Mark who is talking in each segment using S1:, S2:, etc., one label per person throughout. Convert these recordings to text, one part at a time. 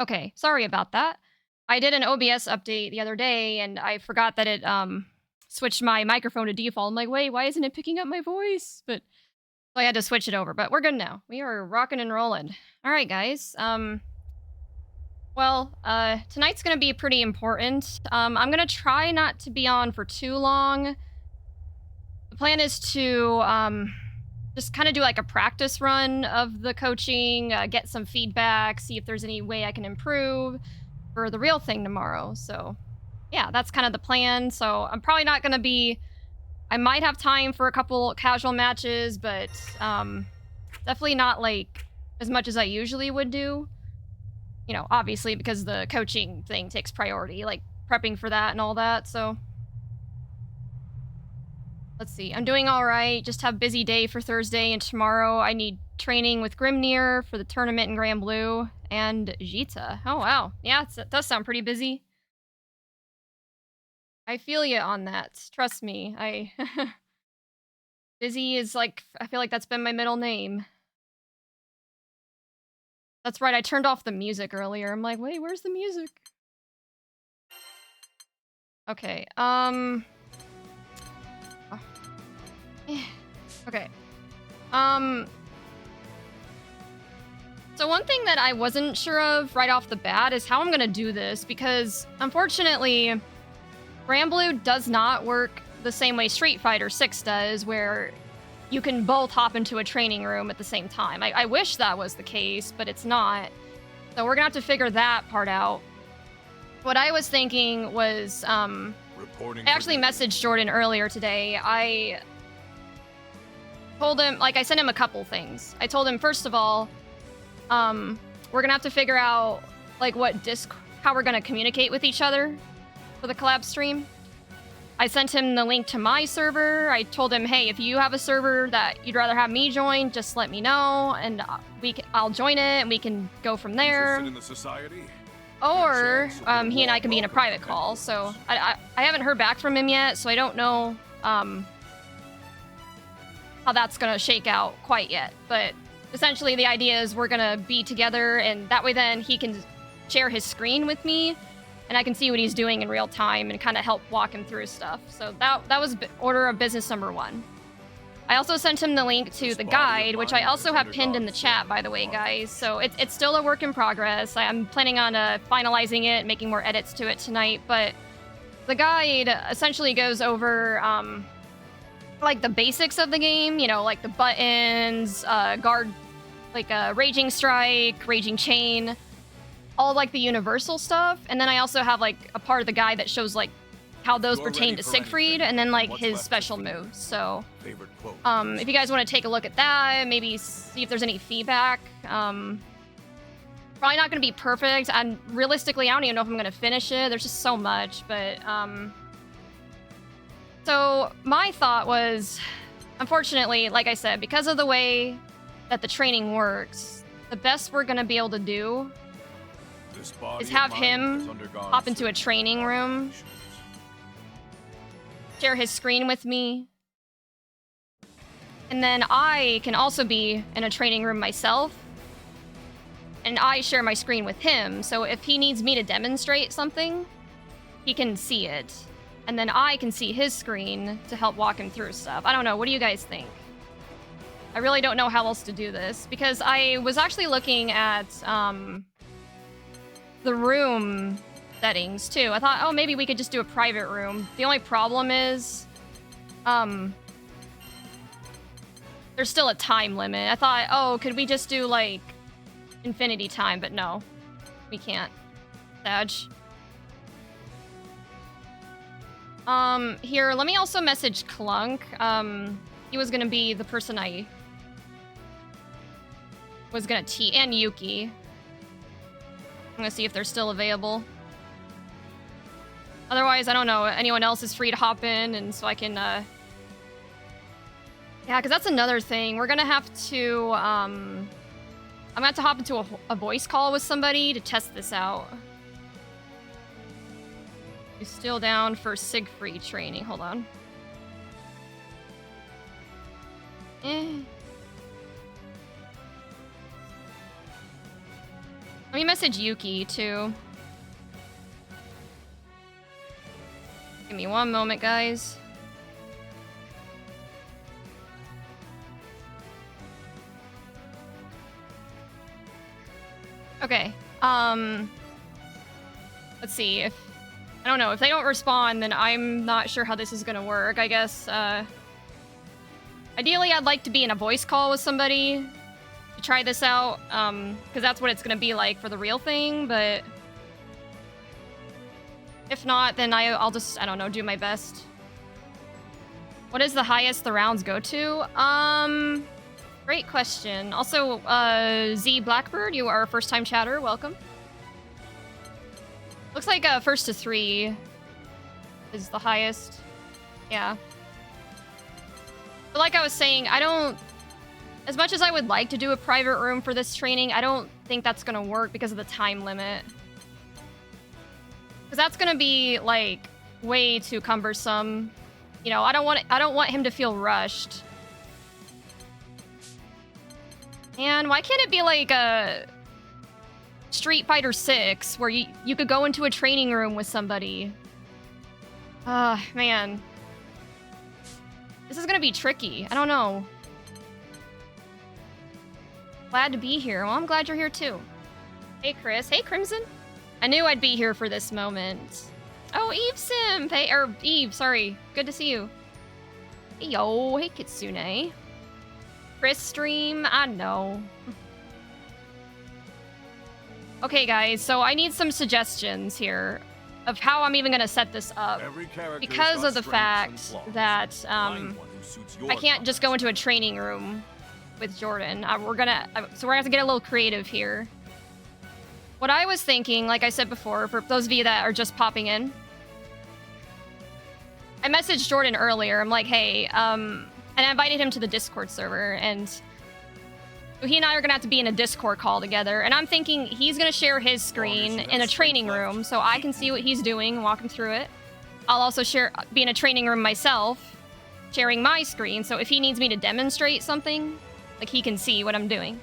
S1: Okay, sorry about that. I did an OBS update the other day, and I forgot that it, switched my microphone to default. I'm like, "Wait, why isn't it picking up my voice?" But so I had to switch it over, but we're good now. We are rocking and rolling. Alright, guys, tonight's gonna be pretty important. I'm gonna try not to be on for too long. The plan is to, just kinda do, like, a practice run of the coaching, get some feedback, see if there's any way I can improve for the real thing tomorrow, so, yeah, that's kinda the plan, so I'm probably not gonna be I might have time for a couple casual matches, but, definitely not, like, as much as I usually would do. You know, obviously, because the coaching thing takes priority, like, prepping for that and all that, so let's see. I'm doing alright, just have busy day for Thursday, and tomorrow I need training with Grimnir for the tournament in Grand Blue, and Jita. Oh, wow. Yeah, it does sound pretty busy. I feel you on that. Trust me. Busy is, like I feel like that's been my middle name. That's right, I turned off the music earlier. I'm like, "Wait, where's the music?" Okay, okay. Um, so one thing that I wasn't sure of right off the bat is how I'm gonna do this, because unfortunately, Granblue does not work the same way Street Fighter 6 does, where you can both hop into a training room at the same time. I wish that was the case, but it's not. So we're gonna have to figure that part out. What I was thinking was, I actually messaged Jordan earlier today. I told him, like, I sent him a couple things. I told him, first of all, we're gonna have to figure out, like, how we're gonna communicate with each other for the collab stream. I sent him the link to my server. I told him, hey, if you have a server that you'd rather have me join, just let me know, and I'll join it, and we can go from there.
S2: In the society?
S1: Or he and I can be in a private call. So I haven't heard back from him yet, so I don't know how that's gonna shake out quite yet. But essentially, the idea is we're gonna be together, and that way then he can share his screen with me, and I can see what he's doing in real time and kind of help walk him through stuff. So that was order of business number 1. I also sent him the link to the guide, which I also have pinned in the chat, by the way, guys. So it's still a work in progress. I'm planning on finalizing it, making more edits to it tonight. But the guide essentially goes over like the basics of the game, you know, like the buttons, guard, like Raging Strike, Raging Chain, all like the universal stuff. And then I also have like a part of the guide that shows like how those pertain to Siegfried, and then like his special moves. So if you guys want to take a look at that, maybe see if there's any feedback. Probably not going to be perfect, and realistically I don't even know if I'm going to finish it. There's just so much. But so my thought was, unfortunately, like I said, because of the way that the training works, the best we're going to be able to do is have him hop into a training room, share his screen with me, and then I can also be in a training room myself, and I share my screen with him, so if he needs me to demonstrate something, he can see it, and then I can see his screen to help walk him through stuff. I don't know, what do you guys think? I really don't know how else to do this, because I was actually looking at the room settings too. I thought, oh, maybe we could just do a private room. The only problem is there's still a time limit. I thought, oh, could we just do like infinity time? But no, we can't. Sag. Here, let me also message Clunk. He was gonna be the person I was gonna and Yuki. I'm gonna see if they're still available. Otherwise, I don't know. Anyone else is free to hop in, and so I can, yeah, because that's another thing. We're gonna have to, I'm gonna have to hop into a voice call with somebody to test this out. You're still down for Siegfried training. Hold on. Let me message Yuki, too. Give me one moment, guys. Okay. Let's see. I don't know. If they don't respond, then I'm not sure how this is gonna work. I guess, ideally, I'd like to be in a voice call with somebody to try this out, because that's what it's gonna be like for the real thing, but if not, then I'll just, I don't know, do my best. What is the highest the rounds go to? Great question. Also, Z Blackbird, you are a first-time chatter. Welcome. Looks like first to 3 is the highest. Yeah. But like I was saying, I don't... As much as I would like to do a private room for this training, I don't think that's gonna work because of the time limit. Because that's gonna be, like, way too cumbersome. You know, I don't want him to feel rushed. And why can't it be like a Street Fighter 6 where you could go into a training room with somebody? Man. This is gonna be tricky. I don't know. Glad to be here. Well, I'm glad you're here too. Hey, Chris. Hey, Crimson. I knew I'd be here for this moment. Oh, Eve Simp. Hey, or Eve, sorry. Good to see you. Hey, yo. Hey, Kitsune. Chris stream? I know. Okay, guys, so I need some suggestions here of how I'm even gonna set this up. Because of the fact that I can't just go into a training room with Jordan. So we're gonna have to get a little creative here. What I was thinking, like I said before, for those of you that are just popping in, I messaged Jordan earlier. I'm like, hey, and I invited him to the Discord server, and he and I are gonna have to be in a Discord call together. And I'm thinking he's gonna share his screen in a training room so I can see what he's doing, walk him through it. I'll also be in a training room myself, sharing my screen, so if he needs me to demonstrate something, like, he can see what I'm doing.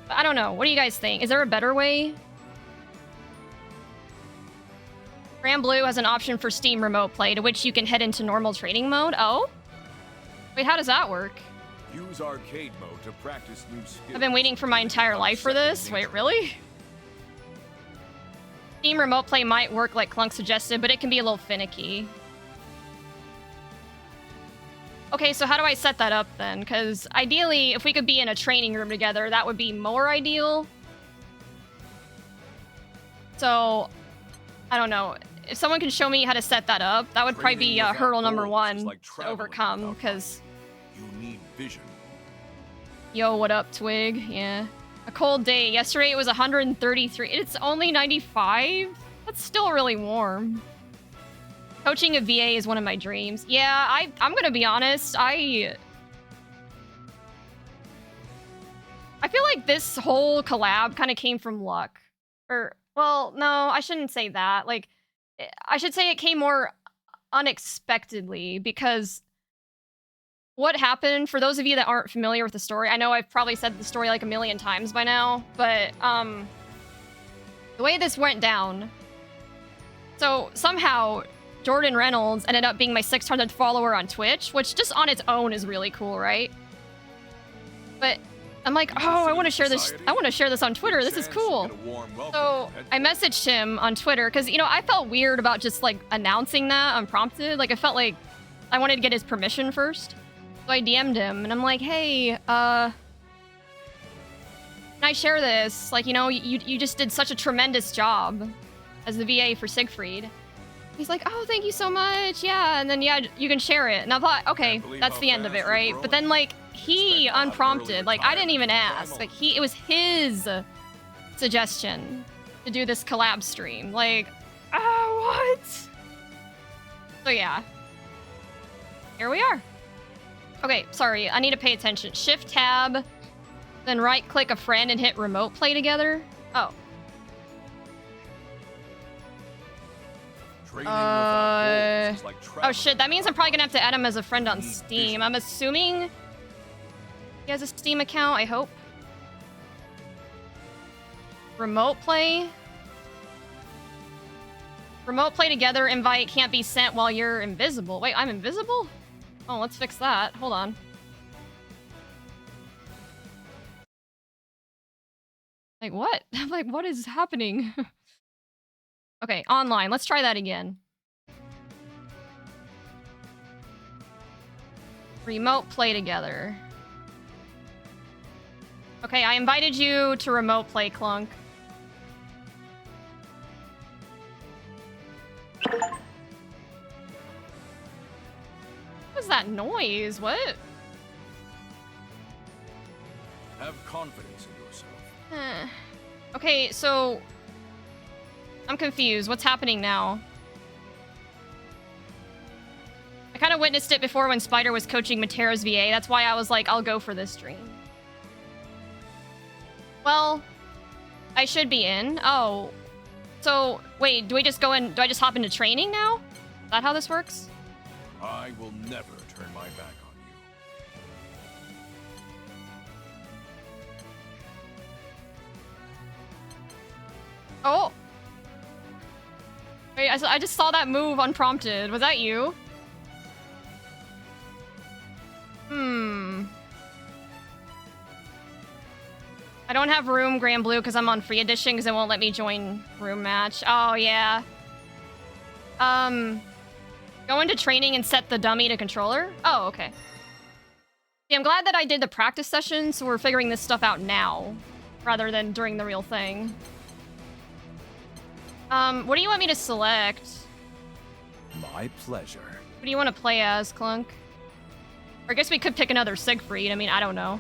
S1: But I don't know. What do you guys think? Is there a better way? Grand Blue has an option for Steam Remote Play, to which you can head into normal training mode. Oh? Wait, how does that work?
S2: Use arcade mode to practice new skills.
S1: I've been waiting for my entire life for this. Wait, really? Steam Remote Play might work like Clunk suggested, but it can be a little finicky. Okay, so how do I set that up then? Because ideally, if we could be in a training room together, that would be more ideal. So, I don't know. If someone can show me how to set that up, that would probably be hurdle number 1 to overcome, because...
S2: You need vision.
S1: Yo, what up, Twig? Yeah. A cold day. Yesterday it was 133. It's only 95? That's still really warm. Coaching a VA is one of my dreams. Yeah, I'm gonna be honest. I feel like this whole collab kind of came from luck. Or, well, no, I shouldn't say that. Like, I should say it came more unexpectedly, because what happened, for those of you that aren't familiar with the story, I know I've probably said the story like a million times by now, but the way this went down, so somehow Jordan Reynolds ended up being my 600th follower on Twitch, which just on its own is really cool, right? But I'm like, oh, I want to share this. I want to share this on Twitter. This is cool. So I messaged him on Twitter because, you know, I felt weird about just like announcing that unprompted. Like, I felt like I wanted to get his permission first. So I DM'd him and I'm like, hey, can I share this? Like, you know, you just did such a tremendous job as the VA for Siegfried. He's like, oh, thank you so much. Yeah. And then, yeah, you can share it. And I thought, okay, that's the end of it, right? But then, like, he unprompted, like, I didn't even ask. Like, it was his suggestion to do this collab stream. Like, oh, what? So, yeah. Here we are. Okay, sorry. I need to pay attention. Shift tab, then right-click a friend and hit remote play together. Oh. Oh shit, that means I'm probably gonna have to add him as a friend on Steam. I'm assuming he has a Steam account, I hope. Remote play? Remote play together invite can't be sent while you're invisible. Wait, I'm invisible? Oh, let's fix that. Hold on. Like, what? I'm like, what is happening? Okay, online. Let's try that again. Remote play together. Okay, I invited you to remote play, Clunk. What was that noise? What?
S2: Have confidence in yourself.
S1: Okay, so I'm confused. What's happening now? I kind of witnessed it before when Spider was coaching Matero's VA. That's why I was like, I'll go for this stream. Well, I should be in. Oh. So, wait, do we just go in? Do I just hop into training now? Is that how this works?
S2: I will never turn my back on you.
S1: Oh. Wait, I just saw that move unprompted. Was that you? I don't have room, Grand Blue, because I'm on free edition because it won't let me join room match. Oh, yeah. Go into training and set the dummy to controller? Oh, okay. Yeah, I'm glad that I did the practice session, so we're figuring this stuff out now, rather than during the real thing. What do you want me to select?
S2: My pleasure.
S1: What do you want to play as, Clunk? Or I guess we could pick another Siegfried. I mean, I don't know.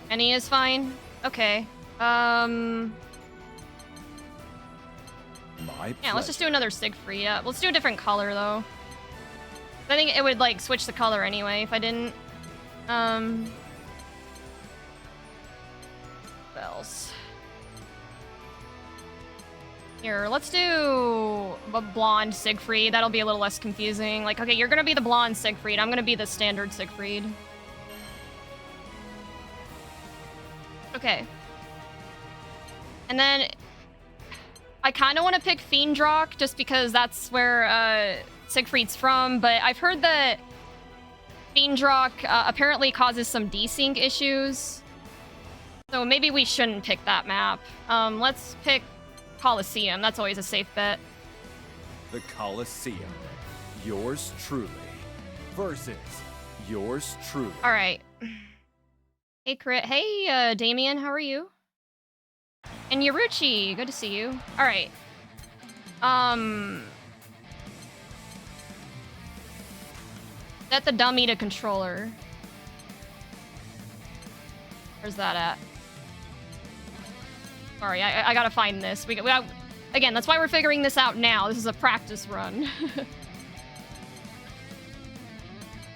S1: Any is fine? Okay.
S2: My
S1: Yeah, let's just do another Siegfried. Yeah, let's do a different color, though. I think it would, like, switch the color anyway if I didn't. What else? Here, let's do a blonde Siegfried. That'll be a little less confusing. Like, okay, you're gonna be the blonde Siegfried. I'm gonna be the standard Siegfried. Okay. And then I kind of want to pick Fiendrock just because that's where Siegfried's from, but I've heard that Fiendrock apparently causes some desync issues. So maybe we shouldn't pick that map. Let's pick Colosseum. That's always a safe bet.
S2: The Colosseum. Yours truly. Versus yours truly.
S1: All right. Hey, Crit. Hey, Damien. How are you? And Yaruchi. Good to see you. All right. Set the dummy to controller. Where's that at? Sorry, I gotta find this. Again, that's why we're figuring this out now. This is a practice run.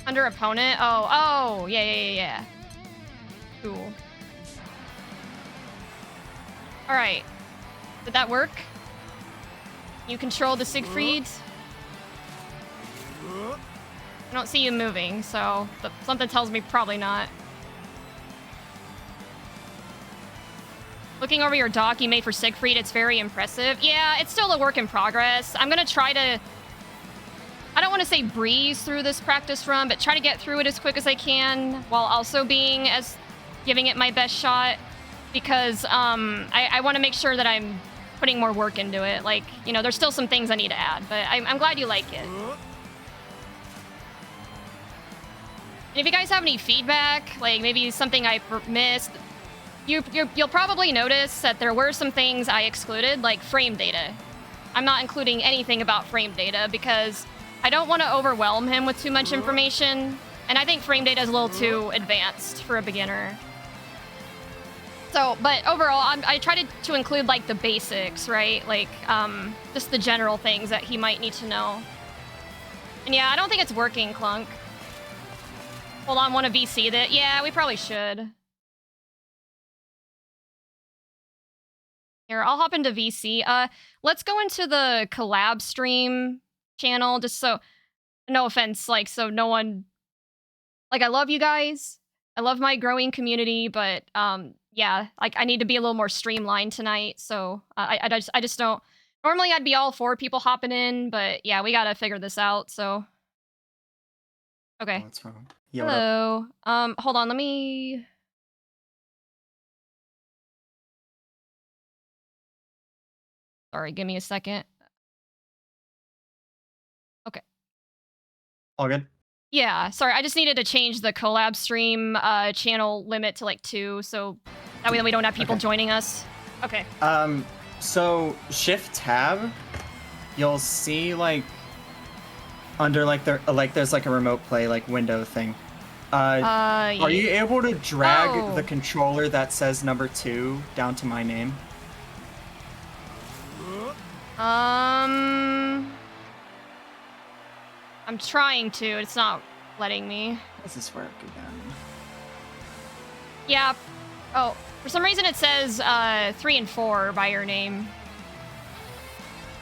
S1: Under opponent? Oh, yeah. Cool. Alright. Did that work? You control the Siegfried? I don't see you moving, so something tells me probably not. Looking over your doc you made for Siegfried, it's very impressive. Yeah, it's still a work in progress. I'm gonna try to... I don't want to say breeze through this practice run, but try to get through it as quick as I can while also giving it my best shot. Because I want to make sure that I'm putting more work into it. Like, you know, there's still some things I need to add, but I'm glad you like it. And if you guys have any feedback, like maybe something I missed, you'll probably notice that there were some things I excluded, like frame data. I'm not including anything about frame data because I don't want to overwhelm him with too much information, and I think frame data is a little too advanced for a beginner. So, but overall, I tried to include, like, the basics, right? Like, just the general things that he might need to know. And yeah, I don't think it's working, Clunk. Hold on, want to VC that? Yeah, we probably should. Here, I'll hop into VC. Let's go into the collab stream channel, just so, no offense, like, so no one, like, I love you guys, I love my growing community, but yeah, like I need to be a little more streamlined tonight. So I just don't. Normally, I'd be all for people hopping in, but yeah, we gotta figure this out. So
S3: Oh,
S1: okay.
S3: what's wrong? Yeah, what up?
S1: Hello. Hold on. Let me. Sorry, give me a second. Okay.
S3: All good?
S1: Yeah, sorry. I just needed to change the collab stream channel limit to like 2, so that way we don't have people
S3: Okay.
S1: joining us. Okay.
S3: So shift tab, you'll see like under like there's like a remote play like window thing. Are you able to drag the controller that says number 2 down to my name?
S1: I'm trying to. It's not letting me.
S3: How does this work again?
S1: Yeah. Oh, for some reason it says 3 and 4 by your name.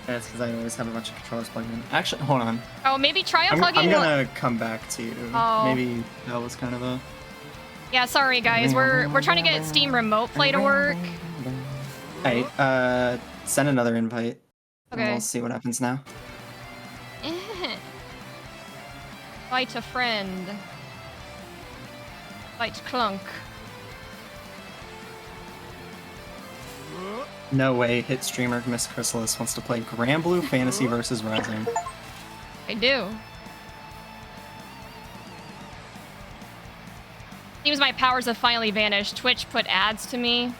S3: That's because I always have a bunch of controllers plugged in. Actually, hold on.
S1: Oh, maybe try unplugging.
S3: I'm gonna come back to you.
S1: Oh.
S3: Maybe that was kind of a.
S1: Yeah, sorry guys. We're trying to get Steam Remote Play to work.
S3: Alright, send another invite.
S1: Okay.
S3: And we'll see what happens now.
S1: Fight a friend. Fight Clunk.
S3: No way, hit streamer Miss Chrysalis wants to play Grand Blue Fantasy versus Rising.
S1: I do. Seems my powers have finally vanished. Twitch put ads to me.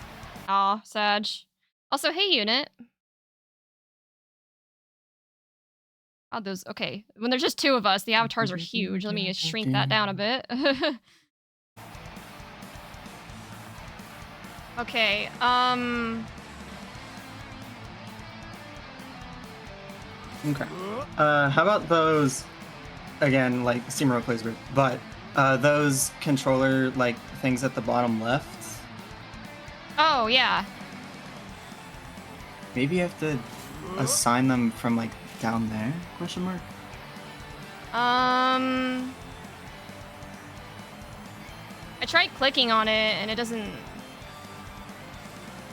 S1: Aw, Sag. Also, hey, Unit. Oh, those. Okay. When there's just 2 of us, the avatars are huge. Let me shrink that down a bit. Okay.
S3: Okay. How about those? Again, like Steam Remote plays weird, but those controller like things at the bottom left.
S1: Oh yeah.
S3: Maybe you have to assign them from like down there? Question mark.
S1: I tried clicking on it and it doesn't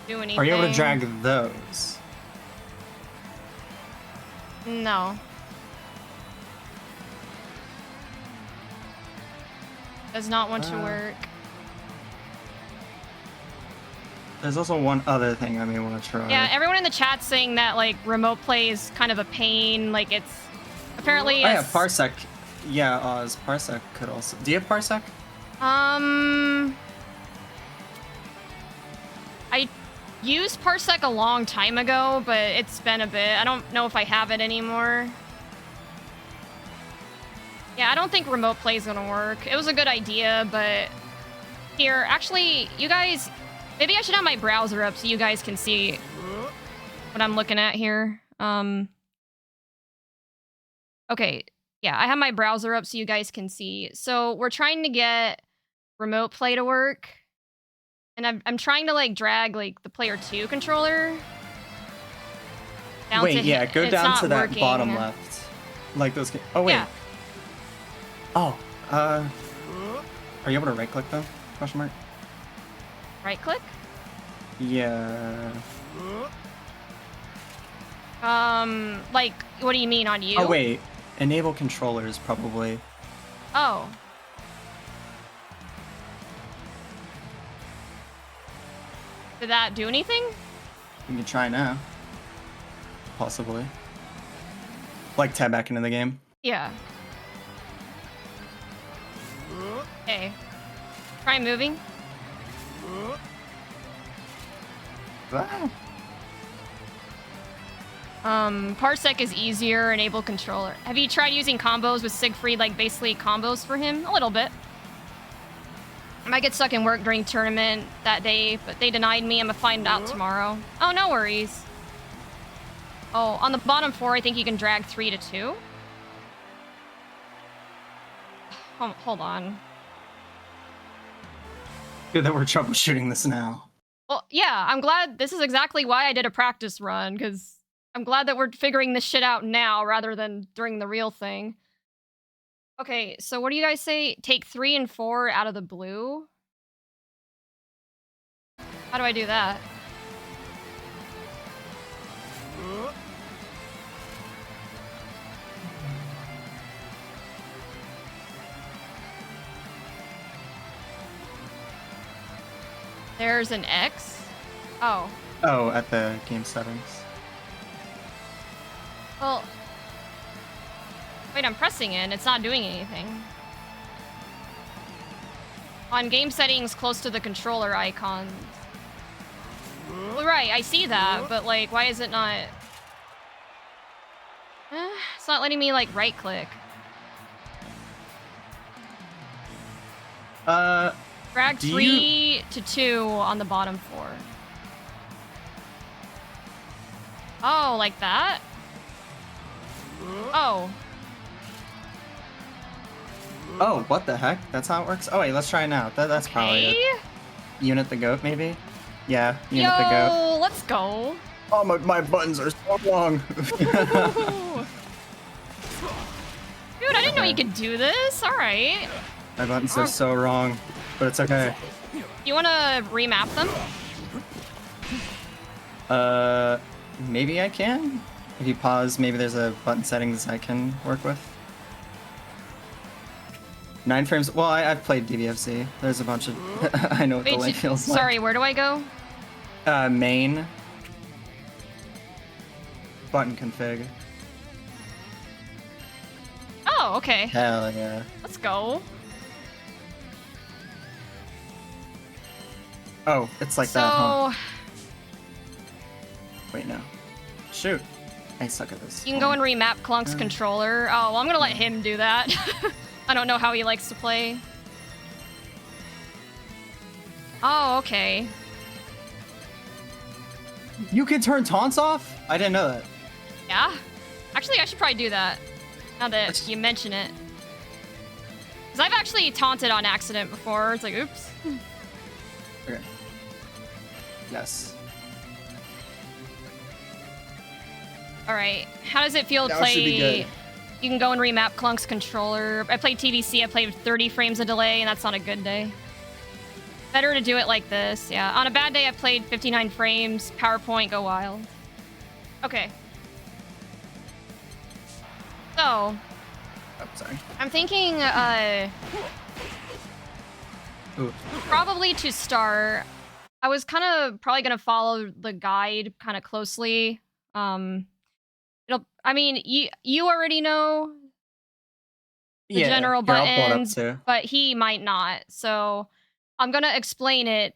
S1: do anything.
S3: Are you able to drag those?
S1: No. Does not want to work.
S3: There's also one other thing I may want to try.
S1: Yeah, everyone in the chat's saying that like remote play is kind of a pain. Like it's apparently.
S3: Oh yeah, Parsec. Yeah, Oz. Parsec could also. Do you have Parsec?
S1: I used Parsec a long time ago, but it's been a bit. I don't know if I have it anymore. Yeah, I don't think remote play is gonna work. It was a good idea, but here, actually, you guys, maybe I should have my browser up so you guys can see what I'm looking at here. Okay, yeah, I have my browser up so you guys can see. So we're trying to get remote play to work, and I'm trying to like drag like the player 2 controller down.
S3: Wait, yeah, go down to that
S1: working.
S3: bottom left, like those. Oh wait.
S1: Yeah.
S3: Oh, are you able to right click though? Question mark.
S1: Right click?
S3: Yeah.
S1: Like, what do you mean on you?
S3: Oh wait, enable controllers probably.
S1: Oh. Did that do anything?
S3: You can try now. Possibly. Like tab back into the game.
S1: Yeah. Okay. Try moving. Parsec is easier, enable controller. Have you tried using combos with Siegfried, like basically combos for him? A little bit. I might get stuck in work during tournament that day, but they denied me. I'm gonna find out tomorrow. Oh, no worries. Oh, on the bottom 4, I think you can drag 3 to 2. Hold on.
S3: Good that we're troubleshooting this now.
S1: Well, yeah, I'm glad. This is exactly why I did a practice run, because I'm glad that we're figuring this shit out now rather than during the real thing. Okay, so what do you guys say? Take 3 and 4 out of the blue? How do I do that? There's an X? Oh.
S3: Oh, at the game settings.
S1: Well... Wait, I'm pressing it and it's not doing anything. On game settings close to the controller icons. Well, right, I see that, but like, why is it not... It's not letting me like right click. Drag 3 to 2 on the bottom 4. Oh, like that? Oh.
S3: Oh, what the heck? That's how it works? Oh wait, let's try it now. That's probably it. Unit the goat, maybe? Yeah, unit the goat.
S1: Let's go.
S3: Oh, my buttons are so long.
S1: Dude, I didn't know you could do this. All right.
S3: My buttons are so wrong, but it's okay.
S1: You want to remap them?
S3: Maybe I can? If you pause, maybe there's a button settings I can work with. 9 frames. Well, I've played DBFZ. There's a bunch of... I know what the light feels like.
S1: Sorry, where do I go?
S3: Main. Button config.
S1: Oh, okay.
S3: Hell yeah.
S1: Let's go.
S3: Oh, it's like that, huh? Wait, no. Shoot. I suck at this.
S1: You can go and remap Clunk's controller. Oh, well, I'm gonna let him do that. I don't know how he likes to play. Oh, okay.
S3: You can turn taunts off? I didn't know that.
S1: Yeah? Actually, I should probably do that. Now that you mention it. Because I've actually taunted on accident before. It's like, oops.
S3: Okay. Yes.
S1: Alright. How does it feel to
S3: That should be
S1: play...
S3: good.
S1: You can go and remap Clunk's controller. I played TDC, I played 30 frames of delay, and that's not a good day. Better to do it like this, yeah. On a bad day, I played 59 frames. PowerPoint, go wild. Okay. So...
S3: Oh, sorry.
S1: I'm thinking,
S3: Ooh.
S1: probably to start, I was kind of probably going to follow the guide kind of closely. I mean, you already know the general buttons, but he might not. So I'm going to explain it.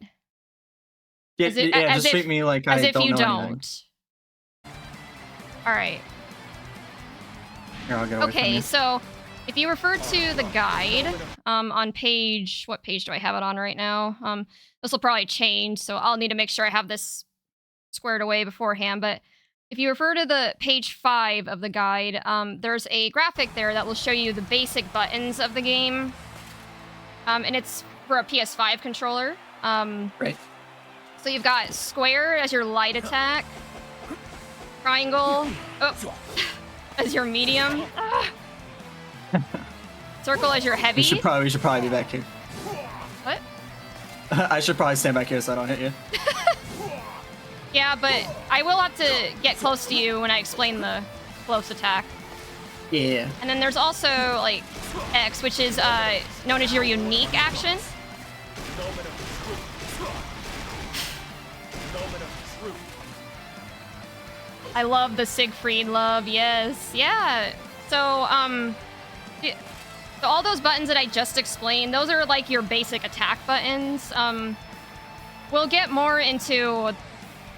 S3: Yeah, just treat me like I don't know anything.
S1: All right.
S3: Here, I'll get away from you.
S1: So if you refer to the guide on page, what page do I have it on right now? This will probably change, so I'll need to make sure I have this squared away beforehand. But if you refer to the page 5 of the guide, there's a graphic there that will show you the basic buttons of the game. And it's for a PS5 controller.
S3: Right.
S1: So you've got square as your light attack, triangle as your medium, circle as your heavy.
S3: We should probably be back here.
S1: What?
S3: I should probably stand back here so I don't hit you.
S1: Yeah, but I will have to get close to you when I explain the close attack.
S3: Yeah.
S1: And then there's also, like, X, which is known as your unique action. I love the Siegfried love, yes. Yeah. So, so all those buttons that I just explained, those are, like, your basic attack buttons. We'll get more into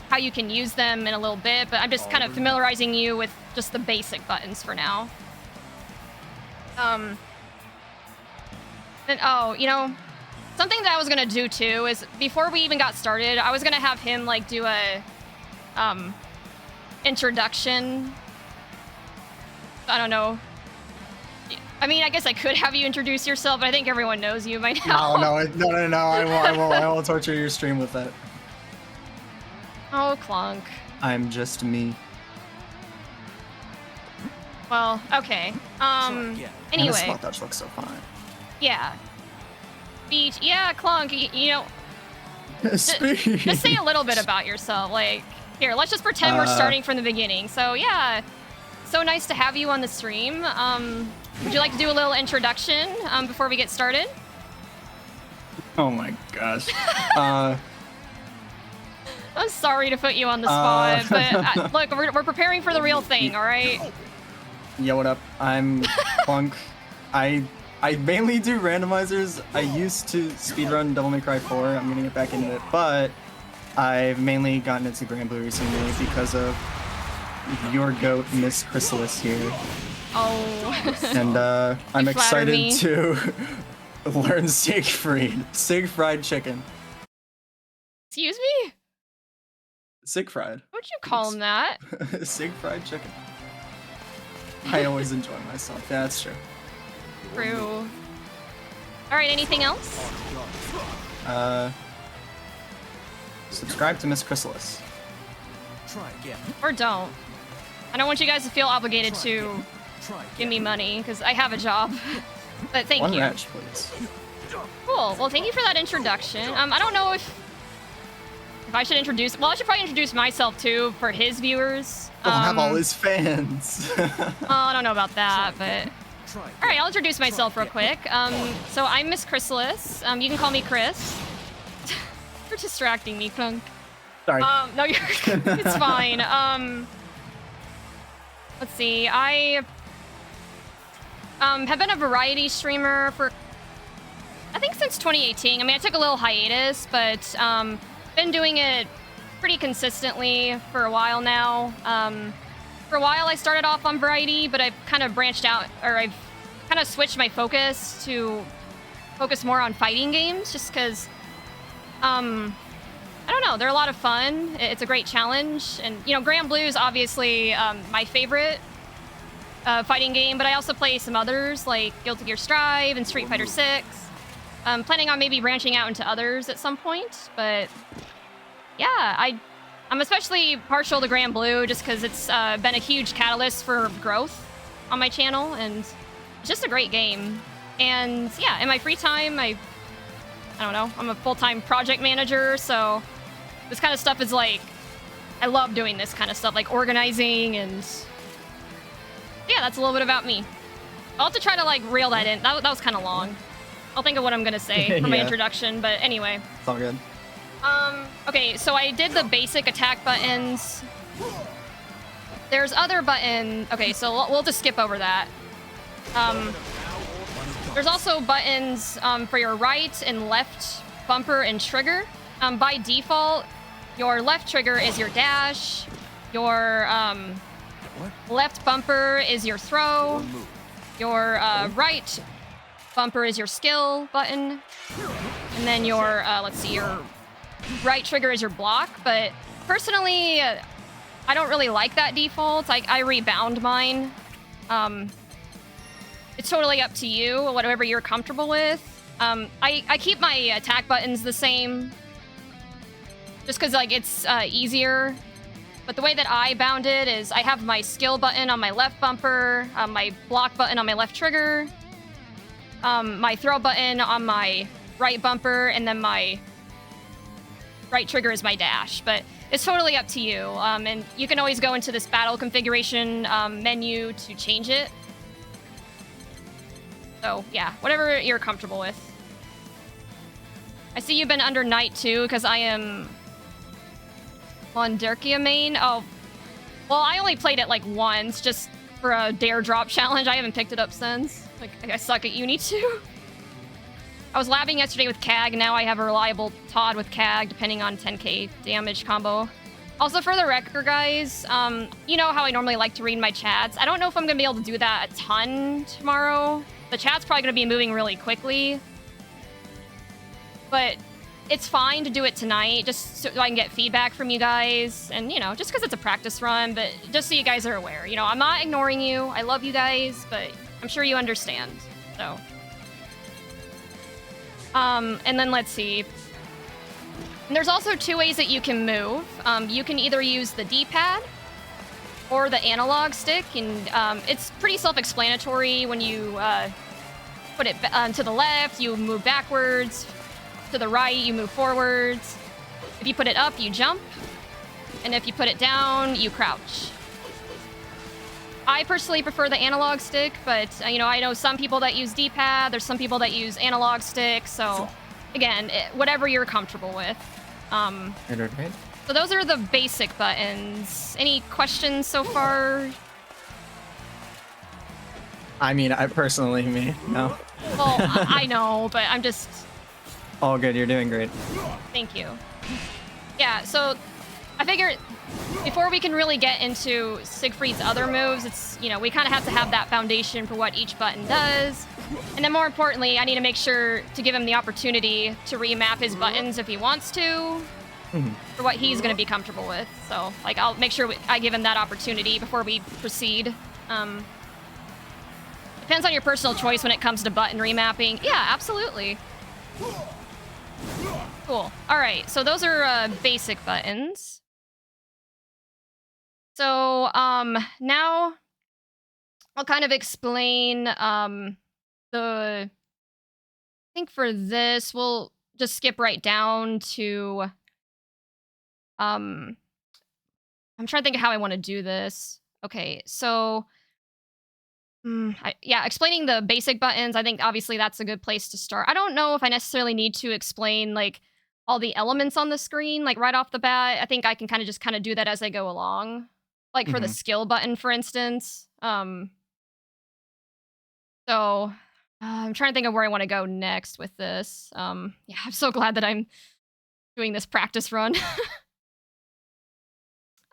S1: how you can use them in a little bit, but I'm just kind of familiarizing you with just the basic buttons for now. And oh, you know, something that I was gonna do too is before we even got started, I was gonna have him like do a introduction. I don't know. I mean, I guess I could have you introduce yourself, but I think everyone knows you by now.
S3: No, I won't torture your stream with that.
S1: Oh, Clunk.
S3: I'm just me.
S1: Well, okay. Anyway.
S3: And the spot touch looks so fine.
S1: Yeah. Beach. Yeah, Clunk. You know,
S3: Speed.
S1: Just say a little bit about yourself. Like, here, let's just pretend we're starting from the beginning. So yeah, so nice to have you on the stream. Would you like to do a little introduction before we get started?
S3: Oh my gosh.
S1: I'm sorry to put you on the spot, but look, we're preparing for the real thing, all right?
S3: Yo, what up? I'm Plunk. I mainly do randomizers. I used to speedrun Devil May Cry 4. I'm gonna get back into it, but I've mainly gotten into Grand Blue recently because of your goat, Miss Chrysalis here.
S1: Oh.
S3: And I'm excited
S1: me.
S3: to learn Siegfried. Siegfried chicken.
S1: Excuse me?
S3: Siegfried.
S1: What'd you call him that?
S3: Siegfried chicken. I always enjoy myself. Yeah, that's true.
S1: True. Alright, anything else?
S3: Subscribe to Miss Chrysalis.
S2: Try again.
S1: Or don't. I don't want you guys to feel obligated to give me money, because I have a job. But thank
S3: One
S1: you.
S3: match, please.
S1: Cool. Well, thank you for that introduction. I don't know if I should introduce... Well, I should probably introduce myself, too, for his viewers.
S3: He'll have all his fans.
S1: I don't know about that, but... Alright, I'll introduce myself real quick. So I'm Miss Chrysalis. You can call me Chris. You're distracting me, Clunk.
S3: Sorry.
S1: No, you're... it's fine. Let's see. I have been a variety streamer for... I think since 2018. I mean, I took a little hiatus, but been doing it pretty consistently for a while now. For a while, I started off on variety, but I've kind of branched out, or I've kind of switched my focus to focus more on fighting games, just because, I don't know, they're a lot of fun. It's a great challenge, and, you know, Grand Blue is obviously my favorite fighting game, but I also play some others, like Guilty Gear Strive and Street Fighter 6. I'm planning on maybe branching out into others at some point, but yeah, I'm especially partial to Grand Blue just because it's been a huge catalyst for growth on my channel, and it's just a great game. And yeah, in my free time, I don't know, I'm a full-time project manager, so this kind of stuff is like, I love doing this kind of stuff, like organizing, and yeah, that's a little bit about me. I'll have to try to like reel that in. That was kind of long. I'll think of what I'm gonna say for my introduction, but anyway.
S3: It's all good.
S1: Okay, so I did the basic attack buttons. There's other button... Okay, so we'll just skip over that. There's also buttons for your right and left bumper and trigger. By default, your left trigger is your dash. Your left bumper is your throw. Your right bumper is your skill button. And then your, let's see, your right trigger is your block. But personally, I don't really like that default. I rebound mine. It's totally up to you, whatever you're comfortable with. I keep my attack buttons the same, just because like it's easier. But the way that I bound it is I have my skill button on my left bumper, my block button on my left trigger, my throw button on my right bumper, and then my right trigger is my dash. But it's totally up to you. And you can always go into this battle configuration menu to change it. So yeah, whatever you're comfortable with. I see you've been under Knight too, because I am on Derkia main. Oh, well, I only played it like once, just for a dare drop challenge. I haven't picked it up since. Like, I suck at Uni too. I was labbing yesterday with Kag, now I have a reliable Todd with Kag, depending on 10k damage combo. Also, for the record, guys, you know how I normally like to read my chats. I don't know if I'm gonna be able to do that a ton tomorrow. The chat's probably gonna be moving really quickly. But it's fine to do it tonight, just so I can get feedback from you guys. And, you know, just because it's a practice run, but just so you guys are aware. You know, I'm not ignoring you. I love you guys, but I'm sure you understand. So. And then let's see. And there's also two ways that you can move. You can either use the D-pad or the analog stick, and it's pretty self-explanatory. When you put it to the left, you move backwards. to the right, you move forwards. If you put it up, you jump. And if you put it down, you crouch. I personally prefer the analog stick, but you know, I know some people that use D-pad. There's some people that use analog stick. So again, whatever you're comfortable with.
S3: Right.
S1: So those are the basic buttons. Any questions so far?
S3: I mean, I personally, no.
S1: Well, I know, but I'm just...
S3: All good, you're doing great.
S1: Thank you. Yeah, so I figure before we can really get into Siegfried's other moves, it's, you know, we kind of have to have that foundation for what each button does. And then more importantly, I need to make sure to give him the opportunity to remap his buttons if he wants to, for what he's going to be comfortable with. So, like, I'll make sure I give him that opportunity before we proceed. Depends on your personal choice when it comes to button remapping. Yeah, absolutely. Cool. All right, so those are basic buttons. So now I'll kind of explain I think for this we'll just skip right down to I'm trying to think of how I want to do this. Okay, so yeah, explaining the basic buttons, I think obviously that's a good place to start. I don't know if I necessarily need to explain like all the elements on the screen like right off the bat. I think I can kind of do that as I go along. Like for the skill button, for instance. So I'm trying to think of where I want to go next with this. Yeah, I'm so glad that I'm doing this practice run.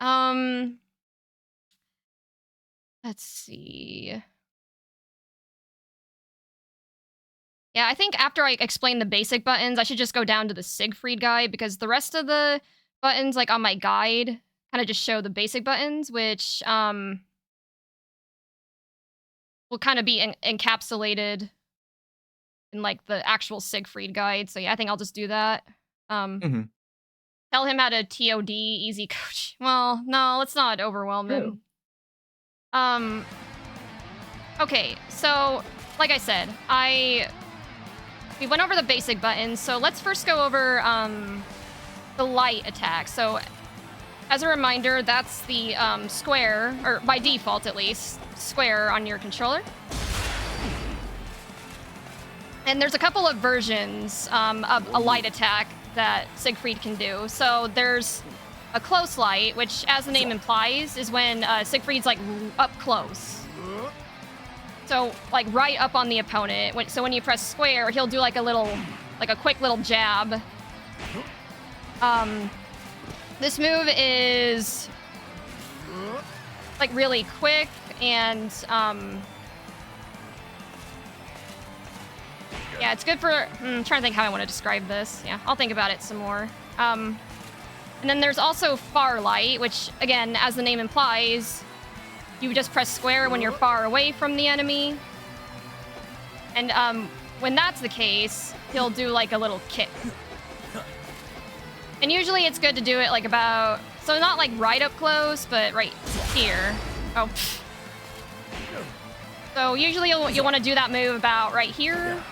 S1: Let's see. Yeah, I think after I explain the basic buttons, I should just go down to the Siegfried guide, because the rest of the buttons, like on my guide, kind of just show the basic buttons, which will kind of be encapsulated in like the actual Siegfried guide. So yeah, I think I'll just do that. Tell him how to TOD easy coach. Well, no, let's not overwhelm him. Okay, so like I said, we went over the basic buttons, so let's first go over the light attack. So as a reminder, that's the square, or by default at least, square on your controller. And there's a couple of versions of a light attack that Siegfried can do. So there's a close light, which as the name implies, is when Siegfried's like up close. So, like, right up on the opponent. So when you press square, he'll do like a quick little jab. This move is like really quick and yeah, it's good for. I'm trying to think how I want to describe this. Yeah, I'll think about it some more. And then there's also far light, which again, as the name implies, you just press square when you're far away from the enemy. And when that's the case, he'll do like a little kick. And usually it's good to do it like about, so not like right up close, but right here. Oh. So usually you'll want to do that move about right here.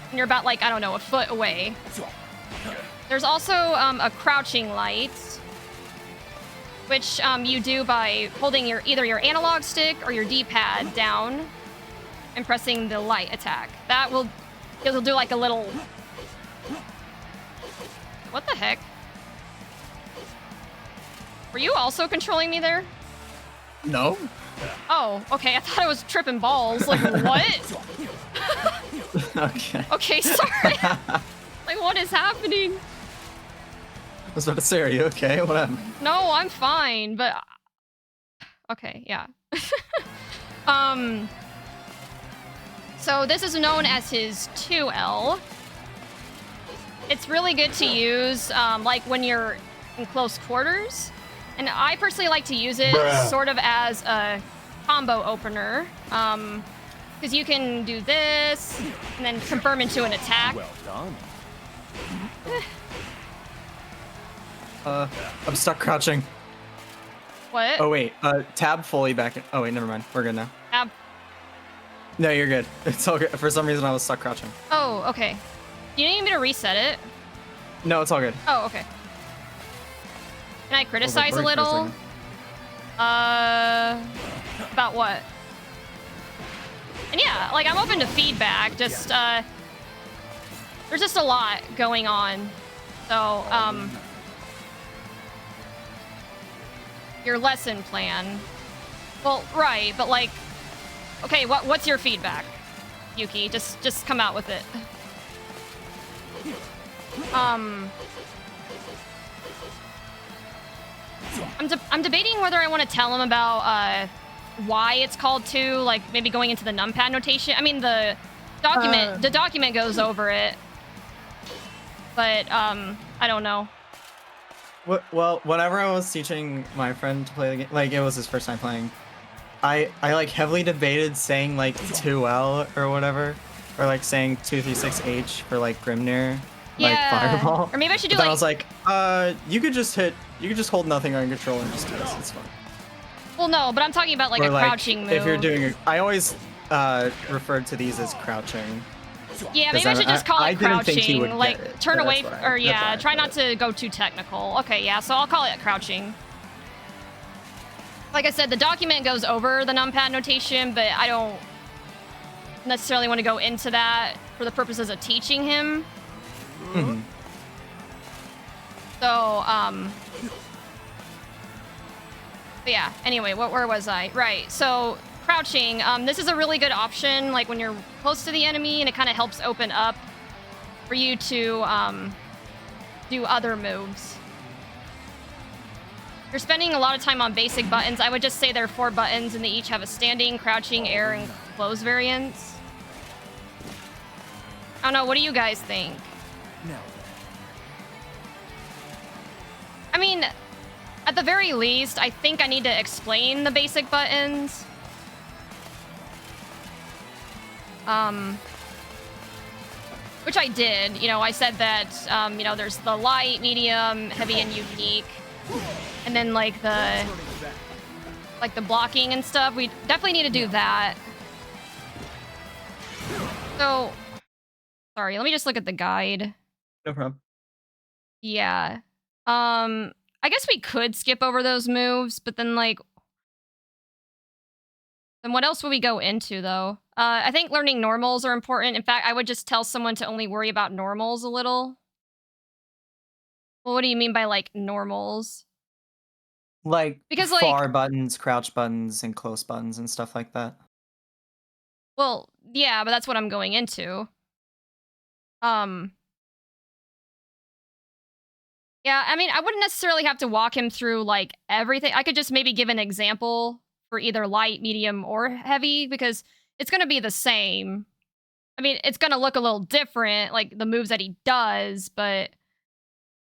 S1: And you're about like, I don't know, a foot away. There's also a crouching light, which you do by holding either your analog stick or your D-pad down and pressing the light attack. It'll do like a little... What the heck? Were you also controlling me there?
S3: No.
S1: Oh, okay. I thought I was tripping balls. Like, what?
S3: Okay.
S1: Okay, sorry. Like, what is happening?
S3: I was about to say, are you okay? What happened?
S1: No, I'm fine, but... Okay, yeah. So this is known as his 2L. It's really good to use, like, when you're in close quarters. And I personally like to use it sort of as a combo opener. Because you can do this, and then confirm into an attack.
S2: Well done.
S3: I'm stuck crouching.
S1: What?
S3: Oh wait, tab fully back in. Oh wait, never mind. We're good now.
S1: Tab.
S3: No, you're good. It's all good. For some reason, I was stuck crouching.
S1: Oh, okay. Do you need me to reset it?
S3: No, it's all good.
S1: Oh, okay. Can I criticize a
S3: worried for a
S1: little? About what? And yeah, like I'm open to feedback. Just there's just a lot going on. So your lesson plan. Well, right, but like, okay, what's your feedback, Yuki? Just come out with it. I'm debating whether I want to tell him about why it's called 2, like maybe going into the numpad notation. I mean, the document goes over it, but I don't know.
S3: Well, whenever I was teaching my friend to play the game, like it was his first time playing, I like heavily debated saying like 2L or whatever, or like saying 236H for like Grimnir, like Fireball.
S1: Or maybe I should do
S3: but
S1: like.
S3: I was like, you could just hold nothing on control and just do this. It's fine.
S1: Well, no, but I'm talking about like
S3: or
S1: a crouching move.
S3: If you're doing, I always referred to these as crouching.
S1: Yeah, maybe I should just call it crouching. Like turn away, or yeah, try not to go too technical. Okay, yeah, so I'll call it crouching. Like I said, the document goes over the numpad notation, but I don't necessarily want to go into that for the purposes of teaching him.
S3: Mm-hmm.
S1: So, but yeah, anyway, where was I? Right, so crouching, this is a really good option, like when you're close to the enemy, and it kind of helps open up for you to do other moves. You're spending a lot of time on basic buttons. I would just say there are 4 buttons, and they each have a standing, crouching, air, and close variants. I don't know, what do you guys think?
S2: No.
S1: I mean, at the very least, I think I need to explain the basic buttons. Which I did. You know, I said that, you know, there's the light, medium, heavy, and unique. And then, like, the blocking and stuff. We definitely need to do that. So, sorry, let me just look at the guide.
S3: No problem.
S1: Yeah. I guess we could skip over those moves, but then, like... Then what else would we go into, though? I think learning normals are important. In fact, I would just tell someone to only worry about normals a little. Well, what do you mean by, like, normals?
S3: Like,
S1: because,
S3: far
S1: like,
S3: buttons, crouch buttons, and close buttons and stuff like that.
S1: Well, yeah, but that's what I'm going into. Yeah, I mean, I wouldn't necessarily have to walk him through, like, everything. I could just maybe give an example for either light, medium, or heavy, because it's going to be the same. I mean, it's going to look a little different, like, the moves that he does, but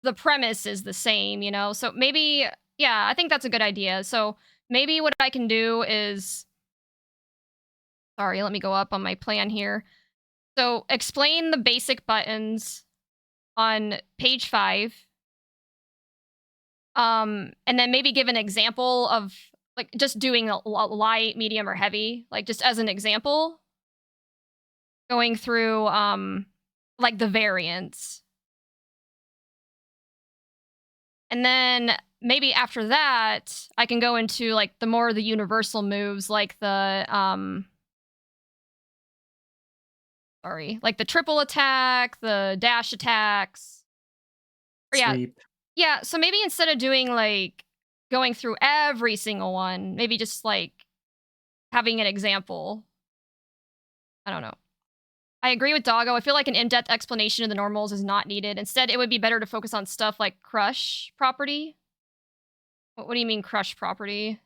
S1: the premise is the same, you know? So maybe, yeah, I think that's a good idea. So maybe what I can do is... Sorry, let me go up on my plan here. So explain the basic buttons on page 5. And then maybe give an example of, like, just doing a light, medium, or heavy, like, just as an example. Going through, like, the variants. And then maybe after that, I can go into, like, the more the universal moves, like the, like the triple attack, the dash attacks. Or yeah.
S3: Sweep.
S1: Yeah, so maybe instead of doing, like, going through every single one, maybe just, like, having an example. I don't know. I agree with Doggo. I feel like an in-depth explanation of the normals is not needed. Instead, it would be better to focus on stuff like crush property. What do you mean crush property?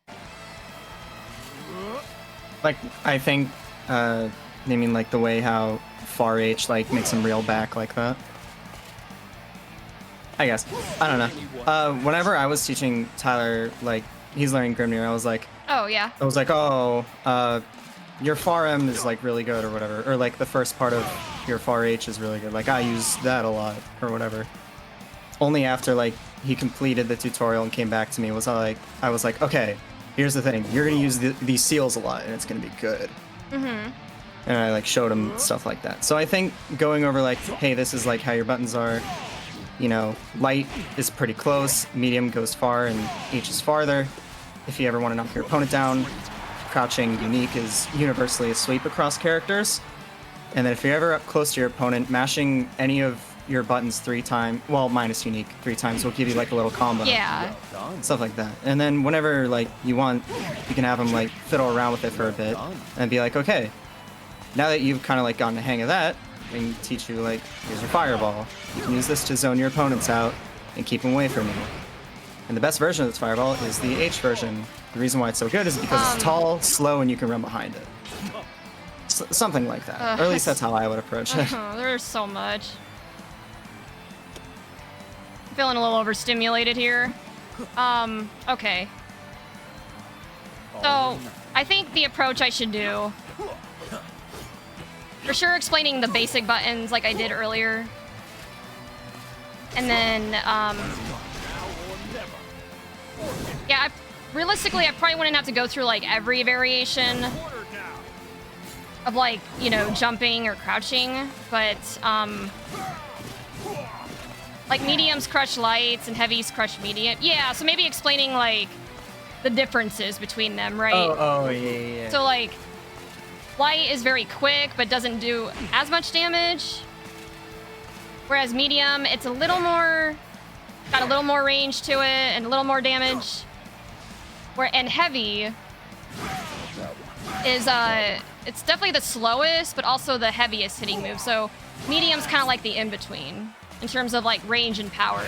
S3: Like, I think, they mean like the way how far H, like, makes him reel back like that. I guess. I don't know. Whenever I was teaching Tyler, like, he's learning Grimnir, I was like...
S1: Oh, yeah.
S3: I was like, oh, your far M is, like, really good or whatever. Or, like, the first part of your far H is really good. Like, I use that a lot or whatever. Only after, like, he completed the tutorial and came back to me was I was like, okay, here's the thing. You're going to use these seals a lot, and it's going to be good.
S1: Mm-hmm.
S3: and I like showed him stuff like that. So I think going over like, hey, this is like how your buttons are. You know, light is pretty close, medium goes far, and H is farther. If you ever want to knock your opponent down, crouching unique is universally a sweep across characters. And then if you're ever up close to your opponent, mashing any of your buttons 3 times, well, minus unique 3 times, will give you like a little combo.
S1: Yeah.
S3: Stuff like that. And then whenever like you want, you can have them like fiddle around with it for a bit and be like, okay, now that you've kind of like gotten the hang of that, I can teach you like, here's your fireball. You can use this to zone your opponents out and keep them away from you. And the best version of this fireball is the H version. The reason why it's so good is because it's tall, slow, and you can run behind it. Something like that. Or at least that's how I would approach it.
S1: There's so much. I'm feeling a little overstimulated here. Okay. So, I think the approach I should do... For sure explaining the basic buttons like I did earlier. And then, yeah, realistically, I probably wouldn't have to go through, like, every variation of, like, you know, jumping or crouching. But, like, mediums crush lights and heavies crush medium. Yeah, so maybe explaining, like, the differences between them, right?
S3: Yeah.
S1: So, like... Light is very quick, but doesn't do as much damage. Whereas medium, it's a little more... Got a little more range to it, and a little more damage. And heavy is, it's definitely the slowest, but also the heaviest hitting move. So medium's kind of like the in-between, in terms of, like, range and power.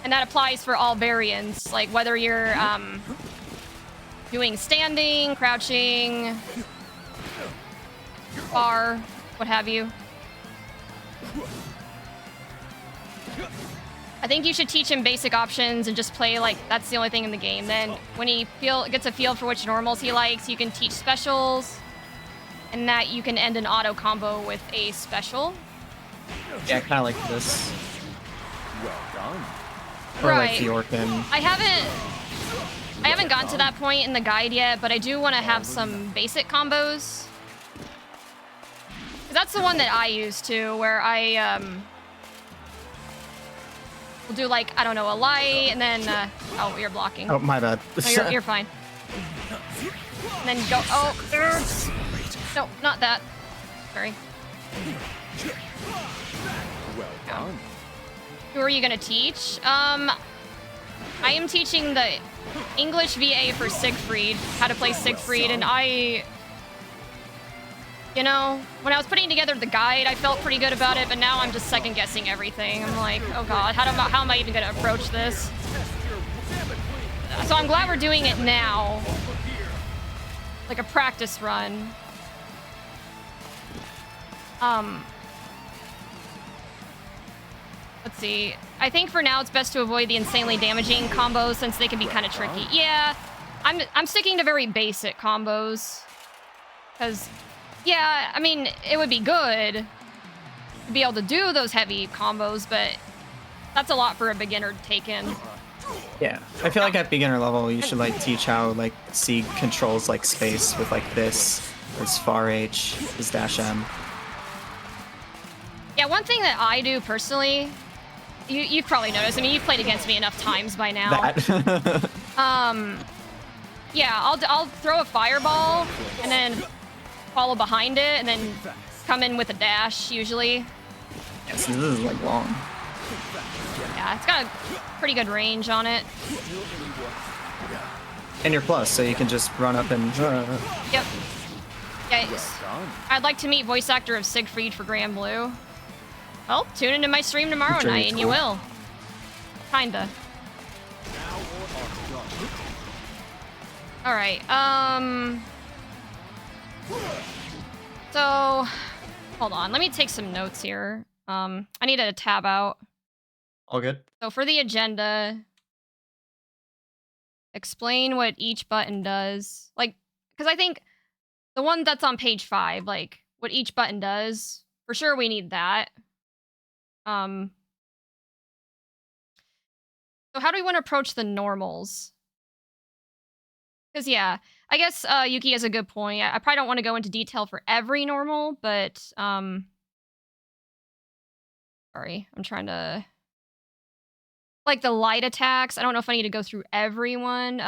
S1: And that applies for all variants, like, whether you're, doing standing, crouching, bar, what have you. I think you should teach him basic options and just play like that's the only thing in the game. Then when he gets a feel for which normals he likes, you can teach specials, and that you can end an auto combo with a special.
S3: Yeah, kind of like this.
S2: Well done.
S3: Or
S1: Right.
S3: like the Orphan.
S1: I haven't gotten to that point in the guide yet, but I do want to have some basic combos. 'Cause that's the one that I use too, where I will do like, I don't know, a light, and then oh, you're blocking.
S3: Oh, my bad.
S1: No, you're fine. And then go. Oh, no, not that. Sorry.
S2: Well done.
S1: Who are you gonna teach? I am teaching the English VA for Siegfried, how to play Siegfried, and you know, when I was putting together the guide, I felt pretty good about it, but now I'm just second guessing everything. I'm like, oh god, how am I even gonna approach this? So I'm glad we're doing it now. Like a practice run. Let's see. I think for now it's best to avoid the insanely damaging combos since they can be kind of tricky. Yeah, I'm sticking to very basic combos. Because, yeah, I mean, it would be good to be able to do those heavy combos, but that's a lot for a beginner to take in.
S3: Yeah, I feel like at beginner level you should like teach how like Sieg controls like space with like this, his far H, his dash M.
S1: Yeah, one thing that I do personally, you've probably noticed, I mean, you've played against me enough times by now.
S3: That.
S1: Yeah, I'll throw a fireball and then follow behind it and then come in with a dash, usually.
S3: Yes, this is like long.
S1: Yeah, it's got a pretty good range on it.
S3: And you're plus, so you can just run up and...
S1: Yep. Yeah, I'd like to meet voice actor of Siegfried for Grand Blue. Well, tune into my stream tomorrow
S3: Very
S1: night and you
S3: cool.
S1: will. Kinda. Alright, so, hold on, let me take some notes here. I need to tab out.
S3: All good?
S1: So for the agenda, explain what each button does. Like, because I think the one that's on page 5, like, what each button does, for sure we need that. So how do we want to approach the normals? Because, yeah, I guess Yuki has a good point. I probably don't want to go into detail for every normal, but sorry, I'm trying to like the light attacks. I don't know if I need to go through everyone.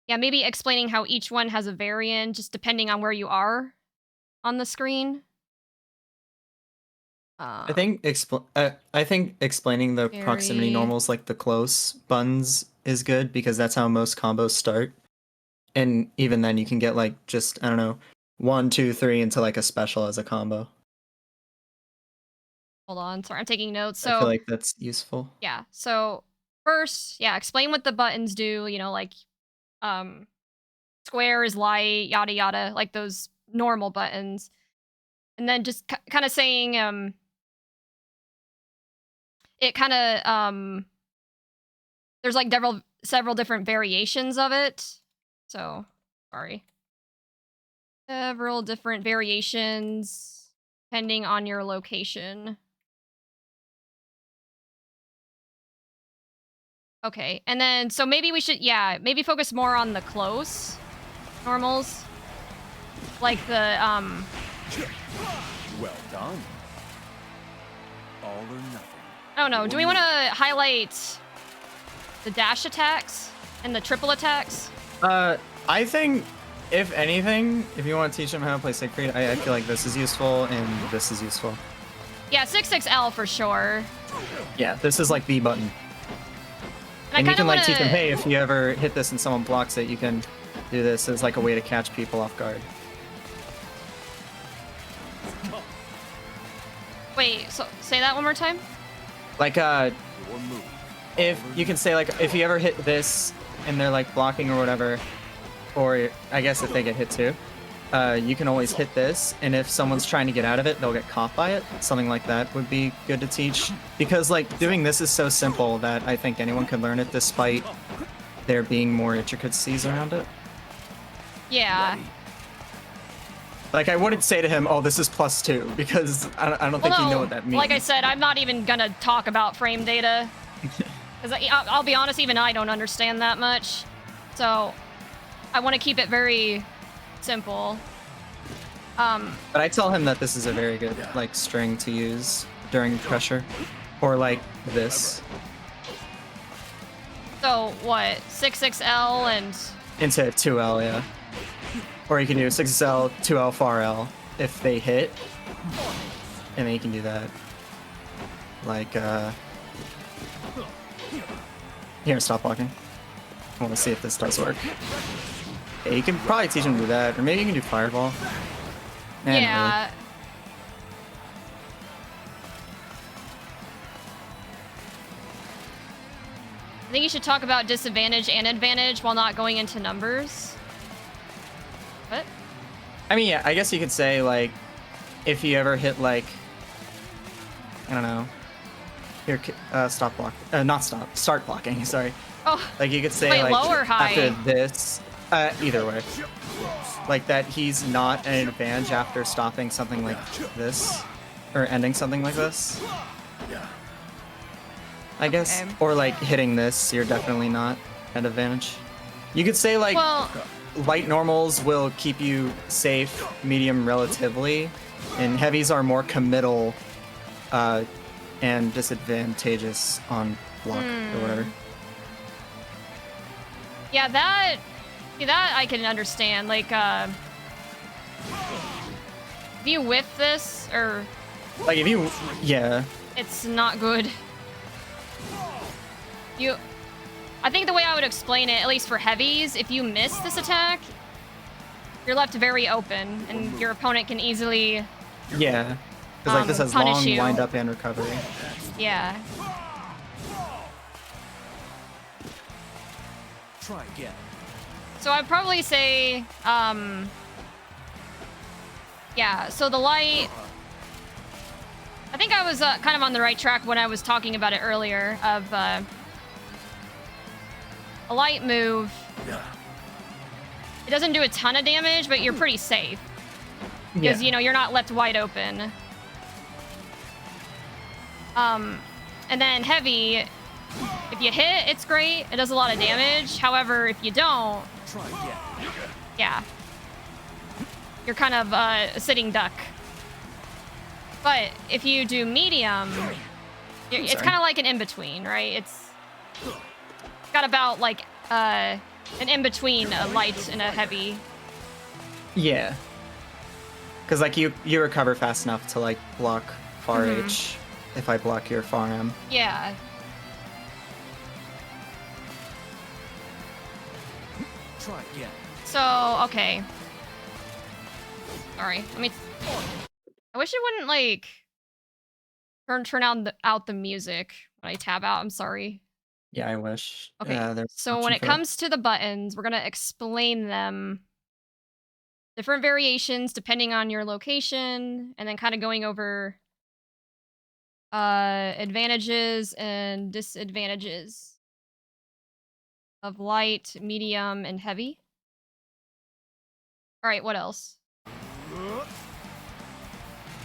S1: Yeah, maybe explaining how each one has a variant, just depending on where you are on the screen.
S3: I think explaining the proximity
S1: Very...
S3: normals, like the close buttons, is good because that's how most combos start. And even then, you can get like just, I don't know, 1, 2, 3 into like a special as a combo.
S1: Hold on, sorry, I'm taking notes. So
S3: I feel like that's useful.
S1: yeah, so first, yeah, explain what the buttons do. Like square is light, yada yada, like those normal buttons, and then just kind of saying it kind of there's like several different variations of it. So sorry, several different variations depending on your location. Okay, and then so maybe we should, yeah, maybe focus more on the close normals, like the
S2: Well done. All or nothing.
S1: I don't know. Do we want to highlight the dash attacks and the triple attacks?
S3: I think, if anything, if you want to teach them how to play Siegfried, I feel like this is useful and this is useful.
S1: Yeah, 66L for sure.
S3: Yeah, this is like B button. And you can like teach them, hey, if you ever hit this and someone blocks it, you can do this as like a way to catch people off guard.
S1: Wait, so say that one more time?
S3: Like, if you can say, like, if you ever hit this and they're like blocking or whatever, or I guess if they get hit too, you can always hit this, and if someone's trying to get out of it, they'll get caught by it. Something like that would be good to teach, because like doing this is so simple that I think anyone could learn it, despite there being more intricacies around it.
S1: Yeah.
S3: Like, I wouldn't say to him, oh, this is +2, because I don't think you know what that means.
S1: Like I said, I'm not even gonna talk about frame data, because I'll be honest, even I don't understand that much, so I want to keep it very simple. But
S3: I tell him that this is a very good like string to use during pressure, or like this.
S1: So what? 66L and
S3: into 2L, yeah. Or you can do 6L, 2L, far L if they hit, and then you can do that. Like here, stop blocking. I want to see if this does work. Yeah, you can probably teach them to do that, or maybe you can do fireball.
S1: yeah.
S3: Really.
S1: I think you should talk about disadvantage and advantage while not going into numbers. What?
S3: I mean, yeah, I guess you could say, like, if you ever hit, like, I don't know. Here, stop block. Not stop. Start blocking, sorry.
S1: Oh.
S3: Like, you could say,
S1: Wait,
S3: like,
S1: low or high?
S3: after this, either way. Like, that he's not an advantage after stopping something like this, or ending something like this. I guess. Or, like, hitting this, you're definitely not at advantage. You could say, like,
S1: well,
S3: light normals will keep you safe, medium relatively, and heavies are more committal and disadvantageous on block or whatever.
S1: Yeah, that I can understand. Like, if you whiff this, or
S3: like if you, yeah,
S1: it's not good. I think the way I would explain it, at least for heavies, if you miss this attack, you're left very open, and your opponent can easily
S3: yeah, because like this has long wind up and recovery.
S1: Yeah.
S2: Try again.
S1: So I'd probably say, yeah, so the light, I think I was kind of on the right track when I was talking about it earlier, of a light move. It doesn't do a ton of damage, but you're pretty safe. Because, you know, you're not left wide open. And then heavy, if you hit, it's great. It does a lot of damage. However, if you don't, Yeah. You're kind of a sitting duck. But if you do medium, it's kind of like an in-between, right? It's got about like an in-between a light and a heavy.
S3: Yeah. Because like you recover fast enough to like block far H if I block your far M.
S1: Yeah.
S2: Try again.
S1: So, okay. Sorry. I wish it wouldn't like turn out the music when I tab out. I'm sorry.
S3: Yeah, I wish.
S1: Okay.
S3: There's
S1: So
S3: an
S1: when
S3: option
S1: it
S3: for
S1: comes to the buttons, we're gonna explain them. Different variations depending on your location, and then kind of going over advantages and disadvantages of light, medium, and heavy. All right, what else?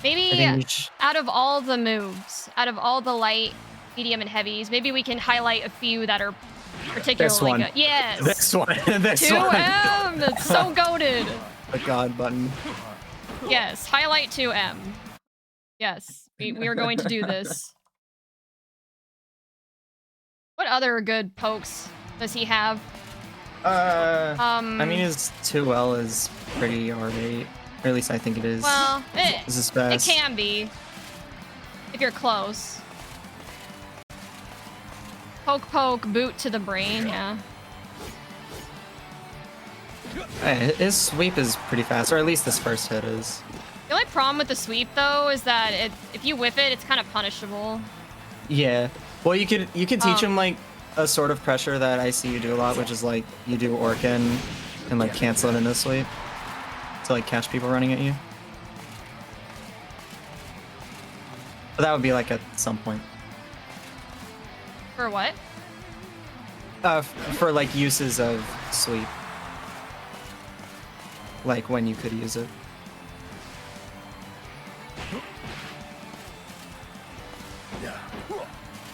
S1: Maybe out of all the moves, out of all the light, medium, and heavies, maybe we can highlight a few that are particularly good. Yes.
S3: This one. This
S1: 2M. That's so goated.
S3: The God button.
S1: Yes, highlight 2M. Yes, we are going to do this. What other good pokes does he have?
S3: I mean, his 2L is pretty alright. Or at least I think it is.
S1: Well,
S3: this is best.
S1: It can be. If you're close. Poke, poke, boot to the brain, yeah.
S3: Hey, his sweep is pretty fast, or at least this first hit is.
S1: The only problem with the sweep, though, is that if you whiff it, it's kind of punishable.
S3: Yeah. Well, you could teach him like a sort of pressure that I see you do a lot, which is like you do Orkin and like cancel it into sweep to like catch people running at you. But that would be like at some point.
S1: For what?
S3: For like uses of sweep. Like when you could use it.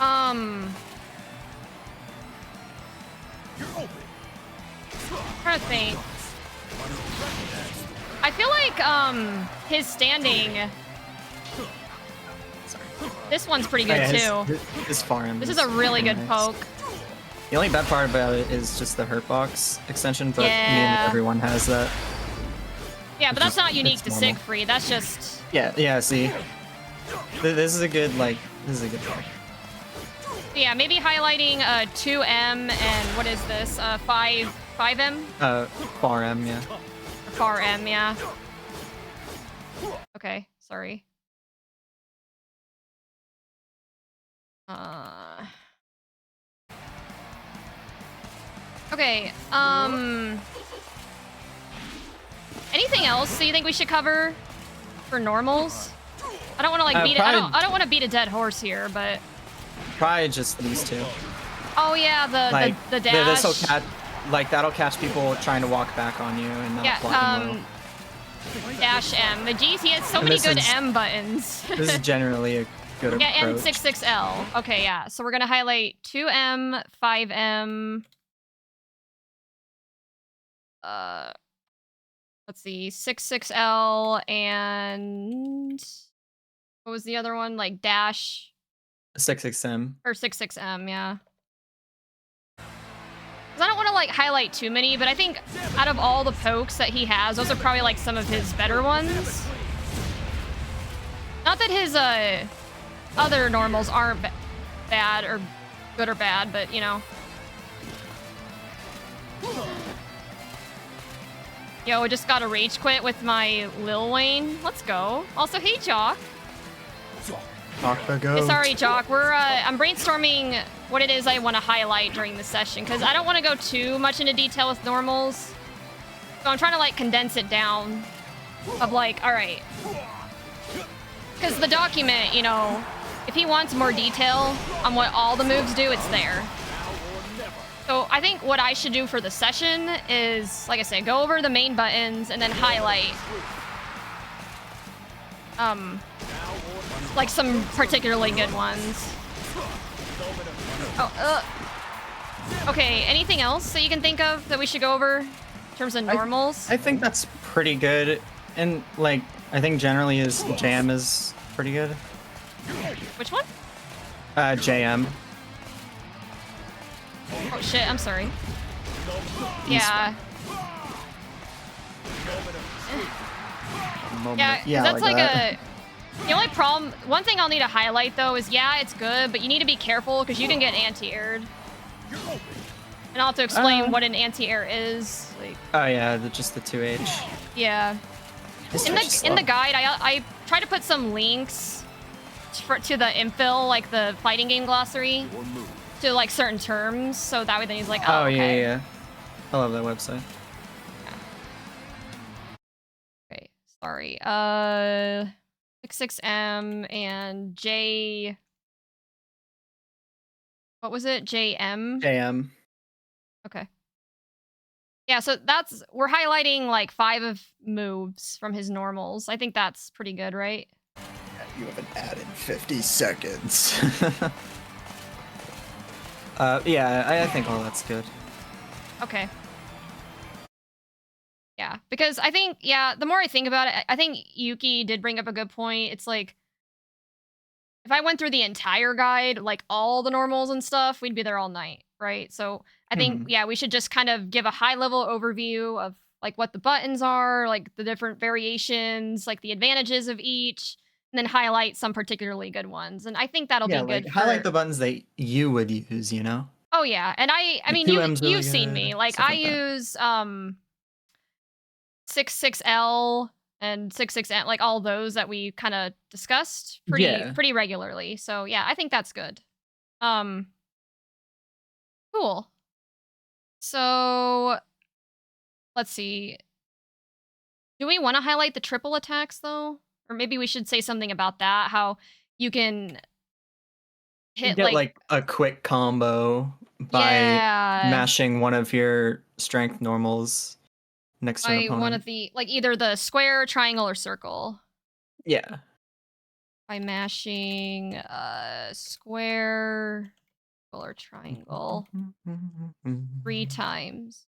S1: I'm trying to think. I feel like his standing. This one's pretty good too.
S3: This farm.
S1: This is a really good poke.
S3: The only bad part about it is just the hurt box extension, but nearly everyone has that.
S1: Yeah, but that's not unique to Siegfried. That's just.
S3: Yeah. See, this is a good poke.
S1: Yeah, maybe highlighting 2M and what is this? 5M?
S3: Far M, yeah.
S1: Far M, yeah. Okay, sorry. Okay, anything else that you think we should cover for normals? I don't want to like beat I don't want to beat a dead horse here, but
S3: probably just these two.
S1: Oh yeah, the dash.
S3: This'll that'll catch people trying to walk back on you and not blocking
S1: dash M. The G's, he has so many good M buttons.
S3: This is generally a good approach.
S1: Yeah, N66L. Okay, yeah. So we're gonna highlight 2M, 5M. Let's see, 66L and what was the other one? Like dash
S3: 66M.
S1: or 66M, yeah. Because I don't want to like highlight too many, but I think out of all the pokes that he has, those are probably like some of his better ones. Not that his other normals aren't bad or good or bad, but you know. Yo, I just got a rage quit with my Lil Wayne. Let's go. Also, hey, Jock. Sorry, Jock. I'm brainstorming what it is I want to highlight during the session, because I don't want to go too much into detail with normals. So I'm trying to, like, condense it down of, like, all right. Because the document, you know, if he wants more detail on what all the moves do, it's there. So I think what I should do for the session is, like I said, go over the main buttons and then highlight like some particularly good ones. Oh, okay, anything else that you can think of that we should go over? in terms of normals.
S3: I think that's pretty good, and like I think generally his jam is pretty good.
S1: Which one?
S3: JM.
S1: Oh shit, I'm sorry. Yeah. Yeah, 'cause that's like
S3: that.
S1: the only problem, one thing I'll need to highlight though is, yeah, it's good, but you need to be careful because you can get anti-aired. And I'll have to explain what an anti-air is. Like,
S3: oh yeah, just the 2H.
S1: Yeah. In the guide, I try to put some links to the infill, like the fighting game glossary, to like certain terms, so that way then he's like, oh, okay.
S3: Yeah. I love that website.
S1: Okay, sorry. 66M and J. What was it? JM?
S3: JM.
S1: Okay. Yeah, so we're highlighting like 5 of moves from his normals. I think that's pretty good, right?
S3: You haven't added 50 seconds. Yeah, I think all that's good.
S1: Okay. Yeah, because I think, yeah, the more I think about it, I think Yuki did bring up a good point. It's like, if I went through the entire guide, like all the normals and stuff, we'd be there all night, right? So I think, yeah, we should just kind of give a high-level overview of like what the buttons are, like the different variations, like the advantages of each, and then highlight some particularly good ones. And I think that'll be good.
S3: Highlight the buttons that you would use, you know?
S1: Oh yeah, and I mean, you've seen me. Like I use 66L and 66N, like all those that we kind of discussed pretty regularly. So yeah, I think that's good. Cool. So let's see. Do we want to highlight the triple attacks though? Or maybe we should say something about that, how you can hit
S3: like a quick combo by mashing one of your strength normals next to an opponent.
S1: One of the, like either the square, triangle, or circle.
S3: Yeah.
S1: By mashing square or triangle 3 times.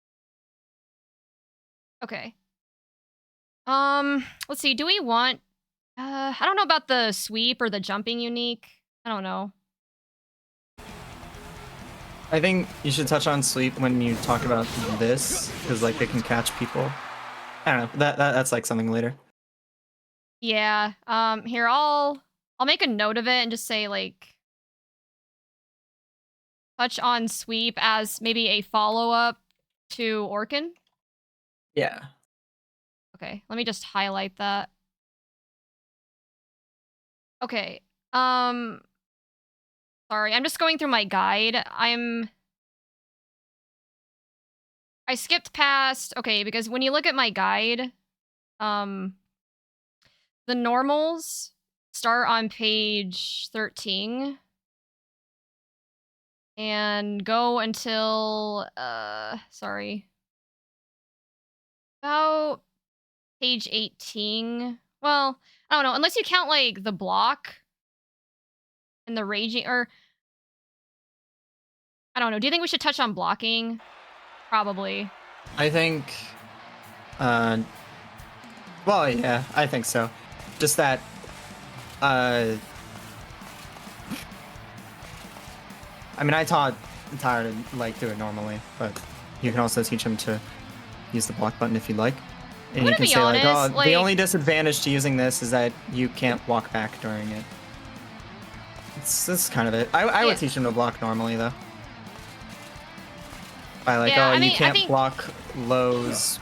S1: Okay. Let's see. Do we want I don't know about the sweep or the jumping unique. I don't know.
S3: I think you should touch on sweep when you talk about this, because like it can catch people. I don't know. That's like something later.
S1: Yeah. Here I'll make a note of it and just say like touch on sweep as maybe a follow-up to Orkin.
S3: Yeah.
S1: Okay, let me just highlight that. Okay. Sorry, I'm just going through my guide. I skipped past, okay, because when you look at my guide, the normals start on page 13 and go until sorry, about page 18. Well, I don't know, unless you count like the block and the raging, or I don't know. Do you think we should touch on blocking? Probably.
S3: I think well, yeah, I think so. Just that I mean, I taught Tyler to like do it normally, but you can also teach him to use the block button if you'd like. And you can say honest, like, oh, the only disadvantage to using this is that you can't walk back during it. That's kind of it. I would teach him to block normally though. By like, yeah, you can't block lows,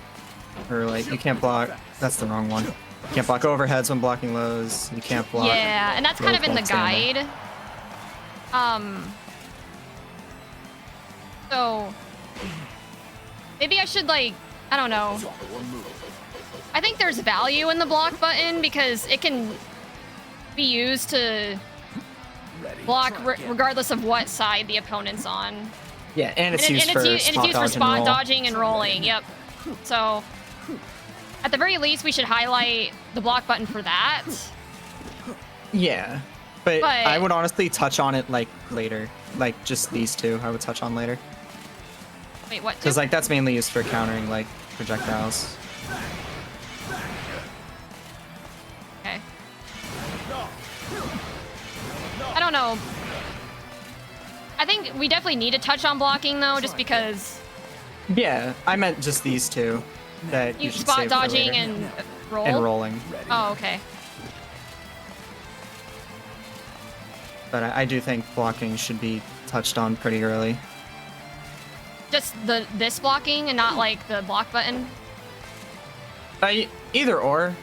S3: or like you can't block. That's the wrong one. You can't block overheads when blocking lows. You can't block.
S1: Yeah, and that's kind of in the guide. So maybe I should like, I don't know. I think there's value in the block button because it can be used to block regardless of what side the opponent's on.
S3: Yeah, and it's used for
S1: spot dodging and rolling. Yep. So at the very least, we should highlight the block button for that.
S3: Yeah, but I would honestly touch on it like later, like just these two. I would touch on later.
S1: Wait, what?
S3: Because like that's mainly used for countering like projectiles.
S1: Okay. I don't know. I think we definitely need to touch on blocking though, just because.
S3: Yeah, I meant just these two. That you should
S1: spot
S3: save for
S1: dodging
S3: later.
S1: and roll.
S3: And rolling.
S1: Oh, okay.
S3: But I do think blocking should be touched on pretty early.
S1: Just this blocking and not like the block button.
S3: Either or.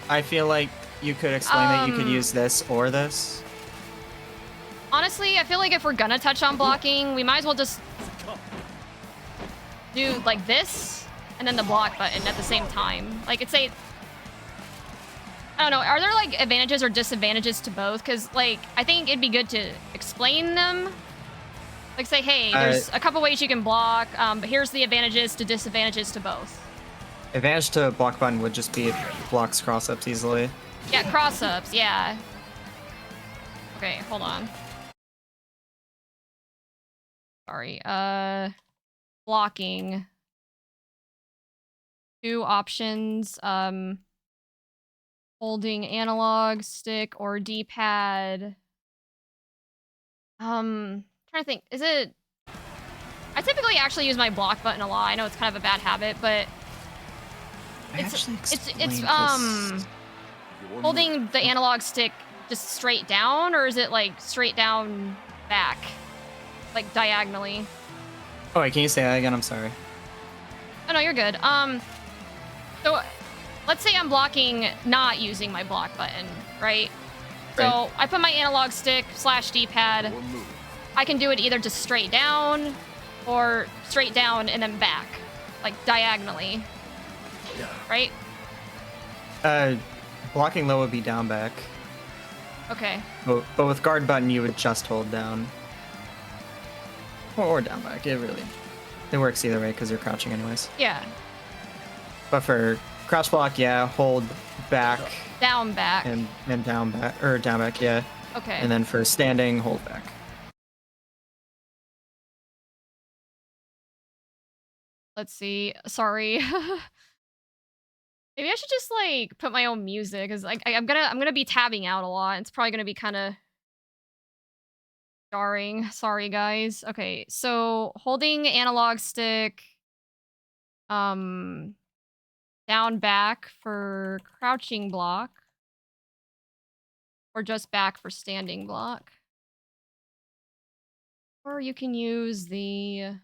S3: I feel like you could explain that you could use this or this.
S1: Honestly, I feel like if we're gonna touch on blocking, we might as well just do like this and then the block button at the same time. Like it's I don't know, are there like advantages or disadvantages to both? Because like I think it'd be good to explain them. Like say, hey, there's a couple ways you can block, but here's the advantages to disadvantages to both.
S3: Advantage to block button would just be it blocks cross-ups easily.
S1: Yeah, cross-ups, yeah. Okay, hold on. Sorry, blocking. 2 options, holding analog stick or D-pad. Trying to think, is it... I typically actually use my block button a lot. I know it's kind of a bad habit, but it's holding the analog stick just straight down, or is it like straight down back, like diagonally?
S3: Oh wait, can you say that again? I'm sorry.
S1: Oh no, you're good. So let's say I'm blocking not using my block button, right? So I put my analog stick / D-pad. I can do it either just straight down or straight down and then back, like diagonally, right?
S3: Blocking low would be down back.
S1: Okay.
S3: But with guard button, you would just hold down. Or down back. It works either way because you're crouching anyways.
S1: Yeah.
S3: But for crouch block, yeah, hold back.
S1: Down back.
S3: And down back, or down back, yeah.
S1: Okay.
S3: And then for standing, hold back.
S1: Let's see. Sorry. Maybe I should just like put my own music, cause like I'm gonna be tabbing out a lot. It's probably gonna be kind of jarring. Sorry, guys. Okay, so holding analog stick, down back for crouching block, or just back for standing block, or you can use the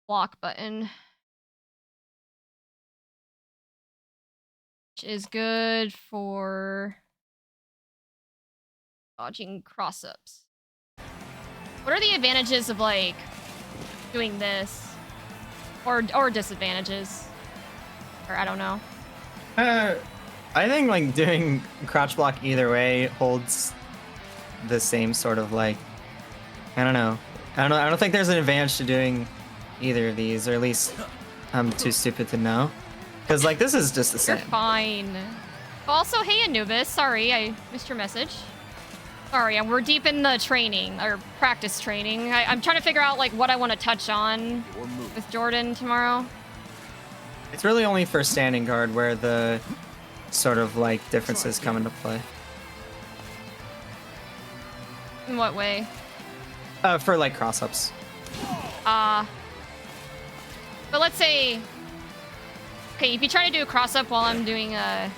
S1: block button, which is good for dodging cross-ups. What are the advantages of like doing this? Or disadvantages? Or I don't know.
S3: I think like doing crouch block either way holds the same sort of like, I don't know. I don't think there's an advantage to doing either of these, or at least I'm too stupid to know. Because like this is just the same.
S1: You're fine. Also, hey Anubis, sorry I missed your message. Sorry, we're deep in the training, or practice training. I'm trying to figure out like what I want to touch on with Jordan tomorrow.
S3: It's really only for standing guard where the sort of like differences come into play.
S1: In what way?
S3: For like cross-ups.
S1: But let's say, okay, if you try to do a cross-up while I'm doing a...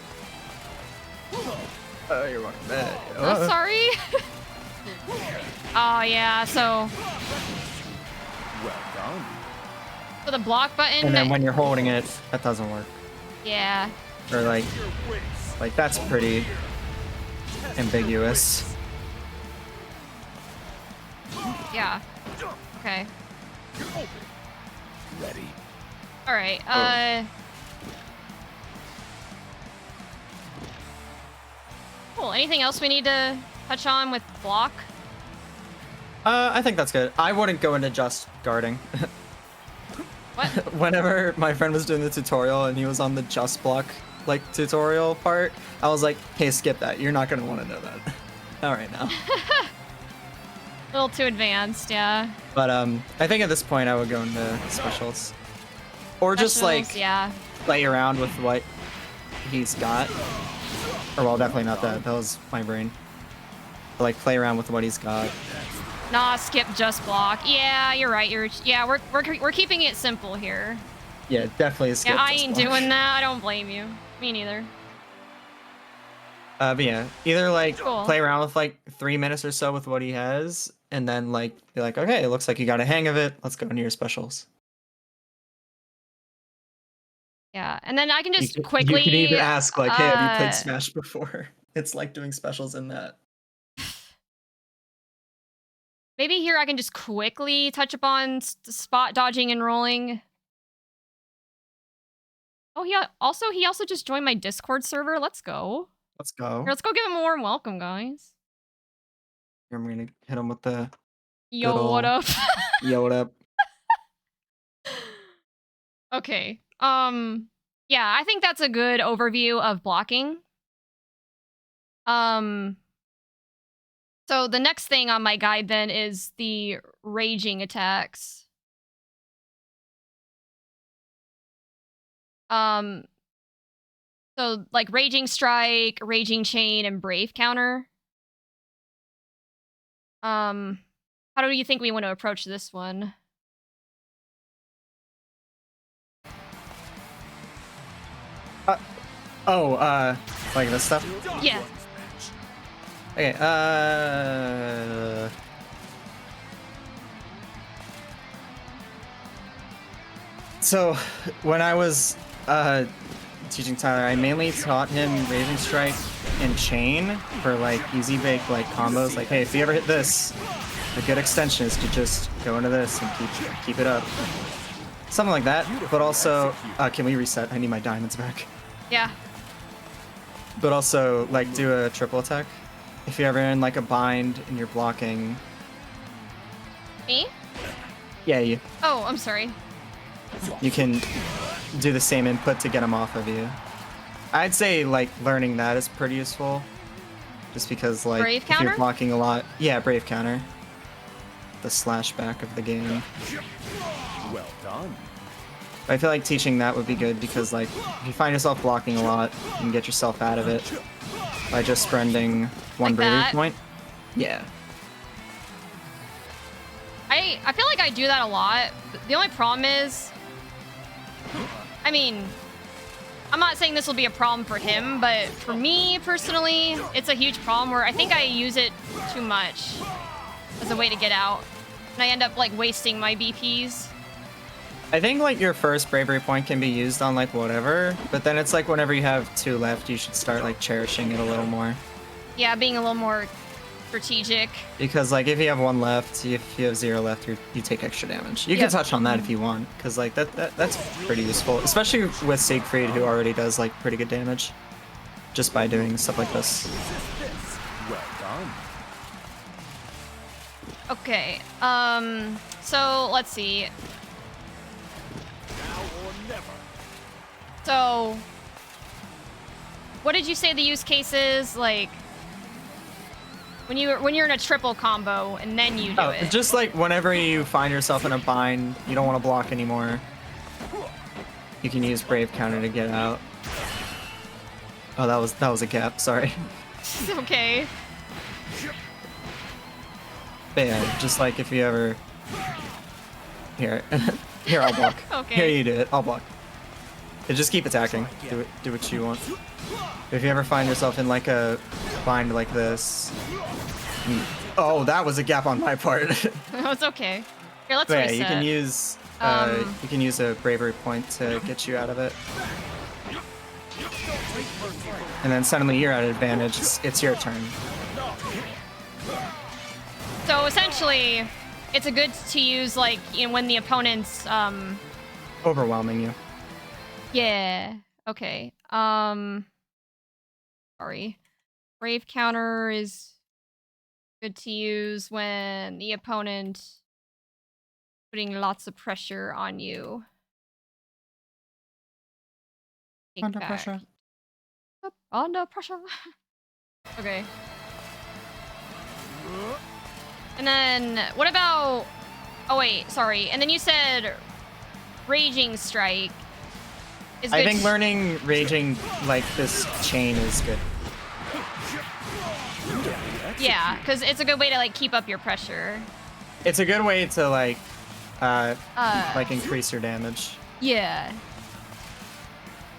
S3: Oh, you're wrong.
S1: Oh, sorry. Oh, yeah, so...
S2: Well done.
S1: So the block button...
S3: And then when you're holding it, that doesn't work.
S1: Yeah.
S3: Or like that's pretty ambiguous.
S1: Yeah. Okay.
S2: Ready.
S1: All right. Cool. Anything else we need to touch on with block?
S3: I think that's good. I wouldn't go into just guarding.
S1: What?
S3: Whenever my friend was doing the tutorial and he was on the just block like tutorial part, I was like, hey, skip that. You're not gonna want to know that. All right now.
S1: A little too advanced, yeah.
S3: But I think at this point I would go into specials. Or just like
S1: yeah.
S3: play around with what he's got. Or well, definitely not that. That was my brain. But, like play around with what he's got.
S1: Nah, skip just block. Yeah, you're right. We're keeping it simple here.
S3: Yeah, definitely skip.
S1: Yeah, I ain't doing that. I don't blame you. Me neither.
S3: But yeah, either like
S1: Cool.
S3: play around with like 3 minutes or so with what he has, and then like be like, okay, it looks like you got a hang of it. Let's go into your specials.
S1: Yeah, and then I can just quickly.
S3: You can even ask like, hey, have you played Smash before? It's like doing specials in that.
S1: Maybe here I can just quickly touch upon spot dodging and rolling. Oh, he also just joined my Discord server. Let's go.
S3: Let's go.
S1: Here, let's go give him a warm welcome, guys.
S3: I'm gonna hit him with the
S1: Yo, what up?
S3: Yo, what up?
S1: Okay. Yeah, I think that's a good overview of blocking. So the next thing on my guide then is the raging attacks. So like Raging Strike, Raging Chain, and Brave Counter. How do you think we want to approach this one?
S3: Like this stuff?
S1: Yeah.
S3: Okay, so when I was teaching Tyler, I mainly taught him Raging Strike and Chain for like easy bake like combos. Like, hey, if you ever hit this, a good extension is to just go into this and keep it up. Something like that. But also, can we reset? I need my diamonds back.
S1: Yeah.
S3: But also, like, do a triple attack. If you're ever in like a bind and you're blocking.
S1: Me?
S3: Yeah, you.
S1: Oh, I'm sorry.
S3: You can do the same input to get them off of you. I'd say like learning that is pretty useful, just because like
S1: Brave
S3: if
S1: counter?
S3: you're blocking a lot, yeah, Brave Counter, the slash back of the game.
S2: Well done.
S3: But I feel like teaching that would be good because like if you find yourself blocking a lot, you can get yourself out of it by just spending one
S1: Like
S3: bravery
S1: that?
S3: point. Yeah.
S1: I feel like I do that a lot. The only problem is, I mean, I'm not saying this will be a problem for him, but for me personally, it's a huge problem where I think I use it too much as a way to get out. And I end up like wasting my BPs.
S3: I think like your first bravery point can be used on like whatever, but then it's like whenever you have 2 left, you should start like cherishing it a little more.
S1: Yeah, being a little more strategic.
S3: Because like if you have 1 left, if you have 0 left, you take extra damage. You can touch on that if you want, because like that's pretty useful, especially with Siegfried, who already does like pretty good damage just by doing stuff like this.
S2: Well done.
S1: Okay. So let's see.
S2: Now or never.
S1: So, what did you say the use case is? Like, when you're in a triple combo and then you do it.
S3: Just like whenever you find yourself in a bind, you don't want to block anymore, you can use Brave Counter to get out. Oh, that was a gap. Sorry.
S1: Okay.
S3: But yeah, just like if you ever here, here I'll block.
S1: Okay.
S3: Here you do it. I'll block. And just keep attacking. Do what you want. If you ever find yourself in like a bind like this. Oh, that was a gap on my part.
S1: No, it's okay. Here, let's
S3: But yeah,
S1: reset.
S3: you can use a bravery point to get you out of it. And then suddenly you're at an advantage. It's your turn.
S1: So essentially, it's a good to use like when the opponent's
S3: Overwhelming you.
S1: Yeah. Okay. Sorry. Brave counter is good to use when the opponent putting lots of pressure on you. Take
S3: Under
S1: back.
S3: pressure.
S1: Under pressure. Okay. And then what about? Oh wait, sorry. And then you said Raging Strike is good.
S3: I think learning Raging like this chain is good.
S1: Yeah, because it's a good way to like keep up your pressure.
S3: It's a good way to like increase your damage.
S1: Yeah.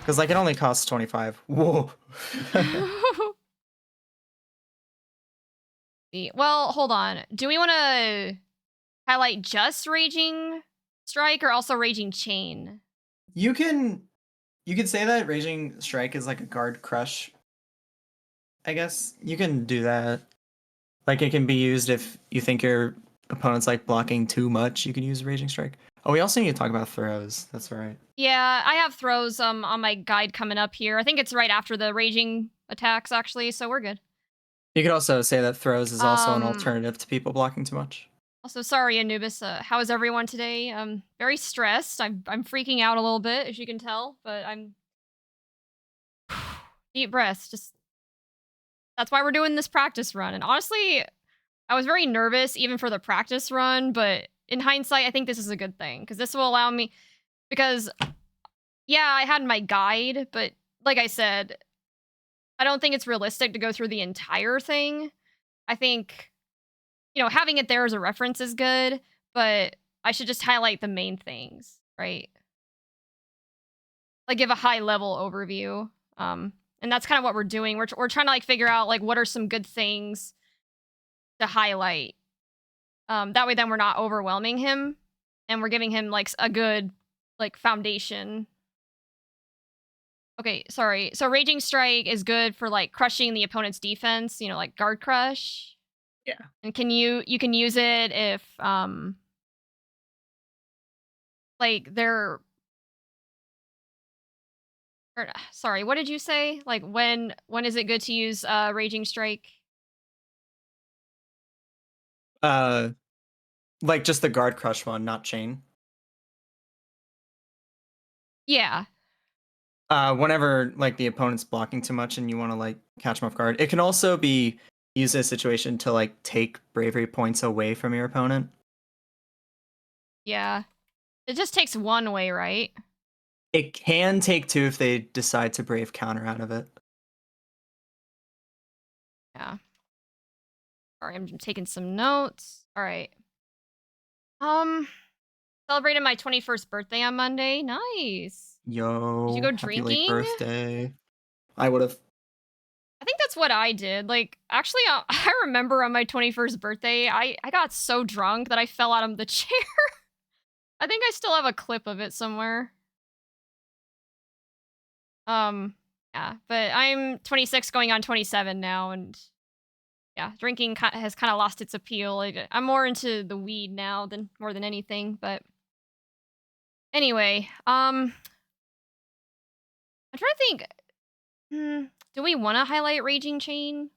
S3: Because like it only costs 25. Whoa.
S1: Well, hold on. Do we want to highlight just Raging Strike or also Raging Chain?
S3: You can say that Raging Strike is like a guard crush. I guess you can do that. Like it can be used if you think your opponent's like blocking too much. You can use Raging Strike. Oh, we also need to talk about throws. That's right.
S1: Yeah, I have throws on my guide coming up here. I think it's right after the Raging attacks actually, so we're good.
S3: You could also say that throws is also an alternative to people blocking too much.
S1: Also, sorry, Anubis. How is everyone today? Very stressed. I'm freaking out a little bit, as you can tell, but I'm deep breaths. Just that's why we're doing this practice run. And honestly, I was very nervous even for the practice run, but in hindsight, I think this is a good thing because this will allow me. Because yeah, I had my guide, but like I said, I don't think it's realistic to go through the entire thing. I think, having it there as a reference is good, but I should just highlight the main things, right? Like give a high level overview. And that's kind of what we're doing. We're trying to like figure out like what are some good things to highlight. That way then we're not overwhelming him and we're giving him like a good like foundation. Okay, sorry. So Raging Strike is good for like crushing the opponent's defense, like guard crush.
S3: Yeah.
S1: And you can use it if like they're sorry, what did you say? Like when is it good to use Raging Strike?
S3: Like just the guard crush one, not chain.
S1: Yeah.
S3: Whenever like the opponent's blocking too much and you want to like catch them off guard. It can also be used in a situation to like take bravery points away from your opponent.
S1: Yeah. It just takes one away, right?
S3: It can take two if they decide to brave counter out of it.
S1: Yeah. Sorry, I'm taking some notes. All right. Celebrated my 21st birthday on Monday. Nice.
S3: Yo.
S1: Did you go
S3: happy
S1: drinking?
S3: Late birthday. I would have.
S1: I think that's what I did. Like, actually, I remember on my 21st birthday, I got so drunk that I fell out of the chair. I think I still have a clip of it somewhere. Yeah, but I'm 26 going on 27 now, and yeah, drinking has kind of lost its appeal. Like, I'm more into the weed now than more than anything, but anyway, I'm trying to think, do we want to highlight Raging Chain?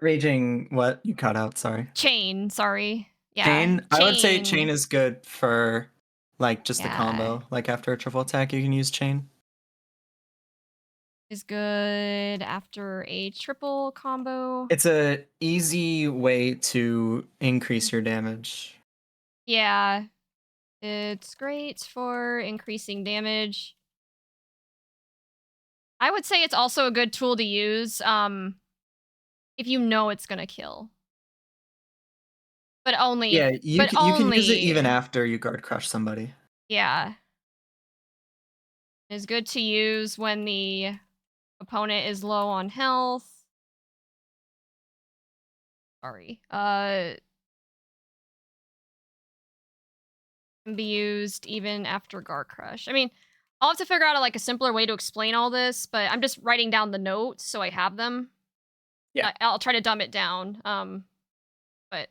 S3: Raging what? You cut out, sorry.
S1: Chain, sorry. Yeah.
S3: Chain? I would say chain is good for like just the combo. Like after a triple attack, you can use chain.
S1: Is good after a triple combo.
S3: It's a easy way to increase your damage.
S1: Yeah. It's great for increasing damage. I would say it's also a good tool to use if you know it's gonna kill. But only
S3: Yeah, you can use it even after you guard crush somebody.
S1: Yeah. It's good to use when the opponent is low on health. Sorry. Can be used even after guard crush. I mean, I'll have to figure out like a simpler way to explain all this, but I'm just writing down the notes so I have them.
S3: Yeah.
S1: I'll try to dumb it down. But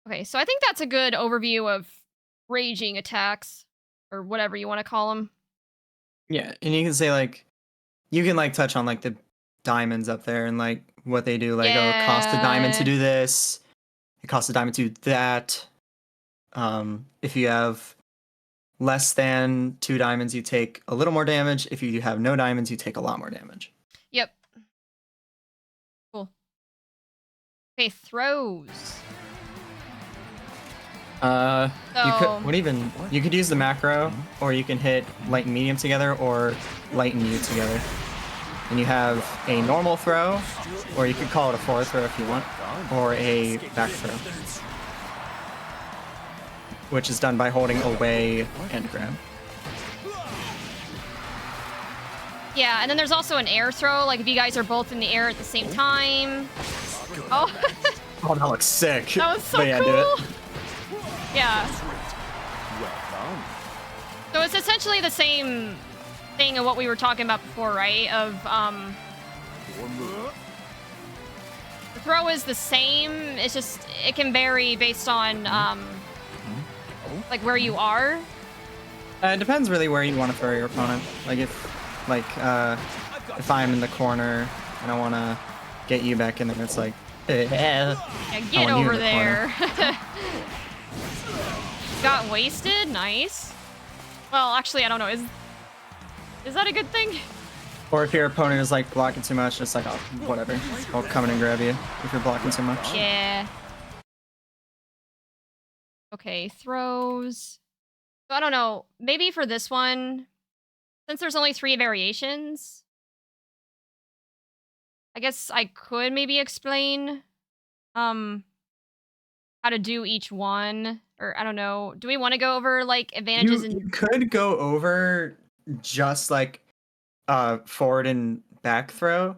S1: okay, so I think that's a good overview of raging attacks or whatever you want to call them.
S3: Yeah, and you can say like you can like touch on like the diamonds up there and like what they do. Like, oh, it costs a diamond to do this. It costs a diamond to do that. If you have less than 2 diamonds, you take a little more damage. If you have no diamonds, you take a lot more damage.
S1: Yep. Cool. Okay, throws.
S3: You could use the macro, or you can hit light and medium together, or light and U together. And you have a normal throw, or you could call it a forward throw if you want, or a back throw, which is done by holding away and grab.
S1: Yeah, and then there's also an air throw, like if you guys are both in the air at the same time. Oh,
S3: Oh, that looks sick.
S1: that was so
S3: But yeah,
S1: cool.
S3: do it.
S1: Yeah.
S2: Well done.
S1: So it's essentially the same thing of what we were talking about before, right? Of
S2: Your move.
S1: the throw is the same. It's just it can vary based on like where you are.
S3: It depends really where you want to throw your opponent. Like if I'm in the corner and I want to get you back in there, it's like,
S1: Yeah, get
S3: want you
S1: over
S3: in the
S1: there. Got wasted. Nice. Well, actually, I don't know. Is that a good thing?
S3: or if your opponent is like blocking too much, it's like, oh, whatever. I'll come in and grab you if you're blocking too much.
S1: Yeah. Okay, throws. So I don't know. Maybe for this one, since there's only 3 variations, I guess I could maybe explain how to do each one, or I don't know. Do we want to go over like advantages
S3: You
S1: and
S3: could go over just like forward and back throw,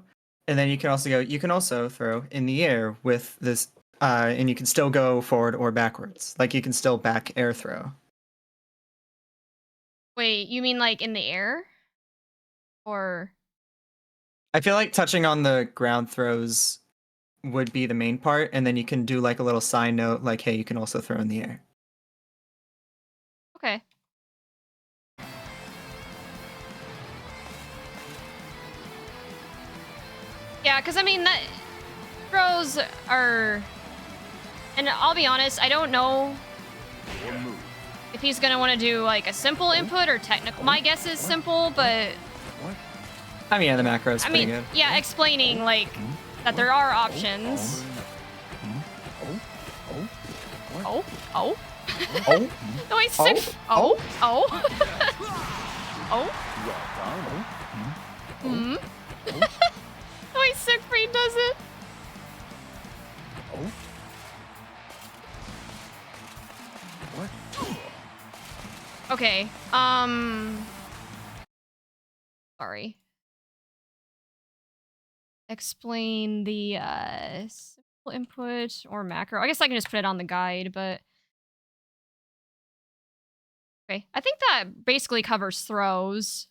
S3: and then you can also throw in the air with this, and you can still go forward or backwards. Like you can still back air throw.
S1: wait, you mean like in the air? Or
S3: I feel like touching on the ground throws would be the main part, and then you can do like a little side note, like, hey, you can also throw in the air.
S1: okay. Yeah, because I mean that throws are, and I'll be honest, I don't know
S2: Your move.
S1: if he's gonna want to do like a simple input or technical. My guess is simple, but
S3: I mean, yeah, the macro is
S1: I
S3: pretty
S1: mean,
S3: good.
S1: yeah, explaining like that there are options. Oh, oh.
S3: Oh,
S1: No, he's sick. Oh, oh. Oh.
S2: Well done.
S1: Hmm. The way Siegfried does it. Okay. Sorry. Explain the simple input or macro. I guess I can just put it on the guide, but okay. I think that basically covers throws.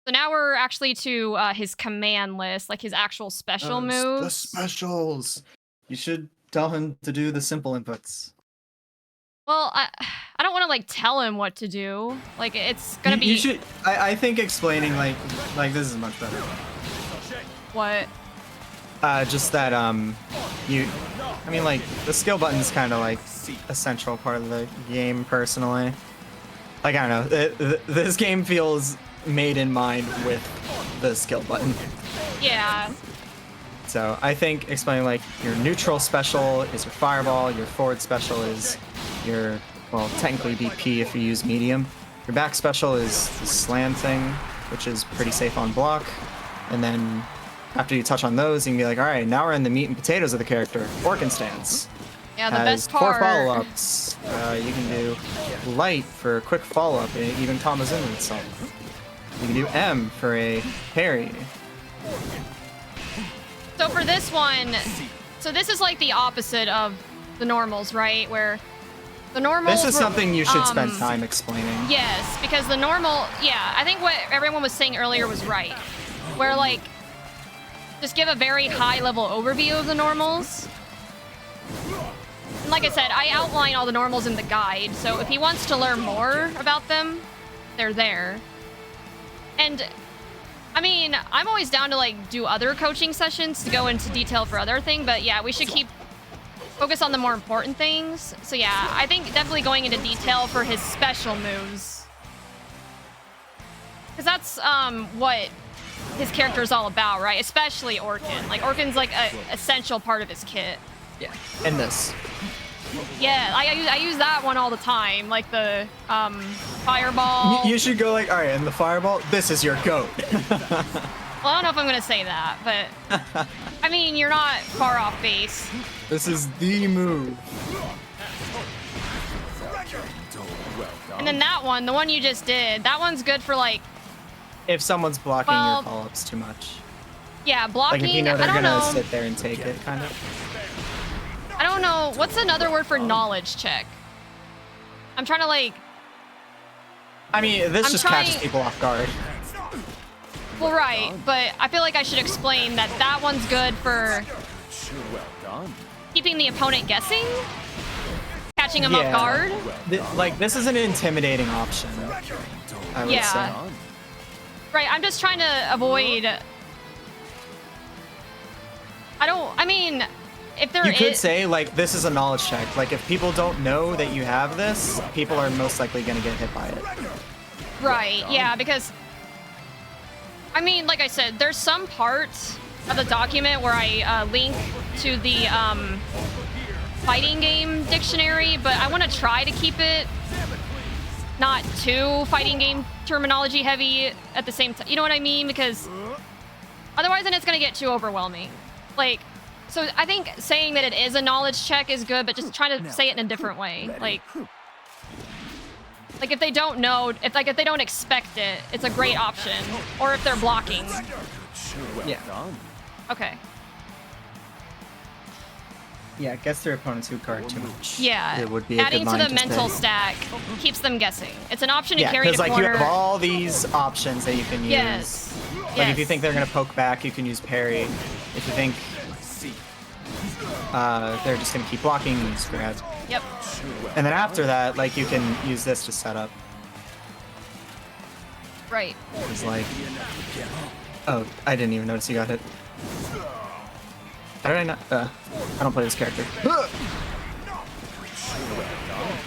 S1: So now we're actually to his command list, like his actual special moves.
S3: The specials. You should tell him to do the simple inputs.
S1: Well, I don't want to like tell him what to do. Like it's gonna be.
S3: You should. I think explaining like this is much better.
S1: What?
S3: Just that you. I mean, like the skill button's kind of like a central part of the game. Personally, like I don't know. This game feels made in mind with the skill button.
S1: Yeah.
S3: So I think explaining like your neutral special is your fireball, your forward special is your, well, technically BP if you use medium. Your back special is the slam thing, which is pretty safe on block. And then after you touch on those, you can be like, all right, now we're in the meat and potatoes of the character. Orkin stance.
S1: Yeah, the
S3: Has
S1: best part.
S3: 4 follow-ups. You can do light for a quick follow-up, and it even combos in itself. You can do M for a parry.
S1: So for this one, so this is like the opposite of the normals, right? Where the normals.
S3: This is something you should spend time explaining.
S1: Yes, because the normal, yeah, I think what everyone was saying earlier was right. Where like, just give a very high level overview of the normals. And like I said, I outline all the normals in the guide, so if he wants to learn more about them, they're there. And I mean, I'm always down to like do other coaching sessions to go into detail for other things, but yeah, we should keep focus on the more important things. So yeah, I think definitely going into detail for his special moves. Because that's what his character is all about, right? Especially Orkin. Like, Orkin's like a essential part of his kit.
S3: Yeah. And this.
S1: Yeah, I use that one all the time, like the fireball.
S4: You should go like, all right, and the fireball. This is your goat.
S1: Well, I don't know if I'm gonna say that, but I mean, you're not far off base.
S4: This is the move.
S1: And then that one, the one you just did, that one's good for like,
S3: If someone's blocking
S1: Well,
S3: your follow-ups too much.
S1: yeah, blocking.
S3: Like if you know
S1: I
S3: they're
S1: don't
S3: gonna
S1: know.
S3: sit there and take it, kind of.
S1: I don't know. What's another word for knowledge check? I'm trying to like.
S3: I mean, this
S1: I'm
S3: just
S1: trying-
S3: catches people off guard.
S1: Well, right, but I feel like I should explain that that one's good for
S2: Well done.
S1: keeping the opponent guessing, catching them
S3: Yeah.
S1: off guard.
S3: Like, this is an intimidating option, I would
S1: Yeah.
S3: say.
S1: Right, I'm just trying to avoid. I mean, if there
S3: You
S1: is.
S3: could say, like, this is a knowledge check. Like, if people don't know that you have this, people are most likely going to get hit by it.
S1: Right, yeah, because. I mean, like I said, there's some parts of the document where I link to the fighting game dictionary, but I want to try to keep it not too fighting game terminology heavy at the same time. You know what I mean? Because otherwise, then it's going to get too overwhelming. Like, so I think saying that it is a knowledge check is good, but just trying to say it in a different way. Like if they don't know, if they don't expect it, it's a great option. Or if they're blocking.
S2: Well
S3: Yeah.
S2: done.
S1: Okay.
S3: Yeah, it gets their opponent's hook card too much.
S1: Yeah.
S3: It would be a
S1: Adding
S3: good
S1: to
S3: line
S1: the mental
S3: say.
S1: stack keeps them guessing. It's an option to
S3: Yeah,
S1: carry
S3: because
S1: to
S3: like
S1: corner.
S3: you have all these options that you can use.
S1: Yes.
S3: Like if you think they're gonna poke back, you can use parry. If you think they're just gonna keep blocking, you use grab.
S1: Yep.
S3: And then after that, like you can use this to set up.
S1: Right.
S3: It's like, oh, I didn't even notice you got hit. How did I not? I don't play this character.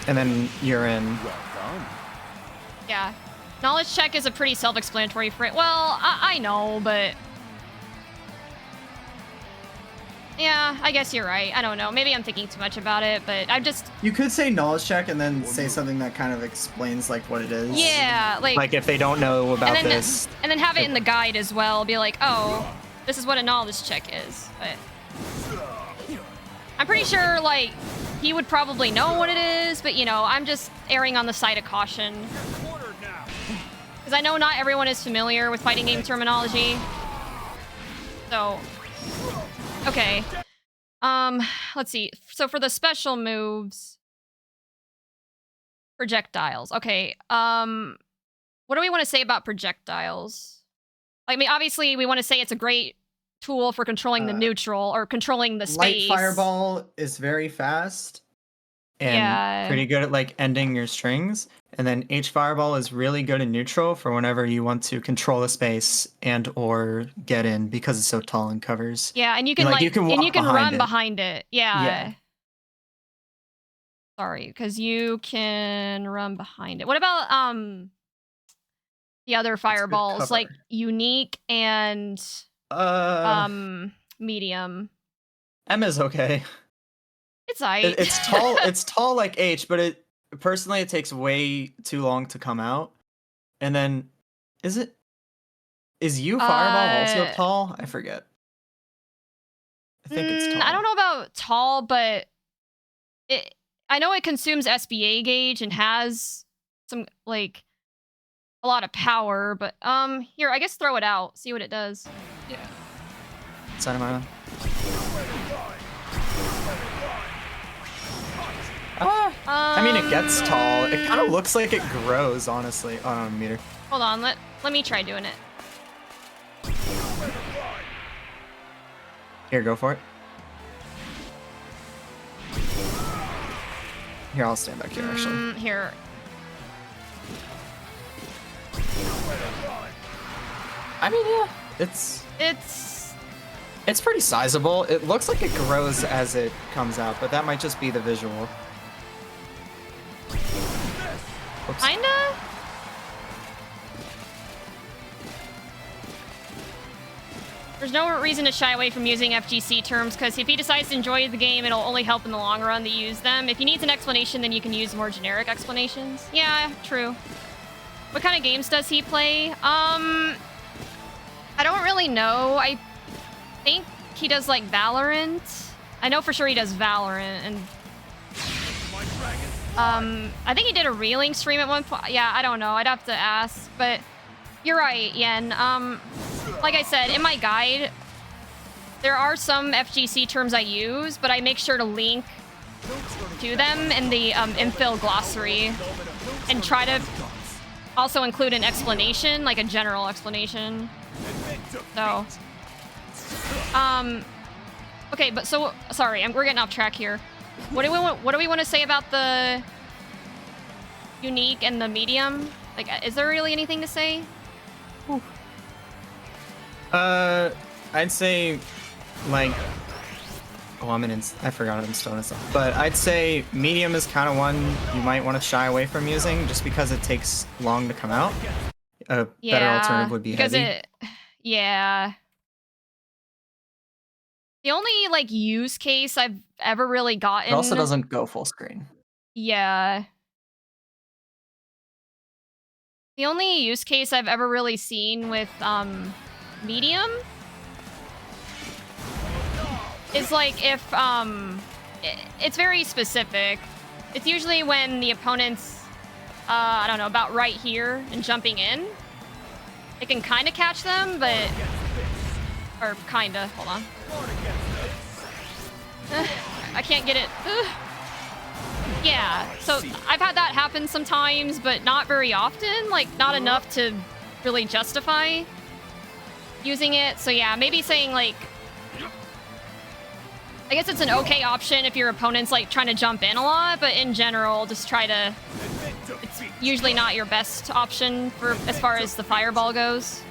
S3: And then you're in.
S1: Yeah. Knowledge check is a pretty self-explanatory phrase. Well, I know, but... Yeah, I guess you're right. I don't know. Maybe I'm thinking too much about it, but I just...
S3: You could say knowledge check and then say something that kind of explains like what it is.
S1: Yeah,
S3: Like if they don't know about
S1: and then,
S3: this.
S1: And then have it in the guide as well. Be like, oh, this is what a knowledge check is. But I'm pretty sure, like, he would probably know what it is, but, you know, I'm just erring on the side of caution. Because I know not everyone is familiar with fighting game terminology. So, okay. Let's see. So for the special moves, projectiles. Okay. What do we want to say about projectiles? I mean, obviously, we want to say it's a great tool for controlling the neutral or controlling the space.
S3: Light fireball is very fast and pretty good at like ending your strings. And then H fireball is really good in neutral for whenever you want to control a space and or get in because it's so tall and covers.
S1: Yeah, and you can
S3: you can walk
S1: run
S3: it.
S1: behind it. Yeah.
S3: Yeah.
S1: Sorry, because you can run behind it. What about the other fireballs
S3: cover.
S1: like unique and medium?
S3: M is okay.
S1: It's aight.
S3: It's tall. It's tall like H, but it personally it takes way too long to come out. And then, is U fireball also tall? I forget. I think it's tall.
S1: I don't know about tall, but I know it consumes SBA gauge and has some like a lot of power. But here, I guess throw it out, see what it does.
S3: Yeah. Side of my own. I mean, it gets tall. It kind of looks like it grows, honestly. Oh, no, meter.
S1: Hold on, let me try doing it.
S3: Here, go for it. Here, I'll stand back here, actually.
S1: Here.
S3: I mean, yeah, it's pretty sizable. It looks like it grows as it comes out, but that might just be the visual. Oops.
S1: Kinda? There's no reason to shy away from using FGC terms, because if he decides to enjoy the game, it'll only help in the long run to use them. If he needs an explanation, then you can use more generic explanations. Yeah, true. What kind of games does he play? I don't really know. I think he does, like, Valorant. I know for sure he does Valorant, and... I think he did a reeling stream at one point. Yeah, I don't know. I'd have to ask, but... You're right, Yen. Like I said, in my guide, there are some FGC terms I use, but I make sure to link to them in the infill glossary and try to also include an explanation, like a general explanation. So, okay, but so sorry, we're getting off track here. What do we want to say about the unique and the medium? Like, is there really anything to say?
S3: I'd say, like, I forgot I'm still in stuff. But I'd say medium is kind of one you might want to shy away from using, just because it takes long to come out. A better alternative would be heavy.
S1: Yeah. The only, like, use case I've ever really gotten...
S3: It also doesn't go full screen.
S1: Yeah. The only use case I've ever really seen with, medium is, like, if, it's very specific. It's usually when the opponent's, I don't know, about right here and jumping in. It can kind of catch them, but... Or kind of. Hold on. I can't get it. Yeah, so I've had that happen sometimes, but not very often. Like, not enough to really justify using it. So yeah, maybe saying, like... I guess it's an okay option if your opponent's, like, trying to jump in a lot, but in general, just try to... It's usually not your best option for as far as the fireball goes.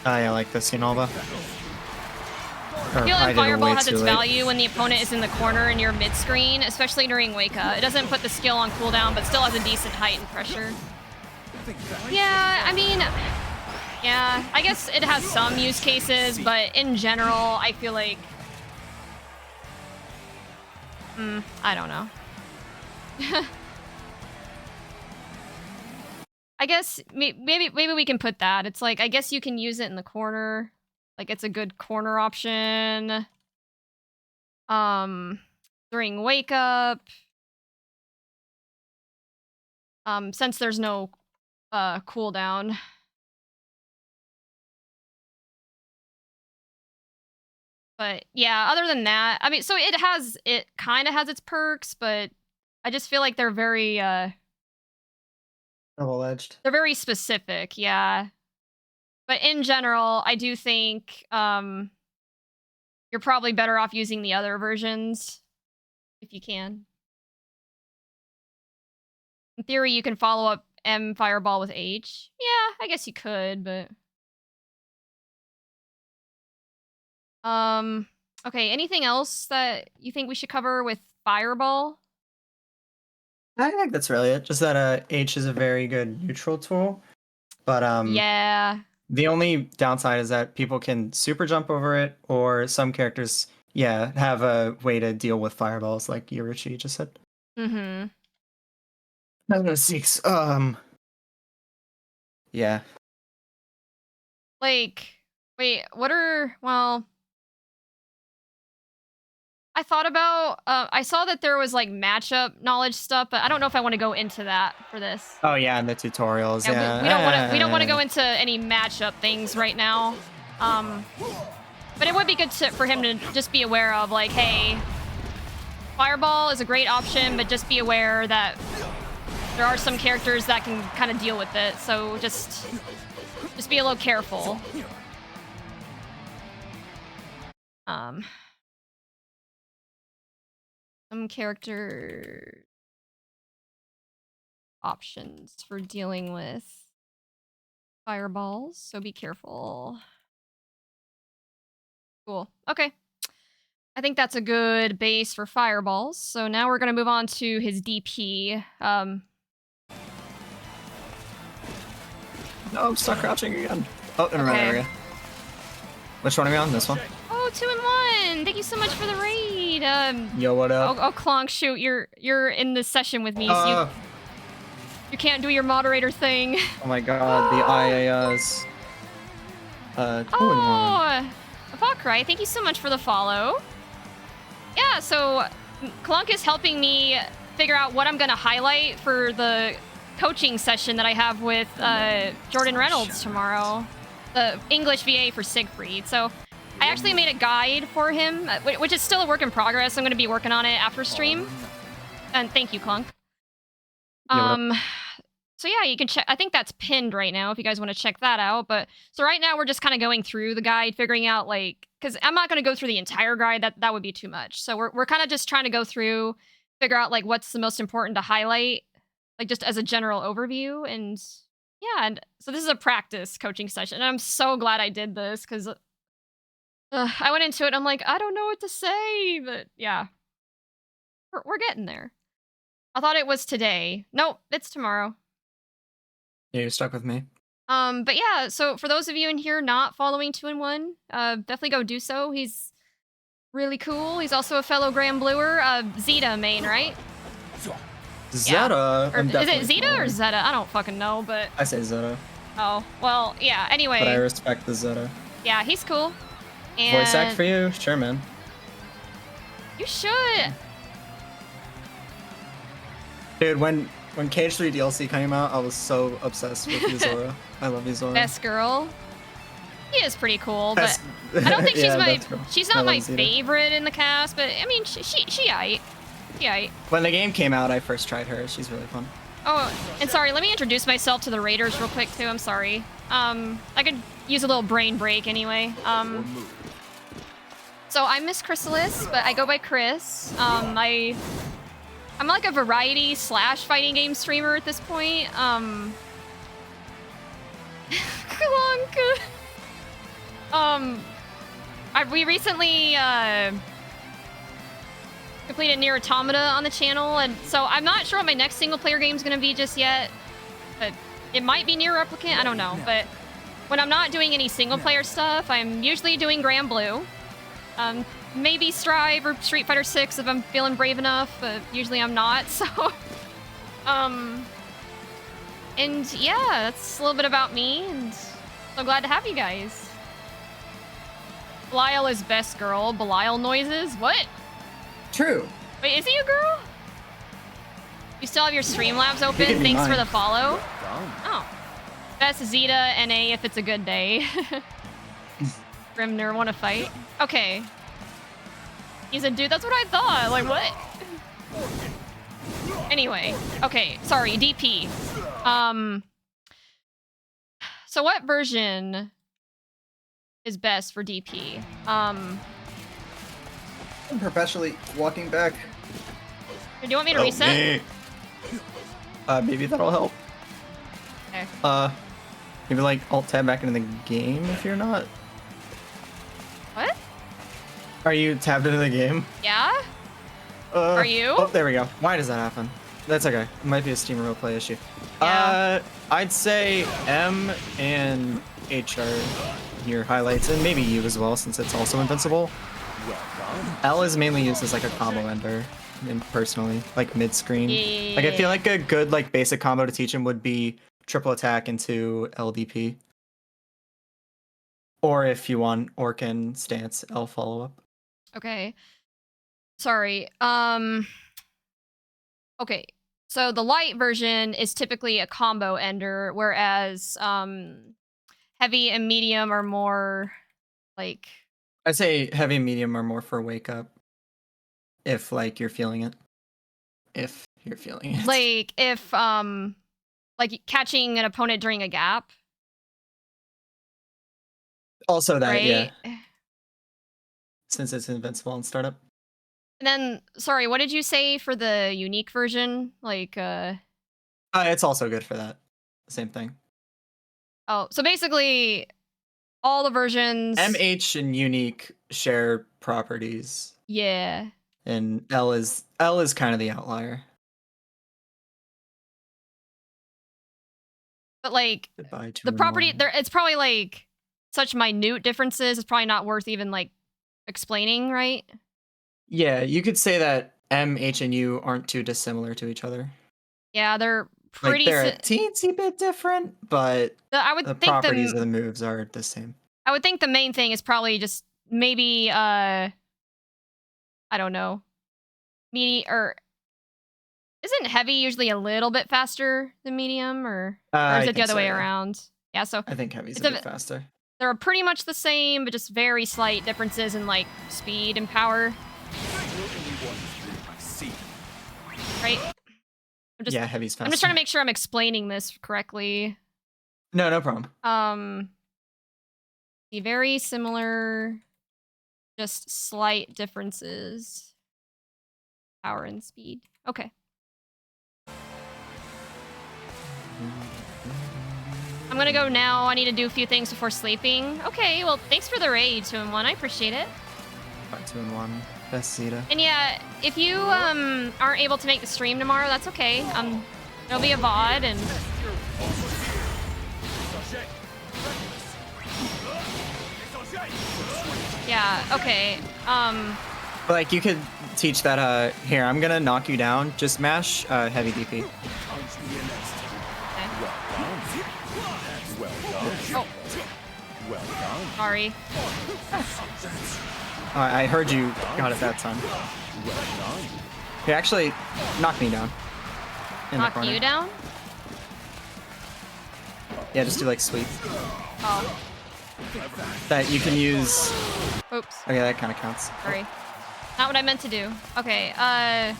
S3: I like this, Yinalba.
S1: I feel like Fireball has its value when the opponent is in the corner and you're mid-screen, especially during Wake-Up. It doesn't put the skill on cooldown, but still has a decent height and pressure. Yeah, I mean... Yeah, I guess it has some use cases, but in general, I feel like... I don't know. I guess maybe we can put that. It's like, I guess you can use it in the corner. Like, it's a good corner option. During Wake Up. Since there's no cooldown. But yeah, other than that, I mean, so it kind of has its perks, but I just feel like they're very
S3: double-edged.
S1: They're very specific, yeah. But in general, I do think you're probably better off using the other versions if you can. In theory, you can follow up M Fireball with H. Yeah, I guess you could, but... Okay, anything else that you think we should cover with Fireball?
S3: I think that's really it. Just that H is a very good neutral tool. But
S1: yeah.
S3: The only downside is that people can super jump over it, or some characters, yeah, have a way to deal with fireballs, like Yoruchi just said.
S1: Mm-hmm.
S3: Yeah.
S1: Like, wait, well... I thought about, I saw that there was, like, matchup knowledge stuff, but I don't know if I want to go into that for this.
S3: Oh, yeah, in the tutorials, yeah.
S1: We don't want to go into any matchup things right now. But it would be good for him to just be aware of, like, hey, Fireball is a great option, but just be aware that there are some characters that can kind of deal with it, so just be a little careful. Some character options for dealing with fireballs, so be careful. Cool. Okay. I think that's a good base for fireballs. So now we're going to move on to his DP.
S3: No, I'm stuck crouching again. Oh, never mind.
S1: Okay.
S3: There we go. Which one are we on? This one?
S1: Oh, 2 and 1. Thank you so much for the raid.
S3: Yo, what up?
S1: Oh, Clonk, shoot, you're in this session with me, so you can't do your moderator thing.
S3: Oh my god, the IAS. 2 and 1.
S1: Oh, Valkyrie, thank you so much for the follow. Yeah, so Clonk is helping me figure out what I'm gonna highlight for the coaching session that I have with Jordan Reynolds tomorrow, the English VA for Siegfried. So I actually made a guide for him, which is still a work in progress. I'm gonna be working on it after stream. And thank you, Clonk. So yeah, you can check. I think that's pinned right now if you guys want to check that out. But so right now we're just kind of going through the guide, figuring out like, because I'm not going to go through the entire guide. That would be too much. So we're kind of just trying to go through, figure out like what's the most important to highlight, like just as a general overview. And yeah, and so this is a practice coaching session. And I'm so glad I did this because I went into it. I'm like, I don't know what to say, but yeah, we're getting there. I thought it was today. Nope, it's tomorrow.
S3: Yeah, you're stuck with me.
S1: But yeah, so for those of you in here not following 2 and 1, definitely go do so. He's really cool. He's also a fellow Grand Bluer, Zeta main, right?
S3: Zeta.
S1: Or, is it Zeta or Zeta? I don't fucking know, but
S3: I say Zeta.
S1: oh well, yeah. Anyway,
S3: But I respect the Zeta.
S1: yeah, he's cool. And
S3: Voice act for you? Sure, man.
S1: you should.
S3: Dude, when Cage 3 DLC came out, I was so obsessed with Yuzora. I love Yuzora.
S1: Best girl. He is pretty cool, but
S3: Best-
S1: I don't think she's
S3: Yeah,
S1: my.
S3: best girl.
S1: She's
S3: I
S1: not
S3: love
S1: my
S3: Zeta.
S1: favorite in the cast, but I mean, she aight. She aight.
S3: When the game came out, I first tried her. She's really fun.
S1: Oh, and sorry, let me introduce myself to the Raiders real quick too. I'm sorry. I could use a little brain break anyway. So I'm Miss Chrysalis, but I go by Chris. I'm like a variety / fighting game streamer at this point. We recently completed Nier Automata on the channel, and so I'm not sure what my next single player game is going to be just yet. But it might be Nier Replicant, I don't know. But when I'm not doing any single player stuff, I'm usually doing Grand Blue. Maybe Strive or Street Fighter 6 if I'm feeling brave enough, but usually I'm not, so... And yeah, that's a little bit about me, and so glad to have you guys. Belial is best girl. Belial noises? What?
S3: True.
S1: Wait, is he a girl? You still have your Streamlabs open?
S3: can be
S1: Thanks for
S3: mine.
S1: the follow. Oh. Best Zeta NA if it's a good day. Grimner, wanna fight? Okay. He's a dude, that's what I thought. Like, what? Anyway, okay, sorry, DP. So what version is best for DP?
S4: I'm perpetually walking back.
S1: Do you want me to reset?
S3: Maybe that'll help.
S1: Okay.
S3: Maybe like alt tab back into the game if you're not.
S1: What?
S3: Are you tabbed into the game?
S1: Yeah? Are you?
S3: Oh, there we go. Why does that happen? That's okay. It might be a Steam Remote Play issue.
S1: Yeah.
S3: I'd say M and H are your highlights, and maybe U as well, since it's also invincible. L is mainly used as like a combo ender, and personally, like mid-screen.
S1: Yeah.
S3: Like I feel like a good like basic combo to teach him would be triple attack into LDP. Or if you want Orc and Stance, L follow-up.
S1: Okay. Sorry. Okay. So the light version is typically a combo ender, whereas heavy and medium are more like...
S3: I'd say heavy and medium are more for wake up. If like you're feeling it. If you're feeling it.
S1: Like if like catching an opponent during a gap,
S3: Also that,
S1: right?
S3: yeah. Since it's invincible in startup.
S1: And then, sorry, what did you say for the unique version? Like,
S3: It's also good for that. Same thing.
S1: oh, so basically, all the versions.
S3: MH and unique share properties,
S1: Yeah.
S3: and L is kind of the outlier.
S1: But like
S3: Goodbye, two
S1: the
S3: and
S1: property,
S3: one.
S1: there, it's probably like such minute differences. It's probably not worth even like explaining, right?
S3: Yeah, you could say that M, H, and U aren't too dissimilar to each other.
S1: Yeah, they're
S3: Like
S1: pretty.
S3: they're a teensy bit different, but
S1: I would
S3: the
S1: think
S3: properties of the moves are the same.
S1: I would think the main thing is probably just maybe I don't know, or isn't heavy usually a little bit faster than medium, or is
S3: I
S1: it the
S3: think
S1: other
S3: so,
S1: way
S3: yeah.
S1: around? Yeah, so
S3: I think heavy's
S1: it's
S3: a bit faster.
S1: they're pretty much the same, but just very slight differences in like speed and power. Right?
S3: Yeah, heavy's faster.
S1: I'm just trying to make sure I'm explaining this correctly.
S3: No problem.
S1: Very similar, just slight differences. Power and speed. Okay. I'm gonna go now. I need to do a few things before sleeping. Okay, well, thanks for the raid, 2 and 1. I appreciate it.
S3: 2 and 1. Best Zeta.
S1: And yeah, if you aren't able to make the stream tomorrow, that's okay. There'll be a VOD and yeah, okay.
S3: But like you could teach that here, I'm gonna knock you down. Just mash heavy DP.
S1: Oh. Sorry.
S3: I heard you got it that time. Here, actually, knock me down.
S1: Knock you down?
S3: Yeah, just do like sweep.
S1: Oh.
S3: That you can use.
S1: Oops.
S3: Okay, that kind of counts.
S1: Sorry. Not what I meant to do. Okay,
S3: That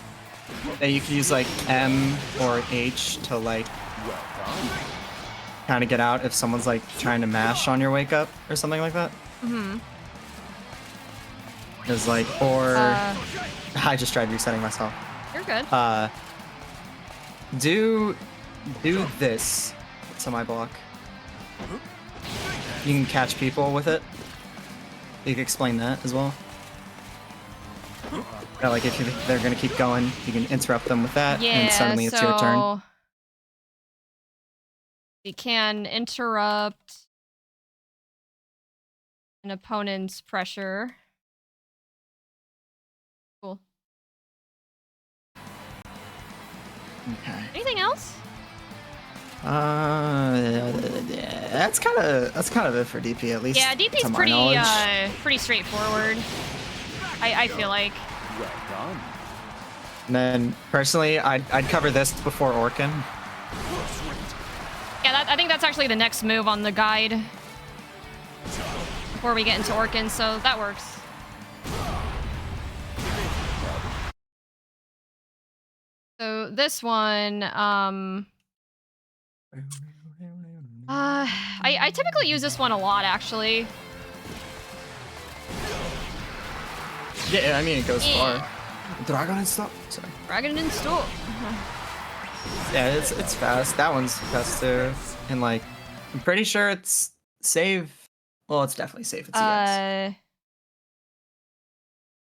S3: you can use like M or H to like kind of get out if someone's like trying to mash on your wake up or something like that.
S1: Mm-hmm.
S3: Is like, or I just tried resetting myself.
S1: You're good.
S3: Do this to my block. You can catch people with it. You can explain that as well. Yeah, like if they're gonna keep going, you can interrupt them with that, and suddenly it's your turn.
S1: We can interrupt an opponent's pressure. Cool.
S3: Okay.
S1: Anything else?
S3: That's kind of it for DP, at least.
S1: Yeah, DP's
S3: to my knowledge.
S1: pretty straightforward. I feel like.
S3: And then personally, I'd cover this before Orkin.
S1: Yeah, I think that's actually the next move on the guide before we get into Orkin, so that works. So this one, I typically use this one a lot, actually.
S3: Yeah, I mean it goes far. Dragon and stop. Sorry.
S1: Dragon and stop.
S3: Yeah, it's fast. That one's fast too. And like, I'm pretty sure it's save. Well, it's definitely safe. It's EX.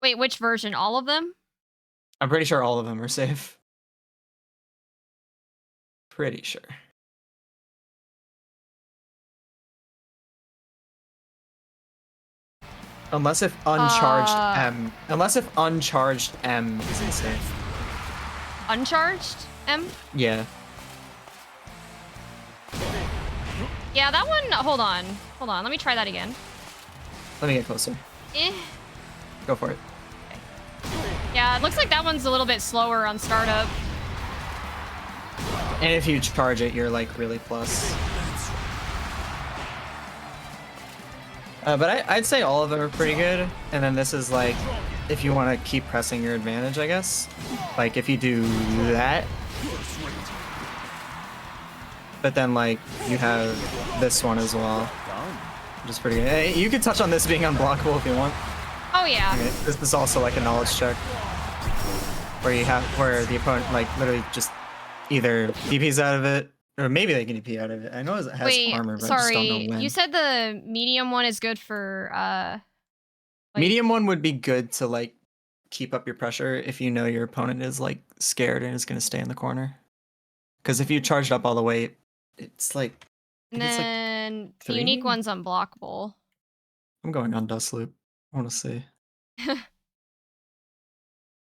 S1: Wait, which version? All of them?
S3: I'm pretty sure all of them are safe. Pretty sure. Unless if uncharged M. Unless if uncharged M isn't safe.
S1: Uncharged M?
S3: Yeah.
S1: Yeah, that one. Hold on. Let me try that again.
S3: Let me get closer. Go for it.
S1: Yeah, it looks like that one's a little bit slower on startup.
S3: And if you charge it, you're like really plus. But I'd say all of them are pretty good. And then this is like, if you want to keep pressing your advantage, I guess. Like if you do that. But then like, you have this one as well. Which is pretty good. Hey, you can touch on this being unblockable if you want.
S1: Oh yeah.
S3: Okay, this is also like a knowledge check. Where the opponent like literally just either DPs out of it, or maybe they can DP out of it. I know it has armor, but I just don't know when.
S1: You said the medium one is good for
S3: medium one would be good to like keep up your pressure if you know your opponent is like scared and is gonna stay in the corner. Because if you charged up all the way, It's like
S1: And
S3: I think it's like
S1: then the
S3: 3?
S1: unique one's unblockable.
S4: I'm going on Dust Loop. I want to see.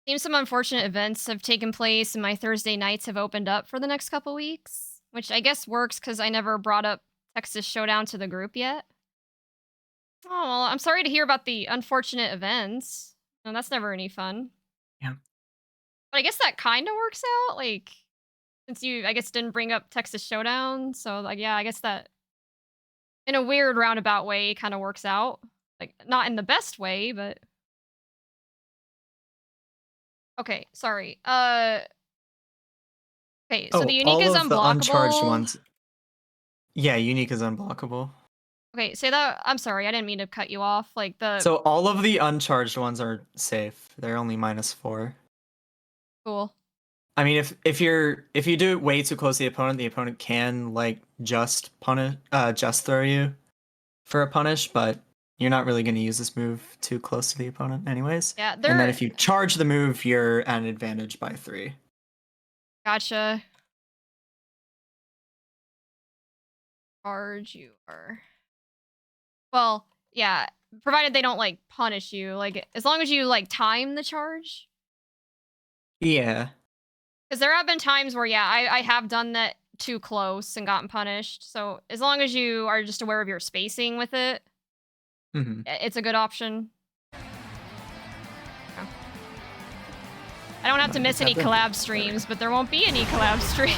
S1: Seems some unfortunate events have taken place, and my Thursday nights have opened up for the next couple weeks, which I guess works because I never brought up Texas Showdown to the group yet. Oh, well, I'm sorry to hear about the unfortunate events. And that's never any fun.
S4: Yeah.
S1: But I guess that kind of works out, like, since you, I guess, didn't bring up Texas Showdown. So, like, yeah, I guess that in a weird roundabout way kind of works out. Like, not in the best way, but... Okay, sorry. Okay, so the unique is
S4: all of the uncharged
S1: unblockable.
S4: ones. Yeah, unique is unblockable.
S1: Okay, say that. I'm sorry, I didn't mean to cut you off. Like the
S4: So all of the uncharged ones are safe. They're only -4.
S1: cool.
S4: I mean, if you do it way too close to the opponent can like just punish, just throw you for a punish, but you're not really going to use this move too close to the opponent, anyways.
S1: Yeah,
S4: And then if you charge the move, you're at an advantage by 3.
S1: Gotcha. Charge you are. Well, yeah, provided they don't like punish you. Like as long as you like time the charge.
S4: Yeah.
S1: Because there have been times where, yeah, I have done that too close and gotten punished. So as long as you are just aware of your spacing with it, it's a good option. Yeah. I don't have to miss any collab streams, but there won't be any collab streams.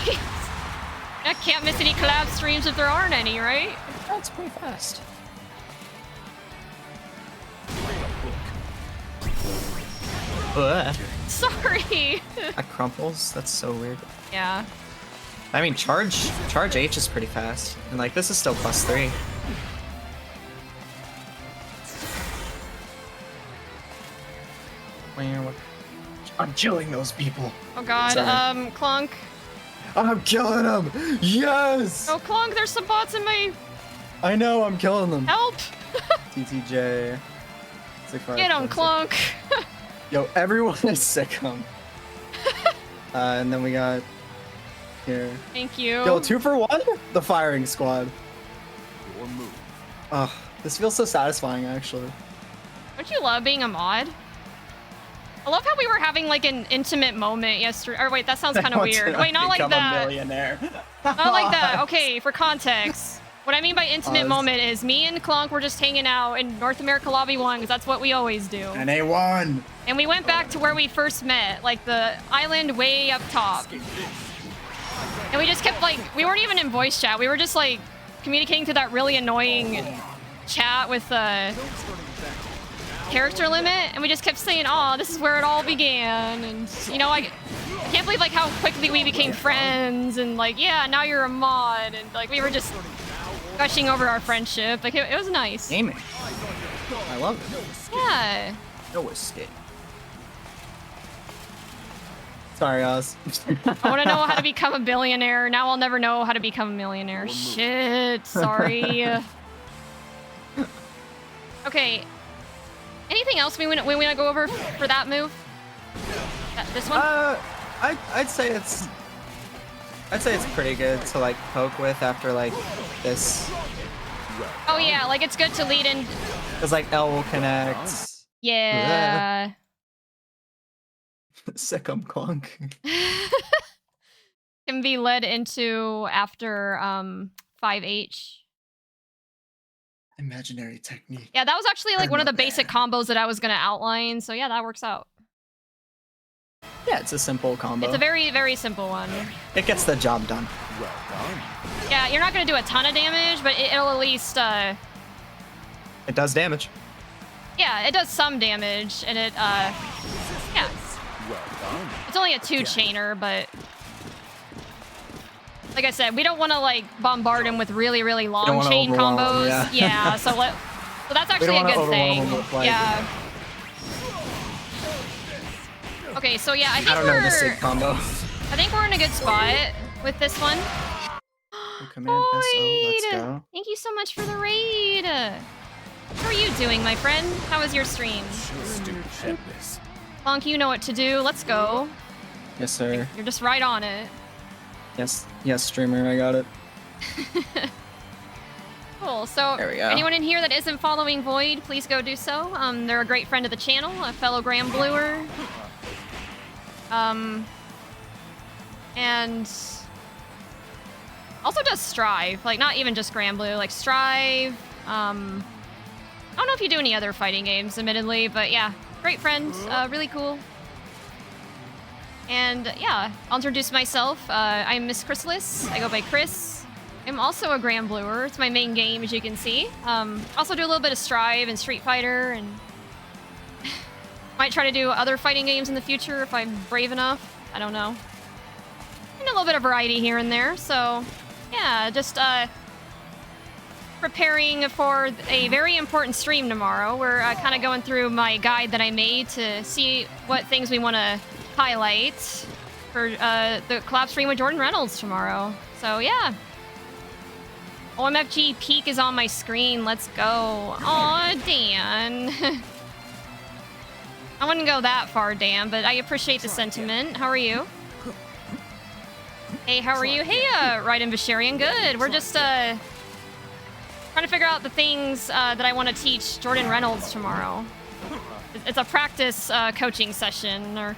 S1: I can't miss any collab streams if there aren't any, right?
S3: That's pretty fast.
S1: Sorry.
S4: That crumples. That's so weird.
S1: Yeah.
S3: I mean, charge H is pretty fast, and like this is still +3. I'm killing those people.
S1: Oh god.
S3: Sorry.
S1: Clunk.
S4: I'm killing them. Yes.
S1: Oh, Clunk. There's some bots in my.
S4: I know. I'm killing them.
S1: Help.
S4: TTJ.
S1: Get him, Clunk.
S3: Yo, everyone is sick him. And then we got here.
S1: Thank you.
S3: Yo, 2 for 1? The firing squad.
S2: Your move.
S3: Oh, this feels so satisfying, actually.
S1: Don't you love being a mod? I love how we were having like an intimate moment yesterday. Or wait, that sounds kind of weird. Wait, not like that.
S3: A millionaire.
S1: Not like that. Okay, for context. What I mean by intimate moment is me and Clunk were just hanging out in North America Lobby 1 because that's what we always do.
S3: And they won.
S1: And we went back to where we first met, like the island way up top. And we just kept like, we weren't even in voice chat. We were just like communicating to that really annoying chat with character limit. And we just kept saying, "Oh, this is where it all began." And you know, I can't believe like how quickly we became friends. And like, yeah, now you're a mod. And like, we were just gushing over our friendship. Like, it was nice.
S3: Gaming. I love it.
S1: Yeah.
S3: No escape. Sorry, Oz.
S1: I want to know how to become a billionaire. Now I'll never know how to become a millionaire. Shit. Sorry. Okay. Anything else we want to go over for that move? This one?
S3: I'd say it's pretty good to like poke with after like this.
S1: Oh yeah, like it's good to lead in.
S3: Cause like L will connect.
S1: Yeah.
S3: Sick'em Clunk.
S1: Can be led into after 5H.
S3: Imaginary technique.
S1: Yeah, that was actually like one of the basic combos that I was gonna outline. So yeah, that works out.
S3: Yeah, it's a simple combo.
S1: It's a very, very simple one.
S3: It gets the job done.
S2: Well done.
S1: Yeah, you're not gonna do a ton of damage, but it'll at least
S3: It does damage.
S1: yeah, it does some damage, and it yeah.
S2: Well done.
S1: It's only a 2-chainer, but like I said, we don't want to like bombard him with really, really long chain combos. Yeah, so that's actually a good thing. Yeah. Okay, so yeah, I think
S3: don't know the sig combo.
S1: I think we're in a good spot with this one.
S3: Command SO, let's
S1: Void!
S3: go.
S1: Thank you so much for the raid. How are you doing, my friend? How was your stream?
S2: Stupendous.
S1: Clunk, you know what to do. Let's go.
S3: Yes, sir.
S1: You're just right on it.
S3: Yes, streamer, I got it.
S1: Cool. So,
S4: There we go.
S1: anyone in here that isn't following Void, please go do so. They're a great friend of the channel, a fellow Gram Bluer. And also does Strive, like not even just Gram Blue, like Strive. I don't know if you do any other fighting games, admittedly, but yeah, great friend, really cool. And yeah, I'll introduce myself. I'm Miss Chrysalis. I go by Chris. I'm also a Gram Bluer. It's my main game, as you can see. Also do a little bit of Strive and Street Fighter, and might try to do other fighting games in the future if I'm brave enough. I don't know. And a little bit of variety here and there. So yeah, just preparing for a very important stream tomorrow. We're kind of going through my guide that I made to see what things we want to highlight for the collab stream with Jordan Reynolds tomorrow. So yeah. OMFG Peak is on my screen. Let's go. Aw, Dan. I wouldn't go that far, Dan, but I appreciate the sentiment. How are you? Hey, how are you? Hey, Raiden Basharian. Good. We're just trying to figure out the things that I want to teach Jordan Reynolds tomorrow. It's a practice coaching session, or...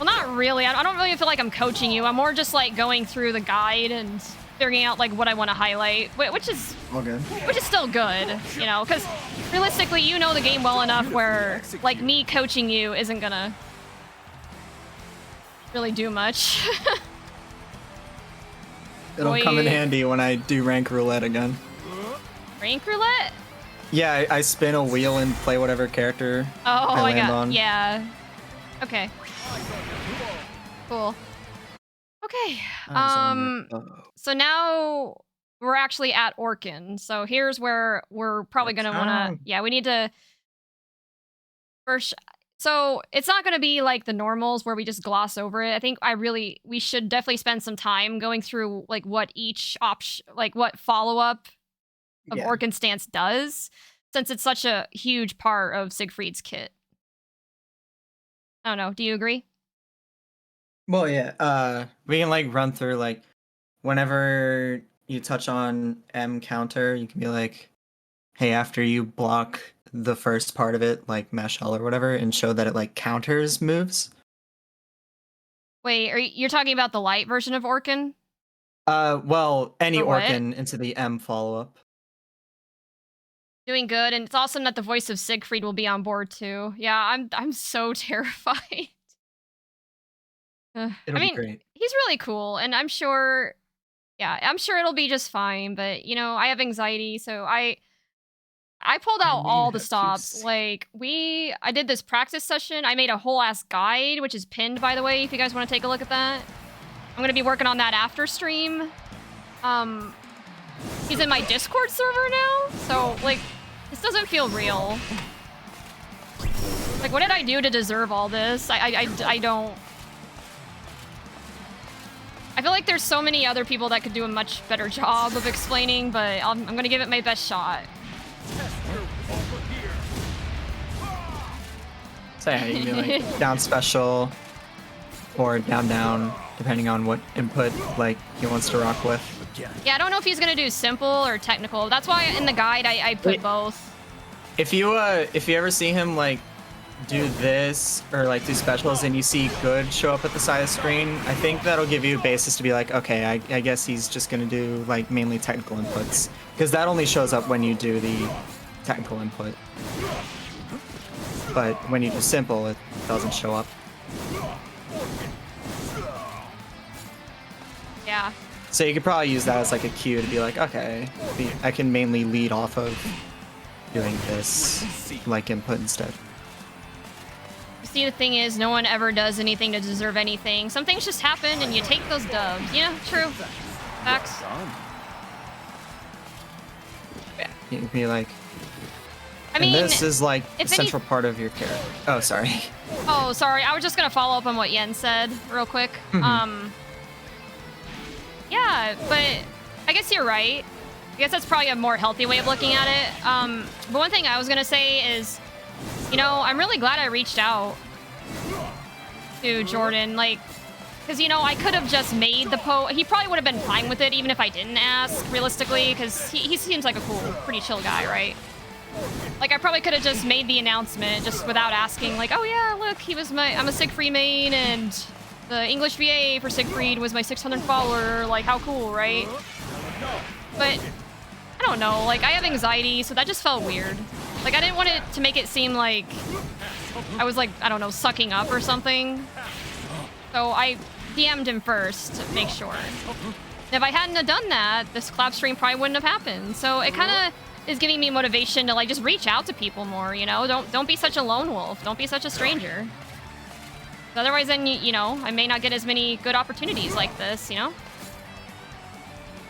S1: Well, not really. I don't really feel like I'm coaching you. I'm more just like going through the guide and figuring out like what I want to highlight, which is
S3: All good.
S1: Which is still good, you know, because realistically, you know the game well enough where like me coaching you isn't gonna really do much.
S4: It'll come in handy when I do rank roulette again.
S1: Rank roulette?
S4: Yeah, I spin a wheel and play whatever character I land on.
S1: Yeah. Okay. Cool. Okay. So now we're actually at Orkin. So here's where we're probably gonna wanna. Yeah, we need to. First, so it's not gonna be like the normals where we just gloss over it. I think we should definitely spend some time going through like what each option, like what follow up of Orkin stance does, since it's such a huge part of Siegfried's kit. I don't know. Do you agree?
S4: Well, yeah. We can like run through like whenever you touch on M counter, you can be like, hey, after you block the first part of it, like mesh L or whatever, and show that it like counters moves.
S1: Wait, you're talking about the light version of Orkin?
S4: Well, any
S1: Or what?
S4: Orkin into the M follow up.
S1: Doing good, and it's awesome that the voice of Siegfried will be on board too. Yeah, I'm so terrified.
S4: It'll be great.
S1: He's really cool, and I'm sure it'll be just fine. But you know, I have anxiety, so I pulled out all the stops. Like I did this practice session. I made a whole ass guide, which is pinned, by the way, if you guys want to take a look at that. I'm gonna be working on that after stream. He's in my Discord server now, so like this doesn't feel real. Like, what did I do to deserve all this? I don't. I feel like there's so many other people that could do a much better job of explaining, but I'm gonna give it my best shot.
S4: So yeah, you can be like down special or down, depending on what input like he wants to rock with.
S1: Yeah, I don't know if he's gonna do simple or technical. That's why in the guide I put both.
S4: If you ever see him like do this or like do specials and you see good show up at the side of the screen, I think that'll give you a basis to be like, okay, I guess he's just gonna do like mainly technical inputs, because that only shows up when you do the technical input. But when you do simple, it doesn't show up.
S1: Yeah.
S4: So you could probably use that as like a cue to be like, okay, I can mainly lead off of doing this like input instead.
S1: See, the thing is, no one ever does anything to deserve anything. Some things just happen, and you take those dubs. Yeah, true. Facts.
S4: Yeah, you'd be like,
S1: I mean,
S4: this is like a central part of your character. Oh, sorry.
S1: Oh, sorry. I was just gonna follow up on what Yen said real quick. Yeah, but I guess you're right. I guess that's probably a more healthy way of looking at it. But one thing I was gonna say is, you know, I'm really glad I reached out to Jordan. Like, Because, you know, I could have just made the he probably would have been fine with it even if I didn't ask, realistically, because he seems like a cool, pretty chill guy, right? Like, I probably could have just made the announcement just without asking, like, oh yeah, look, I'm a Siegfried main, and the English VA for Siegfried was my 600th follower, like, how cool, right? But, I don't know, like, I have anxiety, so that just felt weird. Like, I didn't want it to make it seem like I was, like, I don't know, sucking up or something. So I DM'd him first to make sure. If I hadn't have done that, this collab stream probably wouldn't have happened. So it kind of is giving me motivation to, like, just reach out to people more, you know? Don't be such a lone wolf. Don't be such a stranger. Otherwise, then, you know, I may not get as many good opportunities like this, you know?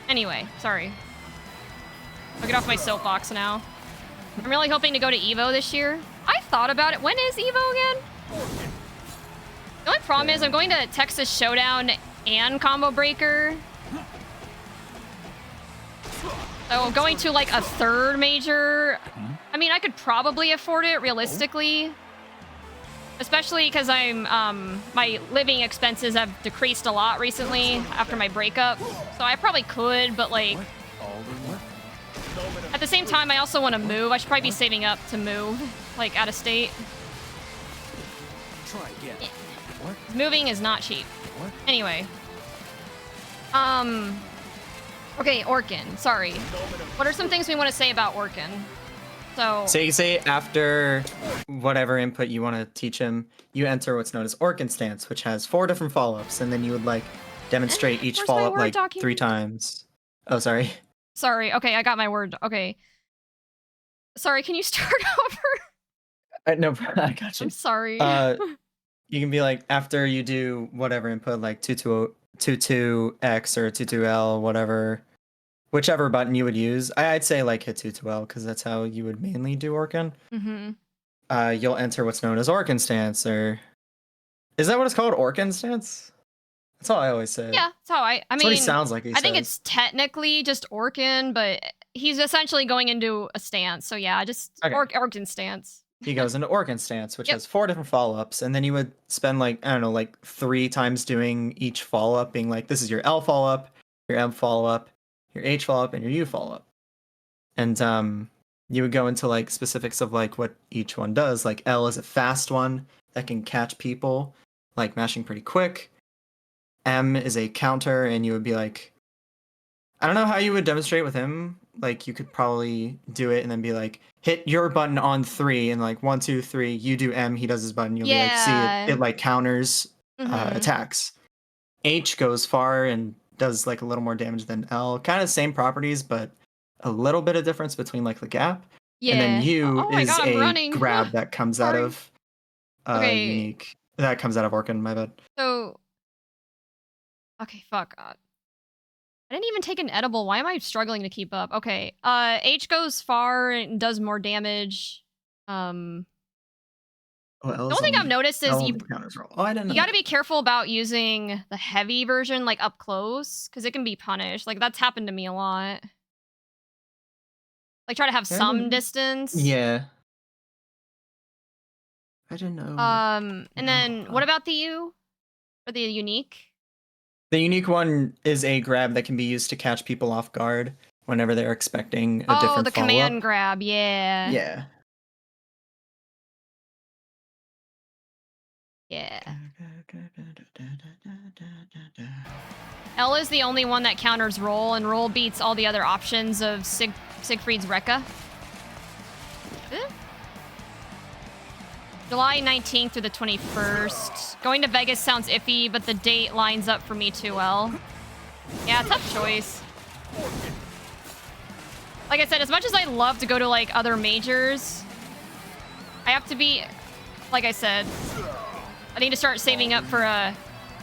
S1: Anyway, sorry. I'll get off my soapbox now. I'm really hoping to go to EVO this year. I thought about it. When is EVO again? The only problem is I'm going to Texas Showdown and Combo Breaker. So going to, like, a third major, I mean, I could probably afford it realistically. Especially because my living expenses have decreased a lot recently after my breakup. So I probably could, but, like, at the same time, I also want to move. I should probably be saving up to move, like, out of state.
S2: Try again.
S1: Yeah.
S2: What?
S1: Moving is not cheap.
S2: What?
S1: Anyway. Okay, Orkin. Sorry. What are some things we want to say about Orkin? So
S4: you say after whatever input you want to teach him, you enter what's known as Orkin stance, which has 4 different follow-ups, and then you would, like, demonstrate each
S1: Where's my
S4: follow-up,
S1: Word
S4: like,
S1: document?
S4: 3 times. Oh, sorry.
S1: Sorry. Okay, I got my word. Okay. Sorry, can you start over?
S4: No, I got you.
S1: I'm sorry.
S4: You can be like, after you do whatever input, like 22X or 22L, whatever, whichever button you would use. I'd say, like, hit 22L, because that's how you would mainly do Orkin.
S1: Mm-hmm.
S4: You'll enter what's known as Orkin stance, or... Is that what it's called? Orkin stance? That's how I always say it.
S1: Yeah, that's how I
S4: That's
S1: mean,
S4: what he sounds like.
S1: I think it's technically just Orkin, but he's essentially going into a stance. So yeah, just
S4: Okay.
S1: Orkin stance.
S4: He goes into Orkin stance, which
S1: Yep.
S4: has 4 different follow-ups, and then you would spend, like, I don't know, like 3 times doing each follow-up, being like, this is your L follow-up, your M follow-up, your H follow-up, and your U follow-up. And you would go into, like, specifics of, like, what each one does. Like, L is a fast one that can catch people, like, mashing pretty quick. M is a counter, and you would be like, I don't know how you would demonstrate with him. Like, you could probably do it and then be like, hit your button on 3, and, like, 1, 2, 3, you do M, he does his button. You'll be like, see, it like counters attacks. H goes far and does, like, a little more damage than L. Kind of same properties, but a little bit of difference between, like, the gap.
S1: Yeah.
S4: And then U
S1: Oh my
S4: is
S1: God, I'm
S4: a
S1: running.
S4: grab that comes out
S1: Sorry.
S4: of
S1: Okay.
S4: unique. That comes out of Orkin, my bad.
S1: So, okay, fuck. I didn't even take an edible. Why am I struggling to keep up? Okay. H goes far and does more damage.
S4: Oh,
S1: The only thing I've noticed is you
S4: I didn't know.
S1: got to be careful about using the heavy version, like, up close, because it can be punished. Like, that's happened to me a lot. Like, try to have some distance.
S4: Yeah. I didn't know.
S1: And then what about the U? Or the unique?
S4: The unique one is a grab that can be used to catch people off guard whenever they're expecting a different
S1: Oh, the
S4: follow-up.
S1: command grab, yeah.
S4: Yeah.
S1: Yeah. L is the only one that counters roll, and roll beats all the other options of Siegfried's Rekka. July 19th through the 21st. Going to Vegas sounds iffy, but the date lines up for me too well. Yeah, tough choice. Like I said, as much as I love to go to, like, other majors, I have to be, like I said, I need to start saving up for a...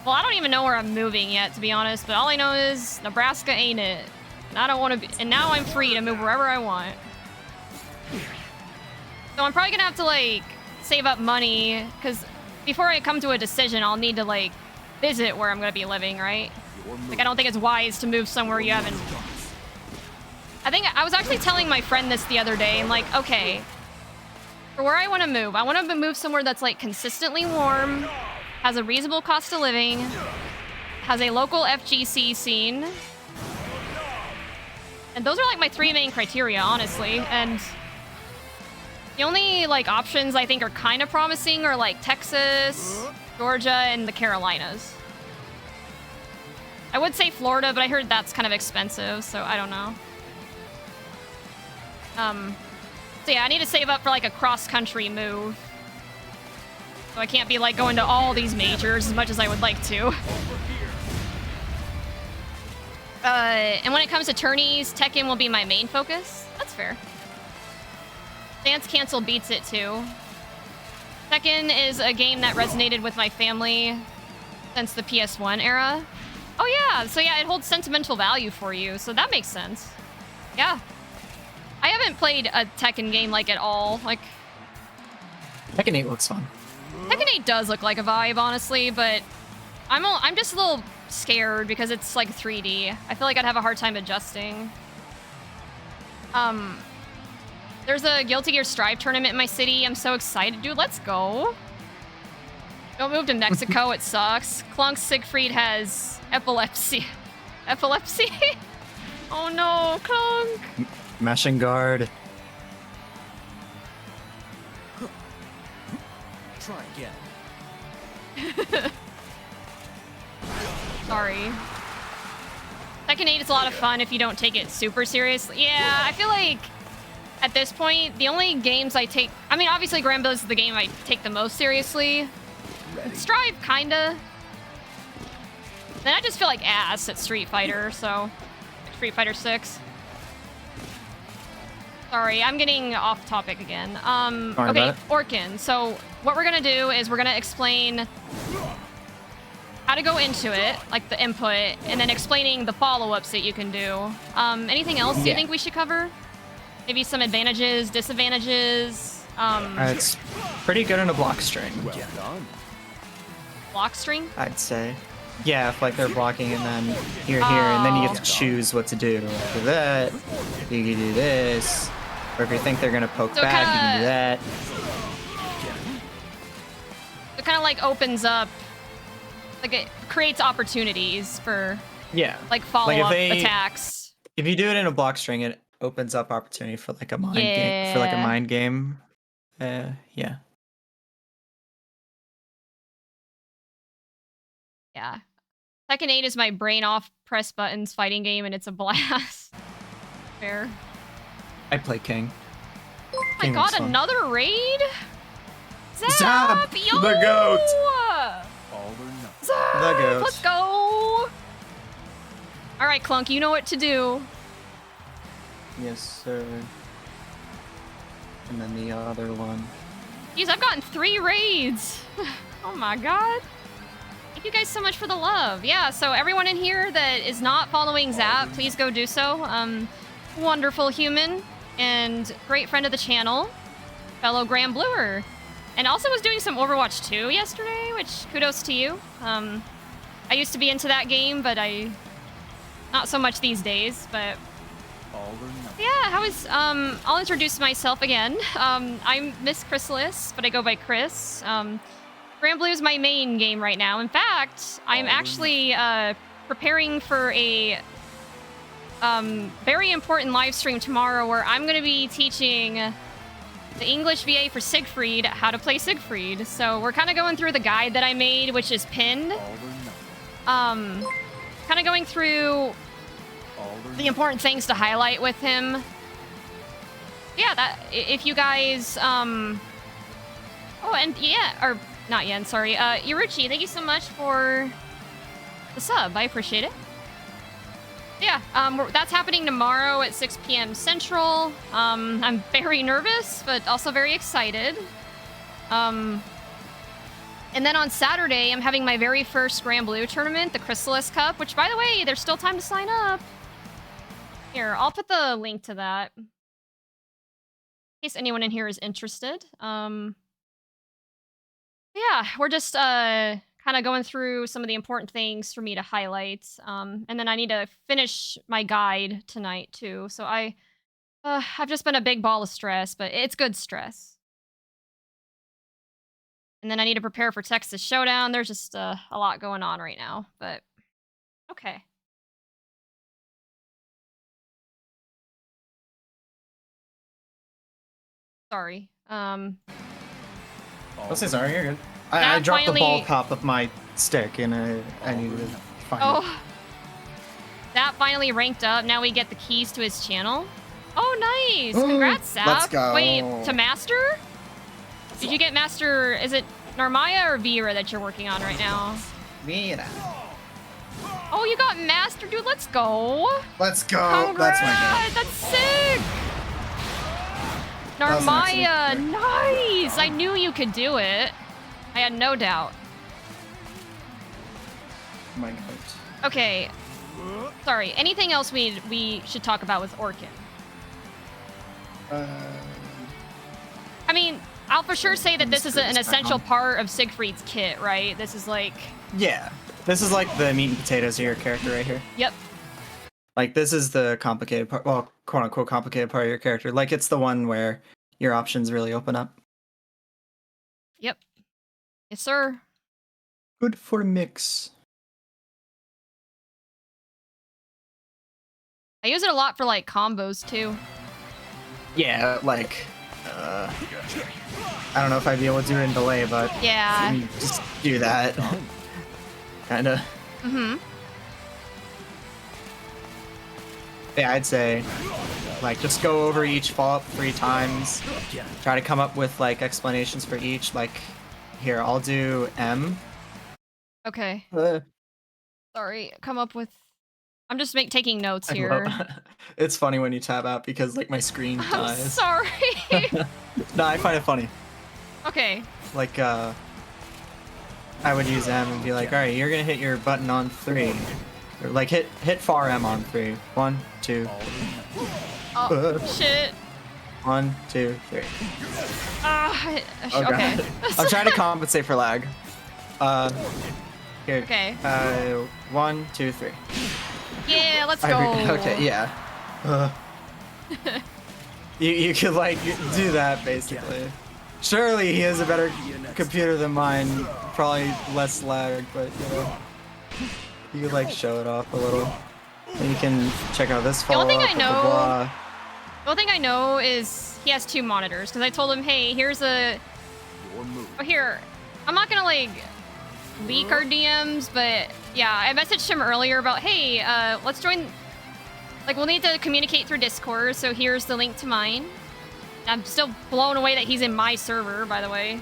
S1: Well, I don't even know where I'm moving yet, to be honest, but all I know is Nebraska ain't it. And I don't want to be... And now I'm free to move wherever I want. So I'm probably gonna have to, like, save up money, because before I come to a decision, I'll need to, like, visit where I'm gonna be living, right? Like, I don't think it's wise to move somewhere you haven't... I think I was actually telling my friend this the other day. I'm like, okay, for where I want to move somewhere that's, like, consistently warm, has a reasonable cost of living, has a local FGC scene. And those are like my 3 main criteria, honestly. And the only like options I think are kind of promising are like Texas, Georgia, and the Carolinas. I would say Florida, but I heard that's kind of expensive, so I don't know. So yeah, I need to save up for like a cross-country move. So I can't be like going to all these majors as much as I would like to. And when it comes to tourneys, Tekken will be my main focus. That's fair. Dance Cancel beats it too. Tekken is a game that resonated with my family since the PS1 era. Oh yeah, so yeah, it holds sentimental value for you, so that makes sense. Yeah. I haven't played a Tekken game like at all. Like,
S4: Tekken 8 looks fun.
S1: Tekken 8 does look like a vibe, honestly, but I'm just a little scared because it's like 3D. I feel like I'd have a hard time adjusting. There's a Guilty Gear Strive tournament in my city. I'm so excited. Dude, let's go. Don't move to Mexico. It sucks. Clunk's Siegfried has epilepsy. Epilepsy? Oh no, Clunk.
S4: Mashing guard.
S2: Try again.
S1: Sorry. Tekken 8 is a lot of fun if you don't take it super seriously. Yeah, I feel like at this point, the only games I take... I mean, obviously Grand Blue is the game I take the most seriously. Strive, kinda. Then I just feel like ass at Street Fighter, so... Street Fighter 6. Sorry, I'm getting off topic again. Okay, Orkin. So what we're gonna do is we're gonna explain how to go into it, like the input, and then explaining the follow-ups that you can do. Anything else you think we should cover? Maybe some advantages, disadvantages?
S4: It's pretty good in a block string.
S2: Well done.
S1: Block string?
S4: I'd say. Yeah, if like they're blocking and then you're here, and then you get to choose what to do. After that, you can do this. Or if you think they're gonna poke
S1: So
S4: back, you can do that.
S1: It kind of like opens up, like it creates opportunities for like follow-up attacks.
S4: If you do it in a block string, it opens up opportunity for like a mind game. For like a mind game. Yeah.
S1: Yeah. Tekken 8 is my brain off press buttons fighting game, and it's a blast. Fair.
S4: I play King.
S1: Oh my god, another raid?
S4: Zap!
S1: Yo!
S4: The goat!
S2: All or nothing.
S1: Zap!
S4: The goat.
S1: Let's go! Alright, Clunk, you know what to do.
S4: Yes, sir. And then the other one.
S1: Jeez, I've gotten 3 raids. Oh my god. Thank you guys so much for the love. Yeah, so everyone in here that is not following Zap, please go do so. Wonderful human and great friend of the channel, fellow Grand Bluer. And also was doing some Overwatch 2 yesterday, which kudos to you. I used to be into that game, but not so much these days, but
S2: All or nothing.
S1: yeah, how is I'll introduce myself again. I'm Miss Chrysalis, but I go by Chris. Grand Blue is my main game right now. In fact, I'm actually preparing for a very important live stream tomorrow where I'm going to be teaching the English VA for Siegfried how to play Siegfried. So we're kind of going through the guide that I made, which is pinned.
S2: All or nothing.
S1: Kind of going through
S2: All or
S1: the important things to highlight with him. Yeah, that if you guys oh, and yeah, or not Yen, sorry. Iruchi, thank you so much for the sub. I appreciate it. Yeah, that's happening tomorrow at 6 p.m. Central. I'm very nervous, but also very excited. And then on Saturday, I'm having my very first Grand Blue tournament, the Chrysalis Cup, which, by the way, there's still time to sign up. Here, I'll put the link to that in case anyone in here is interested. Yeah, we're just kind of going through some of the important things for me to highlight. And then I need to finish my guide tonight, too. So I've just been a big ball of stress, but it's good stress. And then I need to prepare for Texas Showdown. There's just a lot going on right now, but Okay. Sorry.
S3: I'll say sorry, you're good.
S1: That
S3: I dropped the ball
S1: finally-
S3: top of my stick and I needed to find it.
S1: Oh. That finally ranked up. Now we get the keys to his channel. Oh, nice. Congrats, Sap.
S3: Let's go.
S1: Wait, to Master? Did you get Master... Is it Narmaya or Vera that you're working on right now?
S3: Mira.
S1: Oh, you got Master, dude. Let's go.
S3: Let's go.
S1: Congrats.
S3: That's my guy.
S1: That's sick.
S3: That was an
S1: Narmaya,
S3: excellent pick.
S1: nice. I knew you could do it. I had no doubt.
S3: My God.
S1: Okay. Sorry. Anything else we should talk about with Orkin? I mean, I'll for sure say that this is an essential part of Siegfried's kit, right? This is like...
S3: Yeah. This is like the meat and potatoes of your character right here.
S1: Yep.
S3: Like, this is the complicated part, well, quote-unquote complicated part of your character. Like, it's the one where your options really open up.
S1: Yep. Yes, sir.
S3: Good for mix.
S1: I use it a lot for, like, combos, too.
S3: Yeah, like, I don't know if I'd be able to do it in delay, but
S1: Yeah.
S3: you just do that. Kinda.
S1: Mm-hmm.
S3: Yeah, I'd say, like, just go over each follow-up 3 times. Try to come up with, like, explanations for each. Like, here, I'll do M.
S1: Okay.
S3: Uh,
S1: Sorry. Come up with... I'm just taking notes
S3: I
S1: here.
S3: love- it's funny when you tab out because, like, my screen
S1: I'm
S3: dies.
S1: sorry.
S3: No, I find it funny.
S1: Okay.
S3: Like, I would use M and be like, alright, you're gonna hit your button on 3. Or, like, hit far M on 3. 1, 2.
S1: Oh, shit.
S3: 1, 2, 3.
S1: Ah,
S3: Oh,
S1: okay.
S3: God. I'm trying to compensate for lag. Here.
S1: Okay.
S3: 1, 2, 3.
S1: Yeah, let's go.
S3: Okay, yeah. You could, like, do that, basically. Surely he has a better computer than mine. Probably less lag, but, you know. You could, like, show it off a little. And you can check out this
S1: The only
S3: follow-up,
S1: thing I
S3: blah,
S1: know-
S3: blah, blah.
S1: The only thing I know is he has 2 monitors, because I told him, hey, here's a...
S2: Your move.
S1: Oh, here. I'm not gonna, like, leak our DMs, but yeah, I messaged him earlier about, hey, let's join... Like, we'll need to communicate through Discord, so here's the link to mine. I'm still blown away that he's in my server, by the way.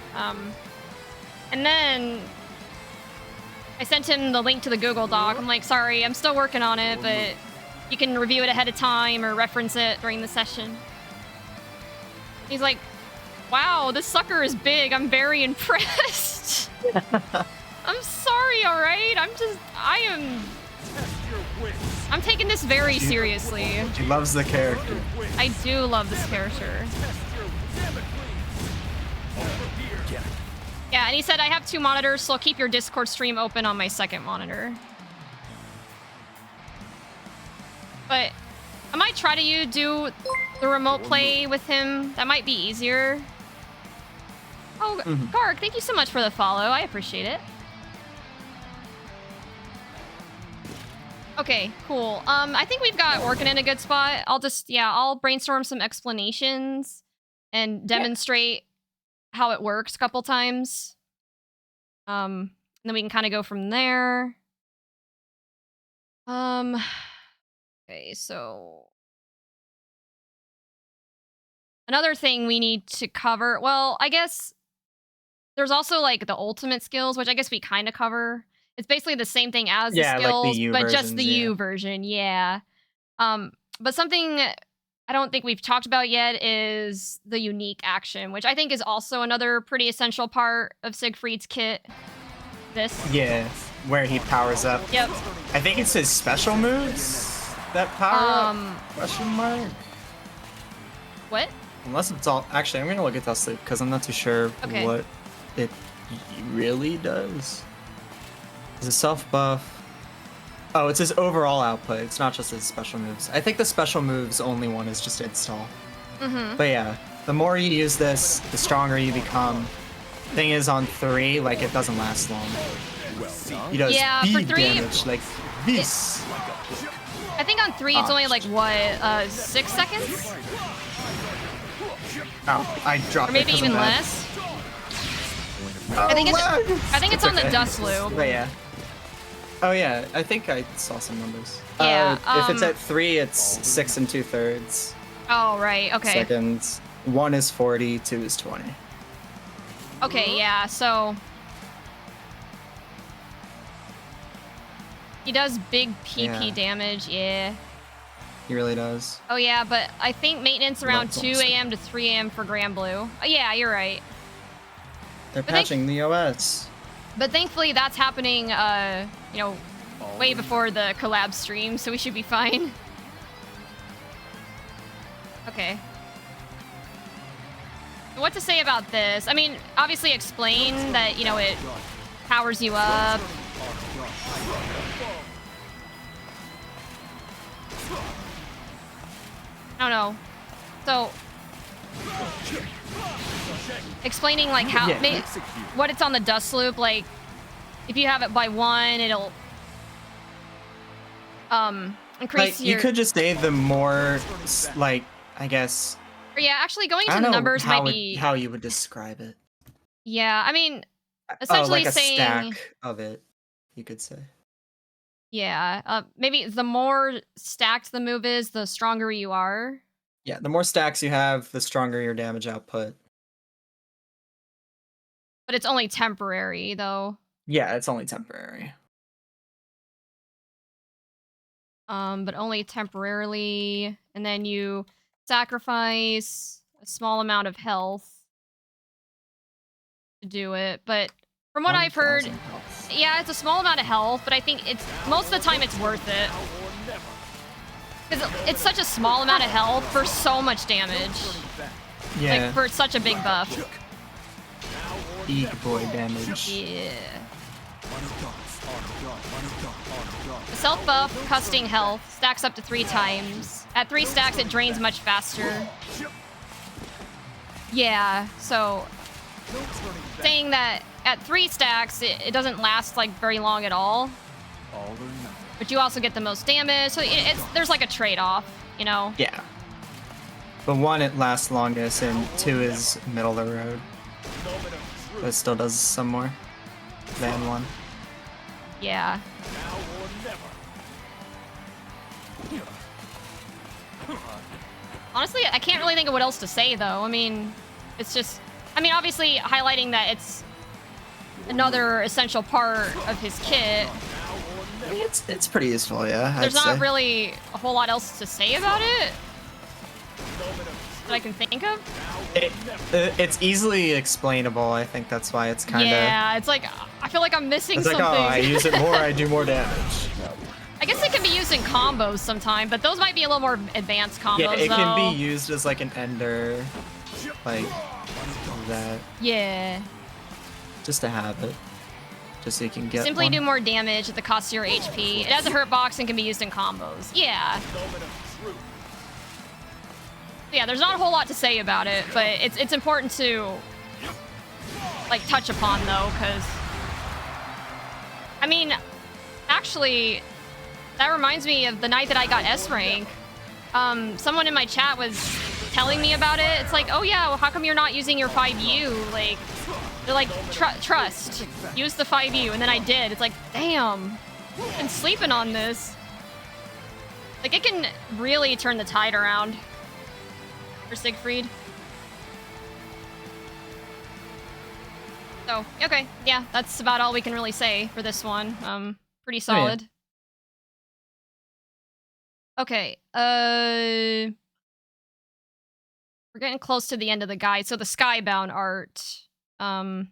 S1: And then I sent him the link to the Google Doc. I'm like, sorry, I'm still working on it, but you can review it ahead of time or reference it during the session. He's like, wow, this sucker is big. I'm very impressed. I'm sorry, all right? I'm taking this very seriously.
S3: He loves the character.
S1: I do love this character. Yeah, and he said I have 2 monitors, so I'll keep your Discord stream open on my second monitor. But I might try to do the remote play with him. That might be easier. Oh, Garg, thank you so much for the follow. I appreciate it. Okay, cool. I think we've got Orkin in a good spot. I'll brainstorm some explanations and demonstrate how it works a couple times. And then we can kind of go from there. Okay, so another thing we need to cover. Well, I guess there's also like the ultimate skills, which I guess we kind of cover. It's basically the same thing as the
S3: Yeah, like the
S1: skills,
S3: U
S1: but just
S3: versions,
S1: the
S3: yeah.
S1: U version, yeah. But something I don't think we've talked about yet is the unique action, which I think is also another pretty essential part of Siegfried's kit. This.
S3: Yeah, where he powers up.
S1: Yep.
S3: I think it's his special moves that power up. Question mark?
S1: What?
S3: Unless it's all... Actually, I'm going to look at that sleep because I'm not too sure
S1: Okay.
S3: what it really does. Is it self-buff? Oh, it's his overall output. It's not just his special moves. I think the special moves only one is just install.
S1: Mm-hmm.
S3: But yeah, the more you use this, the stronger you become. Thing is, on 3, like, it doesn't last long.
S2: Well done.
S4: He does
S1: Yeah,
S4: speed
S1: for 3,
S4: damage like this.
S1: I think on 3 it's only like what 6 seconds,
S3: Oh, I dropped
S1: or maybe
S3: it 'cause
S1: even
S3: I'm bad.
S1: less. I think it's on the
S4: okay.
S1: dust loop.
S4: But yeah. Oh yeah, I think I saw some numbers.
S1: Yeah,
S4: If it's at 3, it's 6 2/3
S1: Oh right, okay.
S4: seconds. 1 is 40, 2 is 20.
S1: Okay, yeah, so he does big PP
S4: Yeah.
S1: damage, yeah.
S4: He really does.
S1: Oh yeah, but I think maintenance around
S4: That's
S1: 2
S4: awesome.
S1: a.m. to 3 a.m. for Grand Blue. Oh, yeah, you're right.
S4: They're
S1: But they-
S4: patching the OS.
S1: But thankfully that's happening, you know, way before the collab stream, so we should be fine. Okay. What to say about this? I mean, obviously explain that, you know, it powers you up. I don't know. So, explaining like how,
S4: Yeah.
S1: what it's on the dust loop, like if you have it by 1, it'll increase
S4: Like,
S1: your.
S4: you could just say the more, like, I guess.
S1: Or yeah, actually going
S4: I
S1: into
S4: don't
S1: the
S4: know
S1: numbers
S4: how
S1: might be.
S4: how you would describe it.
S1: Yeah, I mean, essentially
S4: like a
S1: saying.
S4: stack of it, you could say.
S1: Yeah, maybe the more stacked the move is, the stronger you are.
S4: Yeah, the more stacks you have, the stronger your damage output.
S1: But it's only temporary, though.
S4: Yeah, it's only temporary.
S1: But only temporarily. And then you sacrifice a small amount of health to do it. But from what I've heard,
S4: 1,000 health.
S1: yeah, it's a small amount of health, but I think it's most of the time it's worth it. Because it's such a small amount of health for so much damage.
S4: Yeah,
S1: Like, for such a big buff.
S4: big boy damage.
S1: Yeah. The self-buff, costing health, stacks up to 3 times. At 3 stacks, it drains much faster. Yeah, so saying that at 3 stacks, it doesn't last like very long at all. But you also get the most damage, so there's like a trade-off, you know?
S4: Yeah. But 1, it lasts longest, and 2 is middle of the road. But it still does some more than 1.
S1: Yeah. Honestly, I can't really think of what else to say, though. I mean, it's just... I mean, obviously, highlighting that it's another essential part of his kit.
S4: I mean, it's pretty useful, yeah.
S1: There's
S4: I'd
S1: not
S4: say.
S1: really a whole lot else to say about it that I can think of.
S4: It's easily explainable. I think that's why it's kind of.
S1: Yeah, it's like, I feel like I'm missing
S4: It's like,
S1: something.
S4: oh, I use it more, I do more damage.
S1: I guess it can be used in combos sometime, but those might be a little more advanced combos,
S4: Yeah, it
S1: though.
S4: can be used as like an ender, like that,
S1: Yeah.
S4: just to have it, just so you can get.
S1: Simply
S4: one.
S1: do more damage at the cost of your HP. It has a hurt box and can be used in combos. Yeah. Yeah, there's not a whole lot to say about it, but it's important to like touch upon though, because I mean, actually, that reminds me of the night that I got S rank. Someone in my chat was telling me about it. It's like, oh yeah, well, how come you're not using your 5U? Like, they're like, trust, use the 5U, and then I did. It's like, damn, I've been sleeping on this. Like, it can really turn the tide around for Siegfried. So, okay, yeah, that's about all we can really say for this one. Pretty solid. Okay, we're getting close to the end of the guide. So the Skybound art, I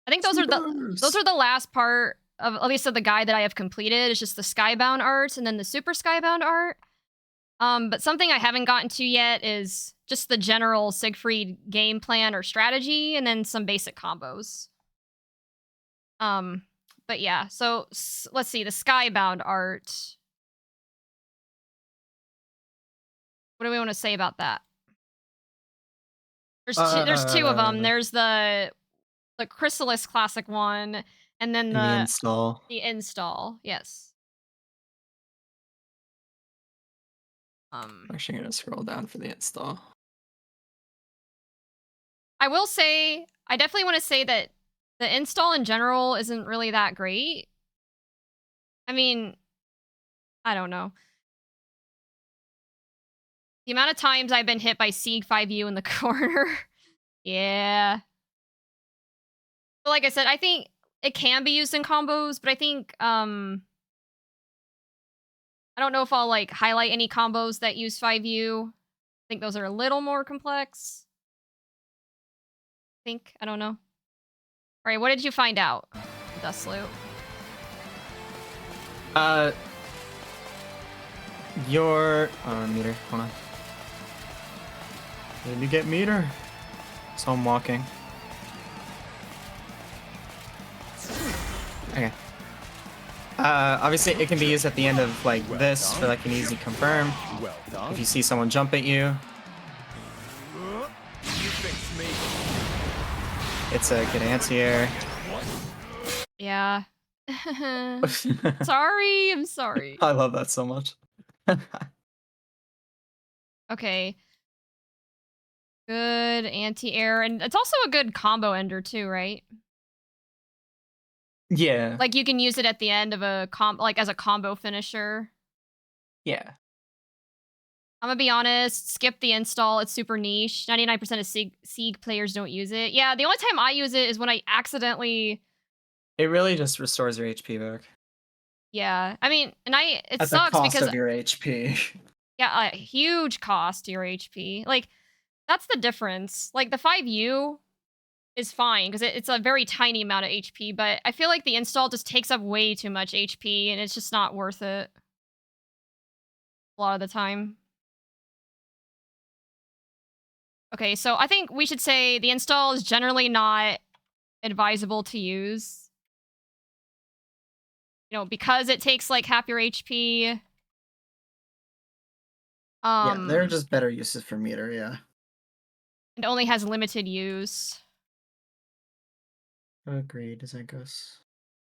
S1: think those are the last part of at least of the guide that I have completed. It's just the Skybound art and then the Super Skybound art. But something I haven't gotten to yet is just the general Siegfried game plan or strategy, and then some basic combos. But yeah, so let's see, the Skybound art. What do we want to say about that? There's two of them. There's the Chrysalis Classic one, And then
S4: And the install.
S1: the install, yes.
S4: I'm actually gonna scroll down for the install.
S1: I will say, I definitely want to say that the install in general isn't really that great. I mean, I don't know. The amount of times I've been hit by Sieg 5U in the corner. Yeah. But like I said, I think it can be used in combos, but I think I don't know if I'll like highlight any combos that use 5U. I think those are a little more complex. I don't know. All right, what did you find out, Dust Loop?
S4: Your meter. Hold on. Did you get meter? So I'm walking. Okay. Obviously it can be used at the end of like this for like an easy confirm.
S2: Well done.
S4: If you see someone jump at you,
S2: You fix me.
S4: it's a good anti-air.
S1: Yeah. Sorry, I'm sorry.
S4: I love that so much.
S1: Okay. Good anti-air, and it's also a good combo ender too, right?
S4: Yeah.
S1: Like you can use it at the end of a like as a combo finisher.
S4: Yeah.
S1: I'm gonna be honest, skip the install. It's super niche. 99% of Sieg players don't use it. Yeah, the only time I use it is when I accidentally.
S4: It really just restores your HP back.
S1: Yeah, I mean, and it
S3: At the
S1: sucks
S3: cost
S1: because
S3: of your HP.
S1: yeah, a huge cost to your HP. Like that's the difference. Like the 5U is fine because it's a very tiny amount of HP, but I feel like the install just takes up way too much HP and it's just not worth it a lot of the time. Okay, so I think we should say the install is generally not advisable to use. You know, because it takes like half your HP.
S3: Yeah, there are just better uses for meter, yeah.
S1: It only has limited use.
S3: Agreed, Zenkos.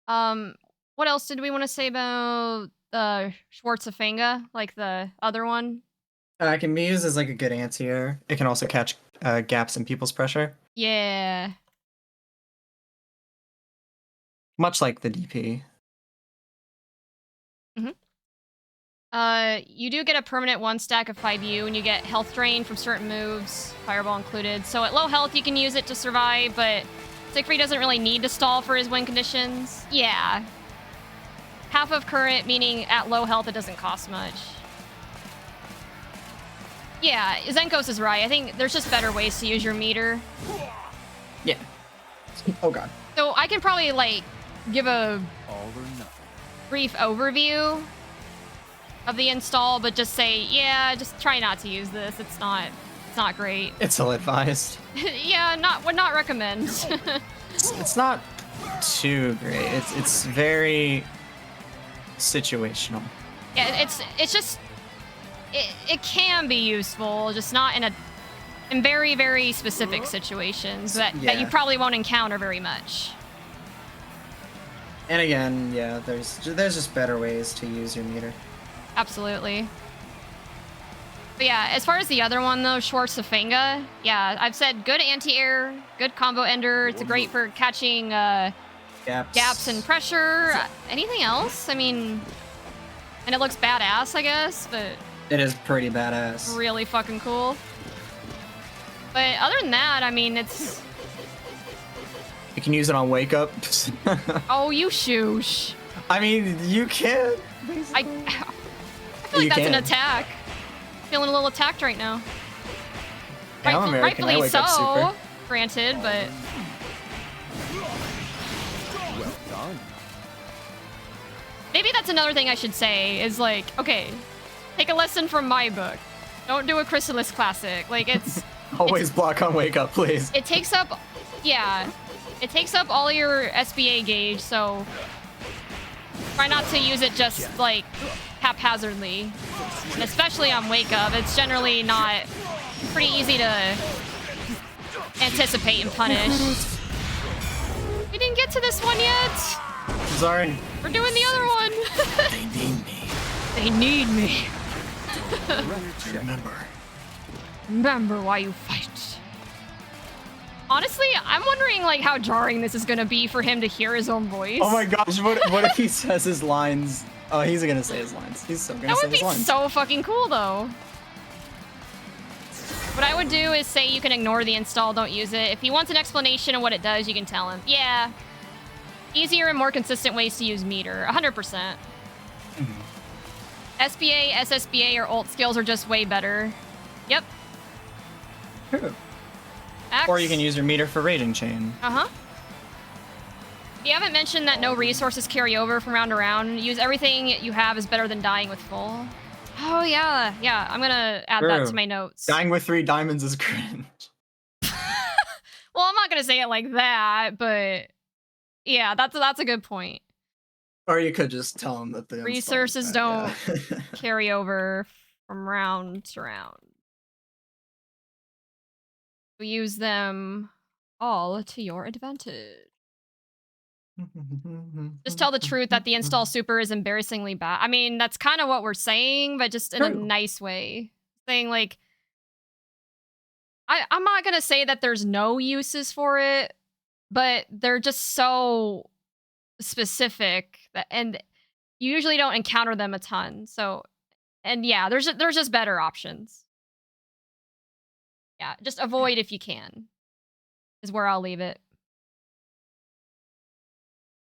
S1: What else did we want to say about the Schwarzafanga, like the other one?
S3: It can be used as like a good anti-air.
S4: It can also catch gaps in people's pressure,
S1: Yeah.
S4: much like the DP.
S1: You do get a permanent 1 stack of 5U, and you get health drain from certain moves, Fireball included. So at low health, you can use it to survive, but Siegfried doesn't really need to stall for his win conditions. Yeah. Half of current, meaning at low health, it doesn't cost much. Yeah, Zenkos is right. I think there's just better ways to use your meter.
S4: Yeah.
S3: Oh god.
S1: So I can probably, like, give a
S2: All or nothing.
S1: brief overview of the install, but just say, yeah, just try not to use this. It's not great.
S4: It's ill-advised.
S1: Yeah, would not recommend.
S4: It's not too great. It's very situational.
S1: Yeah, it's just it can be useful, just not in very, very specific situations that you probably won't encounter very much.
S3: And again, yeah, there's just better ways to use your meter.
S1: Absolutely. But yeah, as far as the other one though, Schwarzafanga, yeah, I've said good anti-air, good combo ender. It's great for catching gaps and pressure. Anything else? I mean, and it looks badass, I guess, but
S3: It is pretty badass.
S1: really fucking cool. But other than that, I mean, it's...
S4: You can use it on wake up.
S1: Oh, you shoosh.
S4: I mean, you can.
S1: I feel like
S4: You
S1: that's an
S4: can.
S1: attack. Feeling a little attacked right now.
S4: Yeah, I'm American. I
S1: Rightfully
S4: wake up
S1: so,
S4: super.
S1: granted, but...
S2: Well done.
S1: Maybe that's another thing I should say, is like, okay, take a lesson from my book. Don't do a Chrysalis Classic. Like, it's...
S4: Always block on wake up, please.
S1: It takes up... Yeah. It takes up all your SBA gauge, so... Try not to use it just, like, haphazardly. And especially on wake up, it's generally not pretty easy to anticipate and punish. We didn't get to this one yet.
S3: I'm sorry.
S1: We're doing the other one.
S2: They need me.
S1: They need me.
S2: Remember.
S1: Remember why you fight. Honestly, I'm wondering like how jarring this is gonna be for him to hear his own voice.
S4: Oh my gosh, what if he says his lines? Oh, he's gonna say his lines. He's so gonna
S1: That
S4: say
S1: would be
S4: his lines.
S1: so fucking cool though. What I would do is say you can ignore the install, don't use it. If he wants an explanation of what it does, you can tell him. Yeah. Easier and more consistent ways to use meter. 100%. SBA, SSBA, or ult skills are just way better. Yep.
S3: True.
S1: X.
S3: Or you can use your meter for Raging Chain.
S1: Uh-huh. If you haven't mentioned that no resources carry over from round to round, use everything you have is better than dying with full. Oh, yeah. Yeah, I'm gonna add that to my notes.
S4: Dying with 3 diamonds is cringe.
S1: Well, I'm not gonna say it like that, but yeah, that's a good point.
S4: Or you could just tell him that the install is
S1: Resources
S4: bad,
S1: don't
S4: yeah.
S1: carry over from round to round. We use them all to your advantage. Just tell the truth that the install super is embarrassingly bad. I mean, that's kind of what we're saying, but just in a
S3: True.
S1: nice way. Saying like, I'm not gonna say that there's no uses for it, but they're just so specific that, and you usually don't encounter them a ton. So, and yeah, there's just better options. Yeah, just avoid if you can, is where I'll leave it.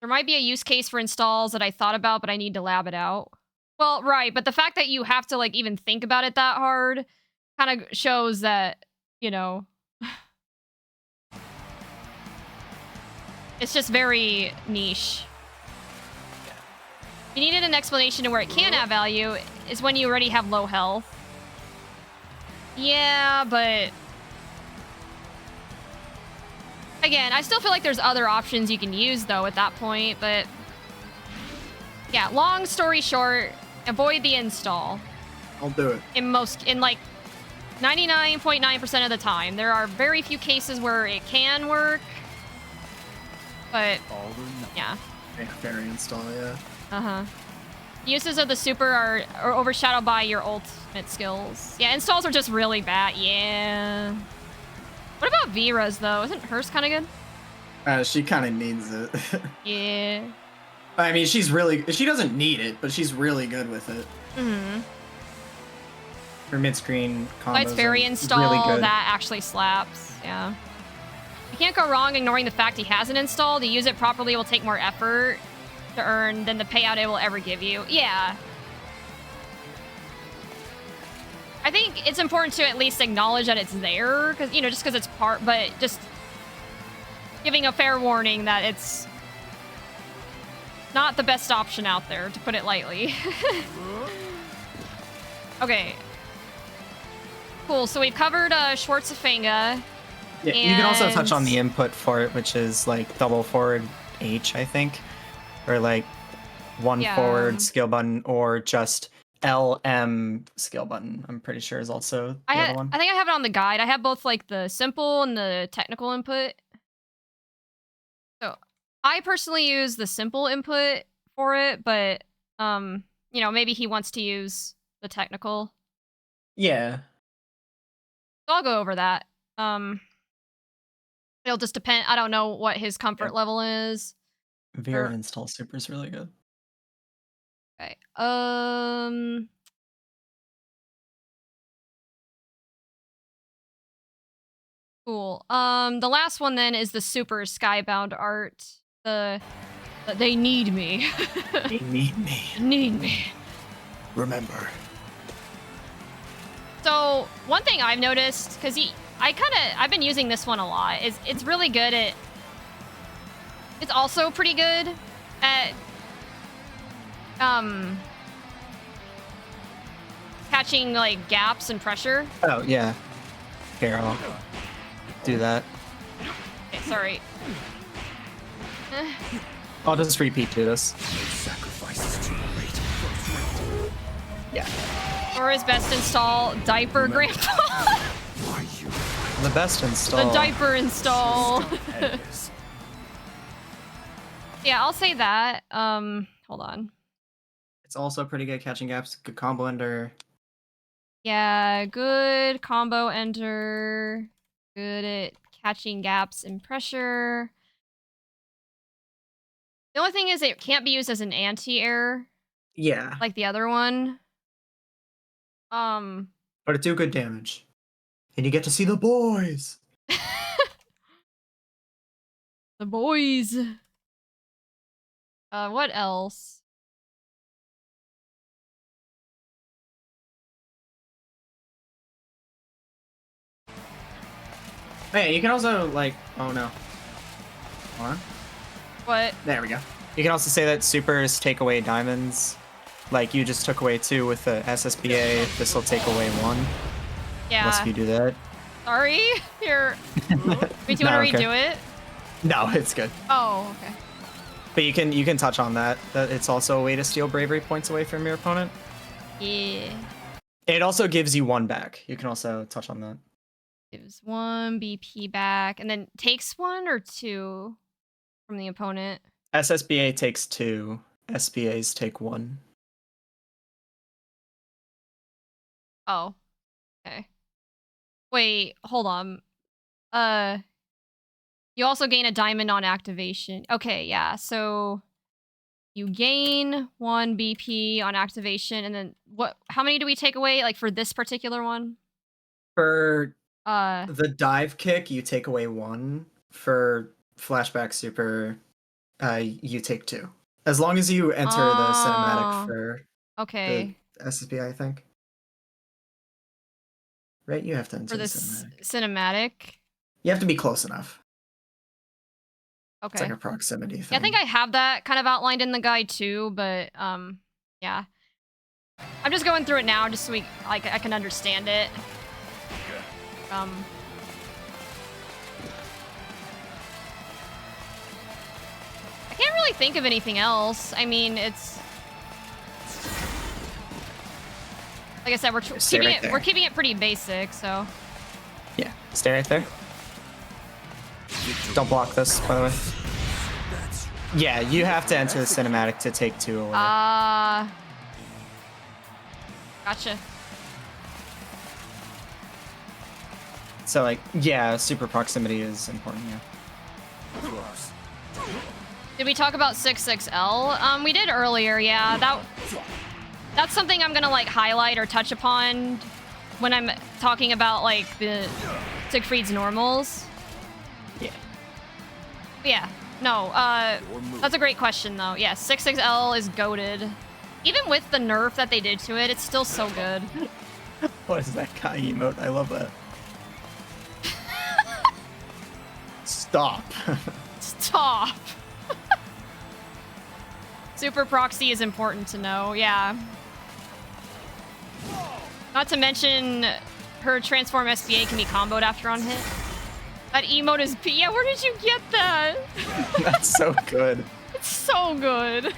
S1: There might be a use case for installs that I thought about, but I need to lab it out. Well, right, but the fact that you have to like even think about it that hard kind of shows that, you know, it's just very niche. If you needed an explanation to where it can have value is when you already have low health. Yeah, but again, I still feel like there's other options you can use though at that point, but yeah, long story short, avoid the install.
S4: I'll do it.
S1: In like 99.9% of the time. There are very few cases where it can work, but
S2: All or nothing.
S1: yeah.
S4: Yeah, fairy install, yeah.
S1: Uh-huh. Uses of the super are overshadowed by your ultimate skills. Yeah, installs are just really bad. Yeah. What about Vera's, though? Isn't hers kind of good?
S4: She kind of needs it.
S1: Yeah.
S4: I mean, she doesn't need it, but she's really good with it.
S1: Mm-hmm.
S3: Her mid-screen combos
S1: Besides fairy
S3: are
S1: install,
S3: really good.
S1: that actually slaps. Yeah. You can't go wrong ignoring the fact he has an install. To use it properly will take more effort to earn than the payout it will ever give you. Yeah. I think it's important to at least acknowledge that it's there, because, you know, just because it's part, but just giving a fair warning that it's not the best option out there, to put it lightly. Okay. Cool, so we've covered Schwarzafanga.
S3: Yeah, you can also touch on
S1: and-
S3: the input for it, which is like double forward H, I think, or like one
S1: Yeah.
S3: forward skill button, or just LM skill button. I'm pretty sure is also the other one.
S1: I think I have it on the guide. I have both like the simple and the technical input. So I personally use the simple input for it, but you know, maybe he wants to use the technical.
S3: Yeah.
S1: So I'll go over that. It'll just depend. I don't know what his comfort level is.
S3: Vera install super is really good.
S1: Okay. Cool. The last one then is the super skybound art. They need me.
S4: They need me.
S1: Need me.
S2: Remember.
S1: So one thing I've noticed, because I've been using this one a lot, is it's really good at. It's also pretty good at catching like gaps and pressure.
S3: Oh yeah. Here, I'll do that.
S1: Okay, sorry.
S3: I'll just repeat to this.
S2: Sacrifices too great. First rate.
S3: Yeah.
S1: Or his best install, diaper grandpa.
S2: Why you
S3: The best install.
S1: The diaper install.
S2: Endless.
S1: Yeah, I'll say that. Hold on.
S4: It's also pretty good catching gaps, good combo ender.
S1: Yeah, good combo ender. Good at catching gaps and pressure. The only thing is it can't be used as an anti-air
S4: Yeah,
S1: like the other one.
S4: but it do good damage. And you get to see the boys.
S1: The boys. What else?
S4: Hey, you can also like, oh no. Hold on.
S1: What?
S4: There we go. You can also say that supers take away diamonds. Like you just took away 2 with the SSBA. This will take away 1. Unless
S1: Yeah.
S4: you do that.
S1: Sorry. Here. Wait, do you want to redo it?
S4: No, it's good.
S1: Oh, okay.
S4: But you can touch on that. That it's also a way to steal bravery points away from your opponent.
S1: Yeah.
S4: It also gives you 1 back. You can also touch on that.
S1: Gives 1 BP back, and then takes 1 or 2 from the opponent.
S4: SSBA takes 2. SBAs take 1.
S1: Oh. Okay. Wait, hold on. You also gain a diamond on activation. Okay, yeah. So you gain 1 BP on activation, and then what? How many do we take away? Like for this particular one?
S4: For
S1: Uh.
S4: the dive kick, you take away 1. For flashback super, you take 2. As long as you enter the cinematic for
S1: Okay.
S4: the SSBA, I think. Right? You have to enter
S1: For
S4: the
S1: this
S4: cinematic.
S1: cinematic.
S4: You have to be close enough.
S1: Okay.
S4: It's like a proximity thing.
S1: Yeah, I think I have that kind of outlined in the guide too, but yeah. I'm just going through it now just so I can understand it. I can't really think of anything else. I mean, it's like I said, we're keeping it pretty basic, so.
S4: Yeah, stay right there. Don't block this, by the way. Yeah, you have to enter the cinematic to take 2 away.
S1: Gotcha.
S4: So, like, yeah, super proximity is important, yeah.
S1: Did we talk about 66L? We did earlier, yeah. That's something I'm gonna like highlight or touch upon when I'm talking about like the Siegfried's normals.
S4: Yeah.
S1: Yeah. No, that's a great question though. Yeah, 66L is goated. Even with the nerf that they did to it, it's still so good.
S4: What is that guy emote? I love that. Stop.
S1: Stop. Super proxy is important to know, yeah. Not to mention, her transform SBA can be comboed after on hit. That emote is yeah, where did you get that?
S4: That's so good.
S1: It's so good.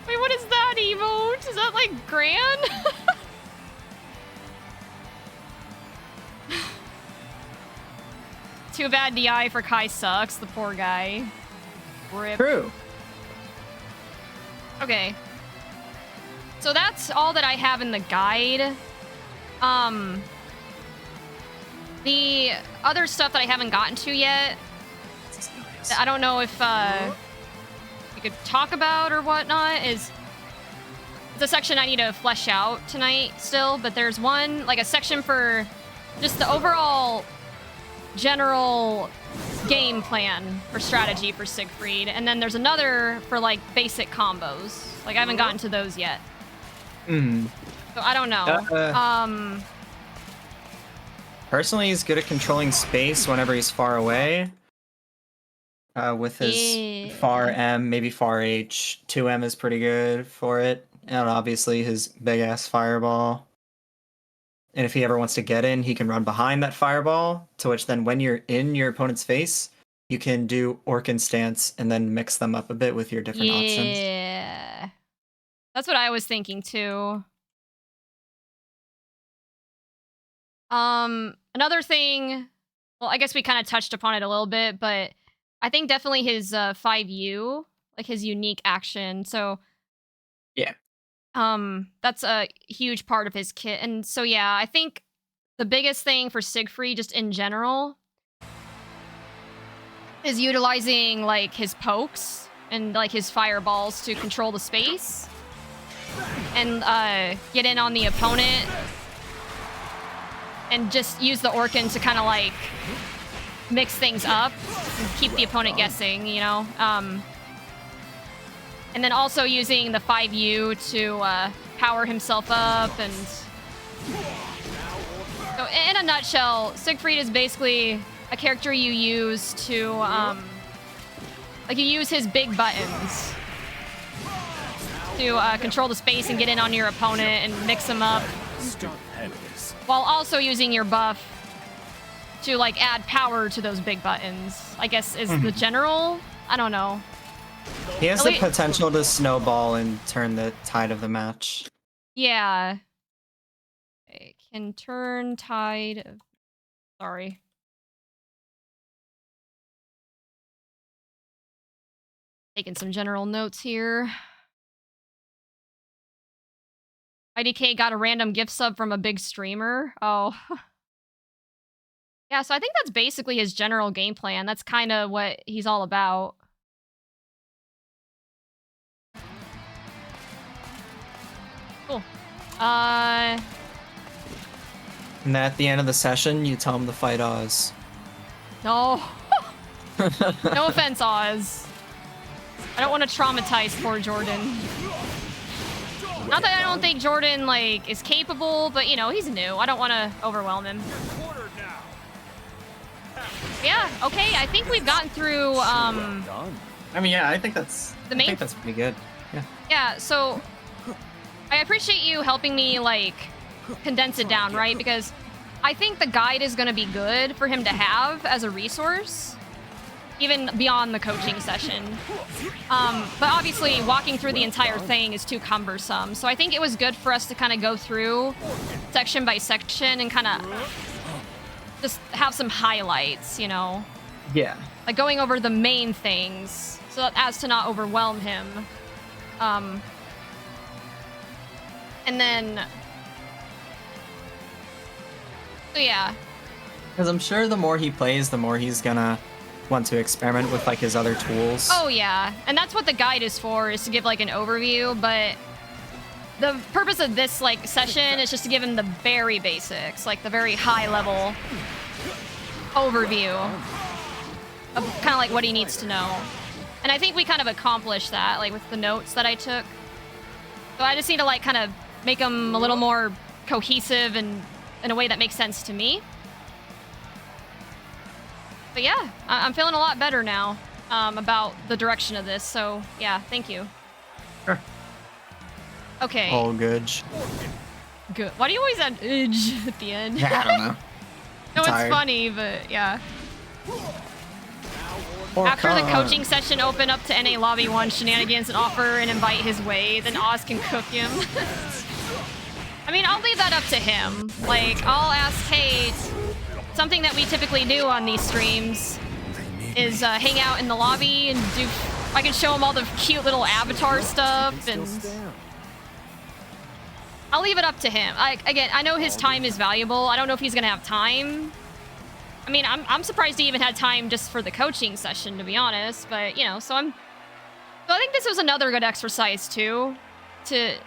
S1: Wait, what is that emote? Is that like Gran? Too bad DI for Kai sucks, the poor guy. Rip.
S4: True.
S1: Okay. So that's all that I have in the guide. The other stuff that I haven't gotten to yet, I don't know if we could talk about or whatnot, it's a section I need to flesh out tonight still, but there's one, like a section for just the overall general game plan or strategy for Siegfried, and then there's another for like basic combos. Like I haven't gotten to those yet.
S4: Mm.
S1: So I don't know.
S4: Personally, he's good at controlling space whenever he's far away. With his far M, maybe far H. 2M is pretty good for it. And obviously his big ass fireball. And if he ever wants to get in, he can run behind that fireball, to which then when you're in your opponent's face, you can do Orkin stance and then mix them up a bit with your different options.
S1: Yeah. That's what I was thinking too. Another thing, well, I guess we kind of touched upon it a little bit, but I think definitely his 5U, like his unique action. So
S4: Yeah.
S1: that's a huge part of his kit. And so yeah, I think the biggest thing for Siegfried just in general is utilizing like his pokes and like his fireballs to control the space and get in on the opponent and just use the Orkin to kind of like mix things up and keep the opponent guessing, you know? And then also using the 5U to power himself up. And so in a nutshell, Siegfried is basically a character you use to, like you use his big buttons to control the space and get in on your opponent and mix them up, while also using your buff to like add power to those big buttons, I guess is the general. I don't know.
S4: He has the potential to snowball and turn the tide of the match.
S1: Yeah. It can turn tide of... Sorry. Taking some general notes here. IDK got a random gift sub from a big streamer. Oh. Yeah, so I think that's basically his general game plan. That's kind of what he's all about. Cool.
S4: And at the end of the session, you tell him to fight Oz.
S1: No. No offense, Oz. I don't want to traumatize poor Jordan. Not that I don't think Jordan, like, is capable, but, you know, he's new. I don't want to overwhelm him. Yeah, okay, I think we've gotten through,
S4: I mean, yeah, I think that's...
S1: The main...
S4: I think that's pretty good. Yeah.
S1: Yeah, so... I appreciate you helping me, like, condense it down, right? Because I think the guide is going to be good for him to have as a resource, even beyond the coaching session. But obviously, walking through the entire thing is too cumbersome. So I think it was good for us to kind of go through section by section and kind of just have some highlights, you know?
S4: Yeah.
S1: Like going over the main things so that as to not overwhelm him. And then... So yeah.
S4: Because I'm sure the more he plays, the more he's gonna want to experiment with like his other tools.
S1: Oh yeah, and that's what the guide is for, is to give like an overview, but the purpose of this like session is just to give him the very basics, like the very high level overview of kind of like what he needs to know. And I think we kind of accomplished that, like with the notes that I took. So I just need to like kind of make them a little more cohesive and in a way that makes sense to me. But yeah, I'm feeling a lot better now about the direction of this. So yeah, thank you.
S4: Sure.
S1: Okay.
S4: All good.
S1: Good. Why do you always add edge at the end?
S4: Yeah, I don't know.
S1: No, it's
S4: tired.
S1: funny, but yeah.
S4: Or
S1: After the coaching session, open up to NA Lobby 1 shenanigans and offer and invite his way, then Oz can cook him. I mean, I'll leave that up to him. Like, I'll ask Kate. Something that we typically do on these streams is hang out in the lobby and do... I can show him all the cute little avatar stuff, and... I'll leave it up to him. Again, I know his time is valuable. I don't know if he's gonna have time. I mean, I'm surprised he even had time just for the coaching session, to be honest. But, you know, so I think this was another good exercise, too. Because,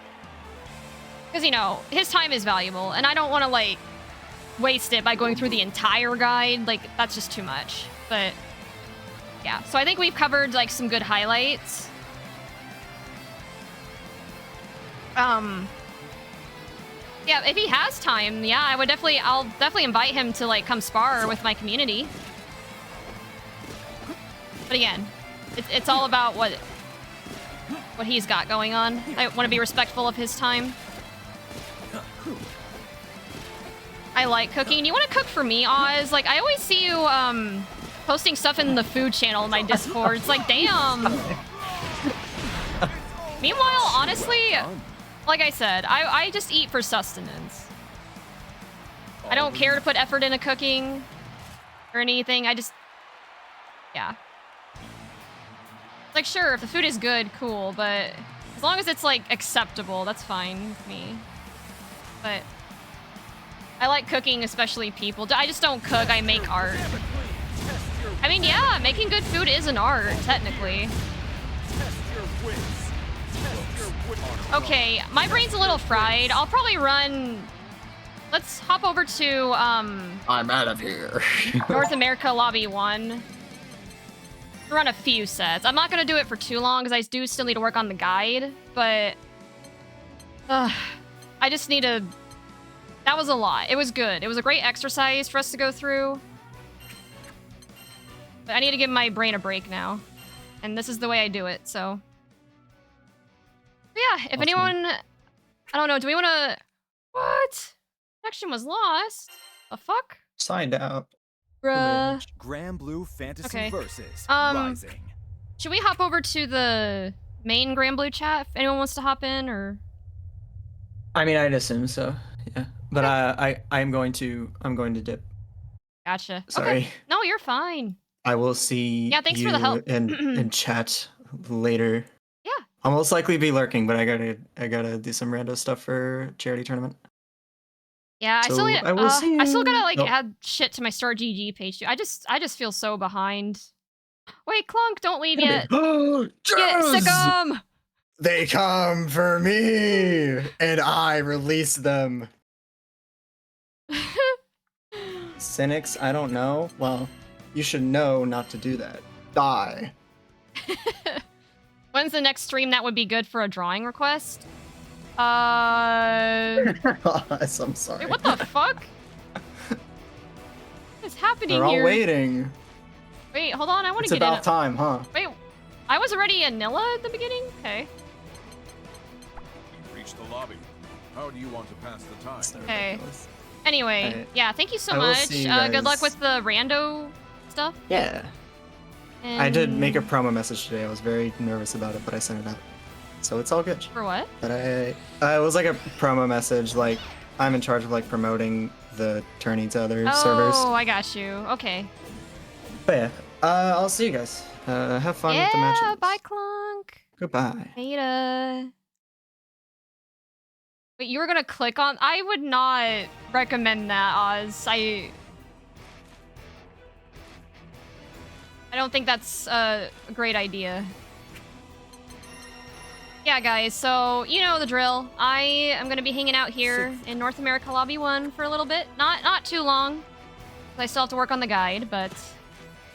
S1: you know, his time is valuable, and I don't want to, like, waste it by going through the entire guide. Like, that's just too much. But, yeah. So I think we've covered, like, some good highlights. Yeah, if he has time, yeah, I'll definitely invite him to, like, come spar with my community. But again, it's all about what he's got going on. I want to be respectful of his time. I like cooking. You want to cook for me, Oz? Like, I always see you posting stuff in the food channel in my Discord. It's like, damn. Meanwhile, honestly, like I said, I just eat for sustenance. I don't care to put effort into cooking or anything. I just, yeah. Like, sure, if the food is good, cool, but as long as it's, like, acceptable, that's fine with me. But I like cooking, especially people. I just don't cook, I make art. I mean, yeah, making good food is an art, technically. Okay, my brain's a little fried. I'll probably run... Let's hop over to,
S4: I'm out of here.
S1: North America Lobby 1. Run a few sets. I'm not gonna do it for too long, because I do still need to work on the guide, but... I just need to... That was a lot. It was good. It was a great exercise for us to go through. But I need to give my brain a break now. And this is the way I do it, so... But yeah, if anyone... I don't know, do we want to... What? Connection was lost. The fuck?
S4: Signed out.
S1: Bruh.
S2: Grand Blue Fantasy
S1: Okay.
S2: Versus
S1: Rising.
S2: Rising.
S1: Should we hop over to the main Grand Blue chat if anyone wants to hop in, or...
S4: I mean, I'd assume so. Yeah, but I'm going to dip.
S1: Gotcha.
S4: Sorry.
S1: Okay. No, you're fine.
S4: I will see.
S1: Yeah, thanks for the help.
S4: in chat later.
S1: Yeah.
S4: I'll most likely be lurking, but I gotta do some rando stuff for charity tournament.
S1: Yeah,
S4: So,
S1: I still need,
S4: I will see
S1: I still
S4: you-
S1: gotta like
S4: Nope.
S1: add shit to my Star GG page too. I just feel so behind. Wait, Clunk, don't leave yet. Get
S4: Yes!
S1: Sickum!
S4: They come for me, and I release them. Cynics, I don't know. Well, you should know not to do that. Die.
S1: When's the next stream that would be good for a drawing request?
S4: I'm sorry.
S1: Wait, what the fuck? What is happening
S4: They're all
S1: here?
S4: waiting.
S1: Wait, hold on, I want
S4: It's
S1: to get
S4: about
S1: in.
S4: time, huh?
S1: Wait, I was already a Nilla at the beginning? Okay.
S2: You've reached the lobby. How do you want to pass the time?
S4: It's
S1: Okay.
S4: ridiculous.
S1: Anyway, yeah, thank you so
S4: I will
S1: much.
S4: see you
S1: Good luck
S4: guys.
S1: with the rando stuff.
S4: Yeah.
S1: And...
S4: I did make a promo message today. I was very nervous about it, but I sent it out. So it's all good.
S1: For what?
S4: But it was like a promo message, like I'm in charge of like promoting the tourney to other servers.
S1: Oh, I got you. Okay.
S4: But yeah, I'll see you guys. Have fun with the matches.
S1: Yeah, bye, Clunk.
S4: Goodbye.
S1: Beta. Wait, you were gonna click on... I would not recommend that, Oz. I don't think that's a great idea. Yeah, guys, so you know the drill. I am gonna be hanging out here in North America Lobby 1 for a little bit. Not too long. I still have to work on the guide, but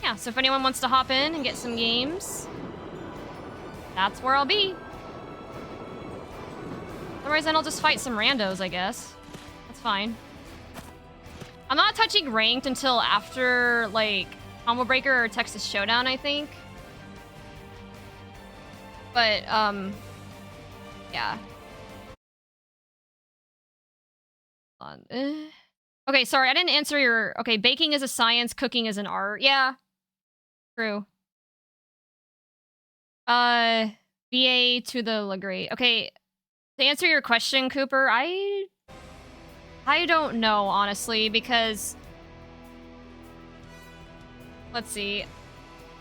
S1: yeah, so if anyone wants to hop in and get some games, that's where I'll be. Otherwise, then I'll just fight some randos, I guess. That's fine. I'm not touching ranked until after, like, Combo Breaker or Texas Showdown, I think. But, yeah. Hold on. Okay, sorry, I didn't answer your... Okay, baking is a science, cooking is an art. Yeah. True. VA to the Legree. Okay, to answer your question, Cooper, I don't know, honestly, because... Let's see.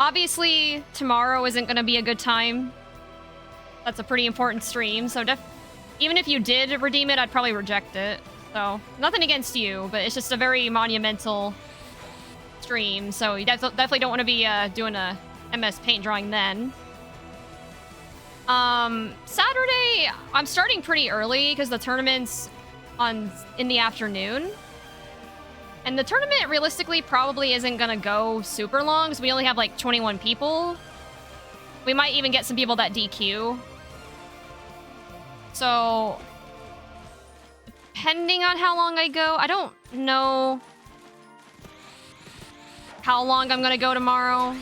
S1: Obviously, tomorrow isn't going to be a good time. That's a pretty important stream, so even if you did redeem it, I'd probably reject it. So, nothing against you, but it's just a very monumental stream, so you definitely don't want to be doing a MS Paint drawing then. Saturday, I'm starting pretty early because the tournament's in the afternoon. And the tournament realistically probably isn't gonna go super long because we only have like 21 people. We might even get some people that DQ. So, depending on how long I go, I don't know how long I'm gonna go tomorrow.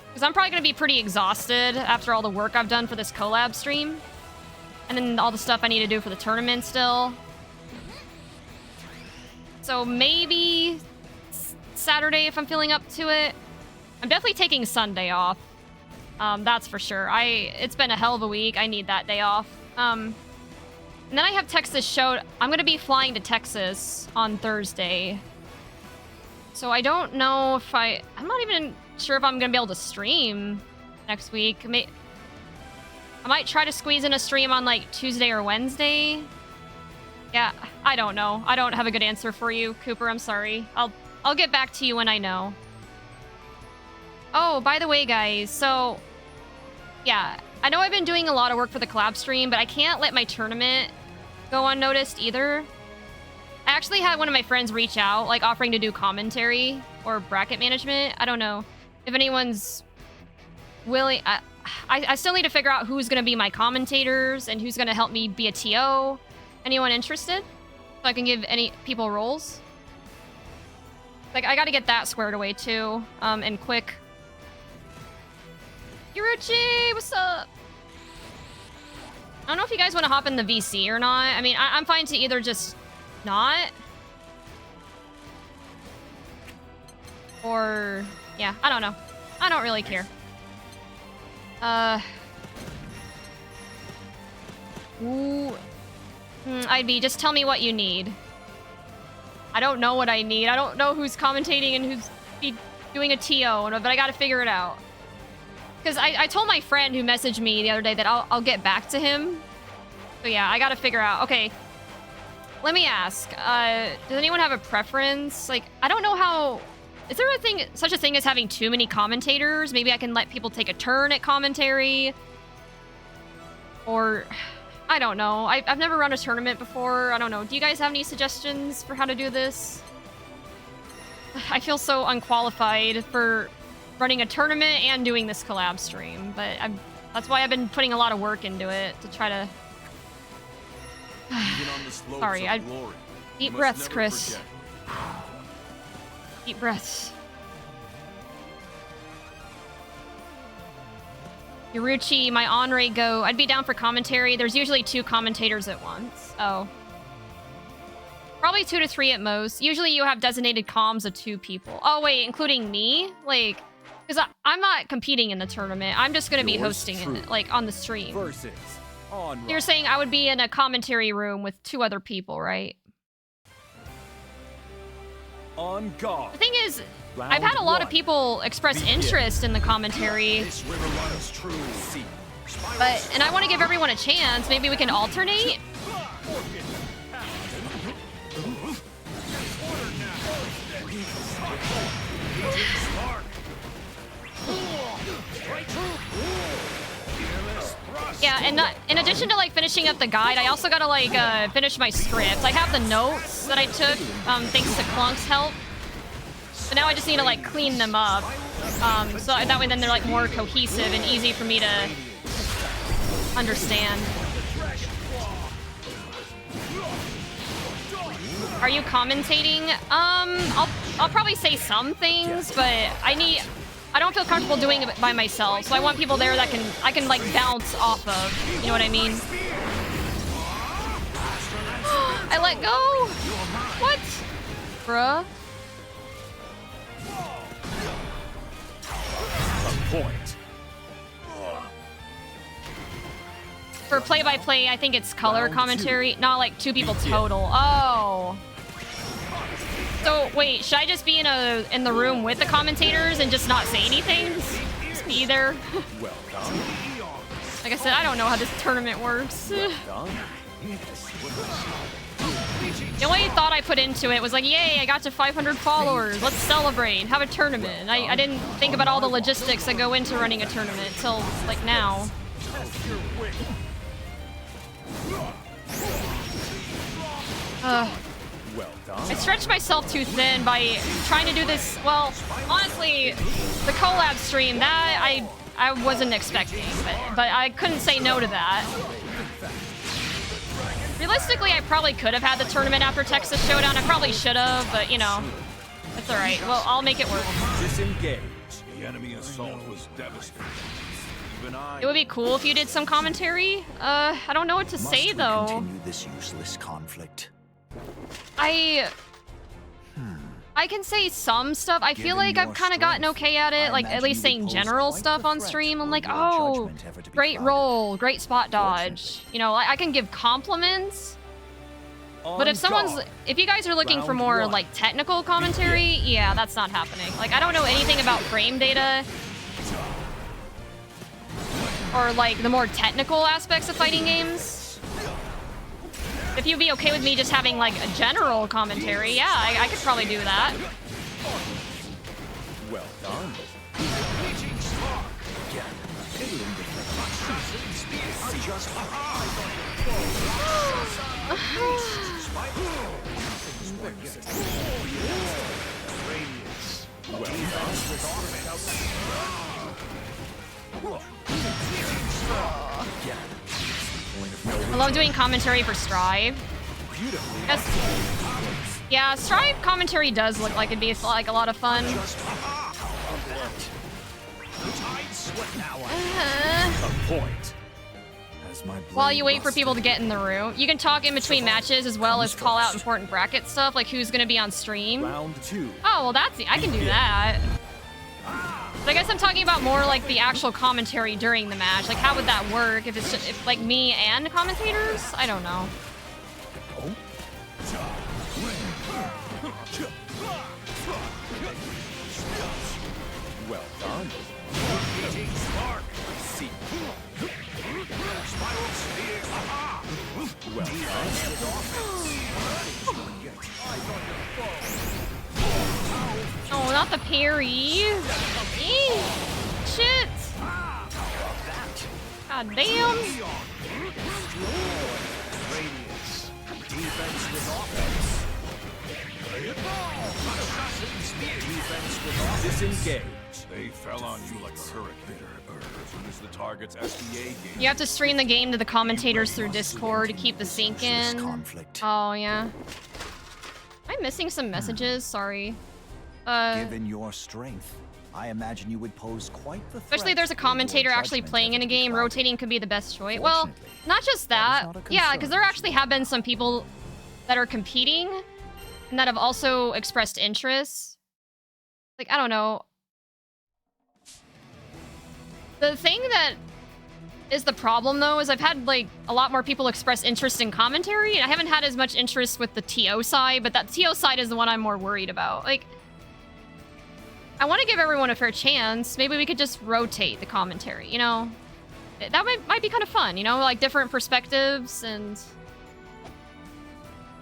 S1: Because I'm probably gonna be pretty exhausted after all the work I've done for this collab stream. And then all the stuff I need to do for the tournament still. So maybe Saturday if I'm feeling up to it. I'm definitely taking Sunday off. That's for sure. It's been a hell of a week. I need that day off. And then I have Texas show. I'm gonna be flying to Texas on Thursday. So I don't know if I'm not even sure if I'm gonna be able to stream next week. I might try to squeeze in a stream on like Tuesday or Wednesday. Yeah, I don't know. I don't have a good answer for you, Cooper. I'm sorry. I'll get back to you when I know. Oh, by the way, guys, so yeah, I know I've been doing a lot of work for the collab stream, but I can't let my tournament go unnoticed either. I actually had one of my friends reach out, like offering to do commentary or bracket management. I don't know if anyone's willing. I still need to figure out who's going to be my commentators and who's going to help me be a TO. Anyone interested? So I can give any people roles. Like, I got to get that squared away too, and quick. Yuruchi, what's up? I don't know if you guys want to hop in the VC or not. I mean, I'm fine to either just not. Or, yeah, I don't know. I don't really care. Ooh. IB, just tell me what you need. I don't know what I need. I don't know who's commentating and who's doing a TO, but I gotta figure it out. Because I told my friend who messaged me the other day that I'll get back to him. So yeah, I gotta figure out. Okay, let me ask. Does anyone have a preference? Like, I don't know how... Is there such a thing as having too many commentators? Maybe I can let people take a turn at commentary. Or... I don't know. I've never run a tournament before. I don't know. Do you guys have any suggestions for how to do this? I feel so unqualified for running a tournament and doing this collab stream, but that's why I've been putting a lot of work into it to try to... Sorry, deep breaths, Chris. Deep breaths. Yuruchi, my on-ray go. I'd be down for commentary. There's usually 2 commentators at once. Oh. Probably 2 to 3 at most. Usually you have designated comms of 2 people. Oh, wait, including me? Like, because I'm not competing in the tournament. I'm just going to be hosting it, like, on the stream. You're saying I would be in a commentary room with 2 other people, right?
S2: On guard.
S1: The thing is, I've had a lot of people express interest in the commentary. And I want to give everyone a chance. Maybe we can alternate? Yeah, and in addition to like finishing up the guide, I also gotta like finish my script. I have the notes that I took thanks to Clunk's help. But now I just need to like clean them up. So that way then they're like more cohesive and easy for me to understand. Are you commentating? I'll probably say some things, but I don't feel comfortable doing it by myself, so I want people there that I can like bounce off of. You know what I mean? I let go. What, bruh?
S2: Point.
S1: For play-by-play, I think it's color commentary, not like 2 people total. Oh. So wait, should I just be in the room with the commentators and just not say anything? Just be there?
S2: Well done.
S1: Like I said, I don't know how this tournament works.
S2: Well done.
S1: The only thought I put into it was like, yay, I got to 500 followers. Let's celebrate, have a tournament. I didn't think about all the logistics that go into running a tournament till like now.
S2: Well done.
S1: I stretched myself too thin by trying to do this. Well, honestly, the collab stream, that I wasn't expecting, but I couldn't say no to that. Realistically, I probably could have had the tournament after Texas Showdown. I probably should have, but you know, it's all right. Well, I'll make it work.
S2: Disengage. The enemy assault was devastating. Even
S1: It would be cool if you did some commentary. I don't know what to say though.
S5: Continue this useless conflict?
S1: I can say some stuff. I feel like I've kind of gotten okay at it, like at least saying general stuff on stream. I'm like, oh, great roll, great spot dodge. You know, I can give compliments. But if you guys are looking for more like technical commentary, yeah, that's not happening. Like, I don't know anything about frame data or like the more technical aspects of fighting games. If you'd be okay with me just having like a general commentary, yeah, I could probably do that.
S2: Well done.
S1: I love doing commentary for Strive. Yeah, Strive commentary does look like it'd be like a lot of fun. While you wait for people to get in the room, you can talk in between matches as well as call out important bracket stuff, like who's gonna be on stream.
S2: Round 2.
S1: Oh, well, I can do that. But I guess I'm talking about more like the actual commentary during the match. Like, how would that work if it's just, if, like me and commentators? I don't know.
S2: Well done. Well
S1: Oh, not the parry. Eee, shit. God damn.
S2: Disengage. They fell on you like a hurricane. As soon as the target's SBA game.
S1: You have to stream the game to the commentators through Discord to keep the sync in. Oh, yeah. Am I missing some messages? Sorry.
S5: Given your strength, I imagine you would pose quite the threat.
S1: Especially if there's a commentator actually playing in a game, rotating could be the best choice. Well, not just that. Yeah, because there actually have been some people that are competing and that have also expressed interest. Like, I don't know. The thing that is the problem, though, is I've had, like, a lot more people express interest in commentary, and I haven't had as much interest with the TO side, but that TO side is the one I'm more worried about. Like, I want to give everyone a fair chance. Maybe we could just rotate the commentary, you know? That might be kind of fun, you know? Like, different perspectives and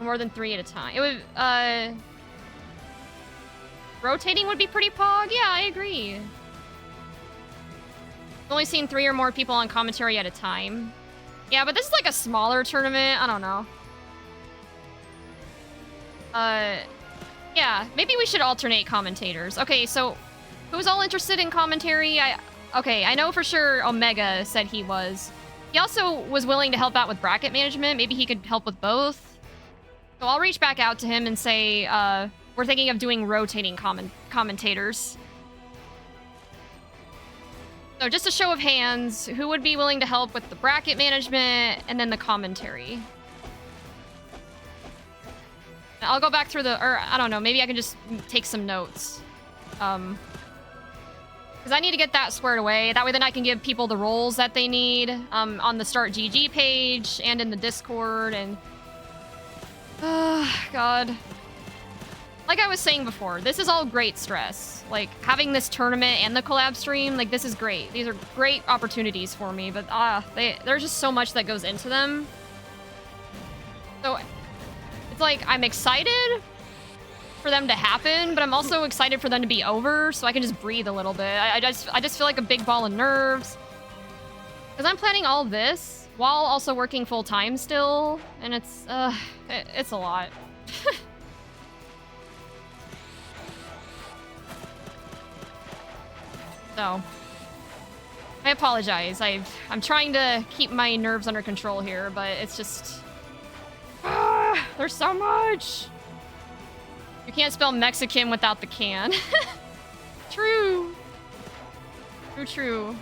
S1: more than 3 at a time. It would, rotating would be pretty pog. Yeah, I agree. I've only seen 3 or more people on commentary at a time. Yeah, but this is like a smaller tournament. I don't know. Yeah, maybe we should alternate commentators. Okay, so who's all interested in commentary? Okay, I know for sure Omega said he was. He also was willing to help out with bracket management. Maybe he could help with both. So I'll reach back out to him and say, we're thinking of doing rotating commentators. So just a show of hands, who would be willing to help with the bracket management and then the commentary? I'll go back through or I don't know, maybe I can just take some notes. Because I need to get that squared away. That way then I can give people the roles that they need on the Start GG page and in the Discord and... God. Like I was saying before, this is all great stress. Like, having this tournament and the collab stream, like, this is great. These are great opportunities for me, but there's just so much that goes into them. So, it's like, I'm excited for them to happen, but I'm also excited for them to be over, so I can just breathe a little bit. I just feel like a big ball of nerves. Because I'm planning all this while also working full-time still, and it's a lot. So, I apologize. I'm trying to keep my nerves under control here, but it's just... there's so much! You can't spell Mexican without the can. True. True.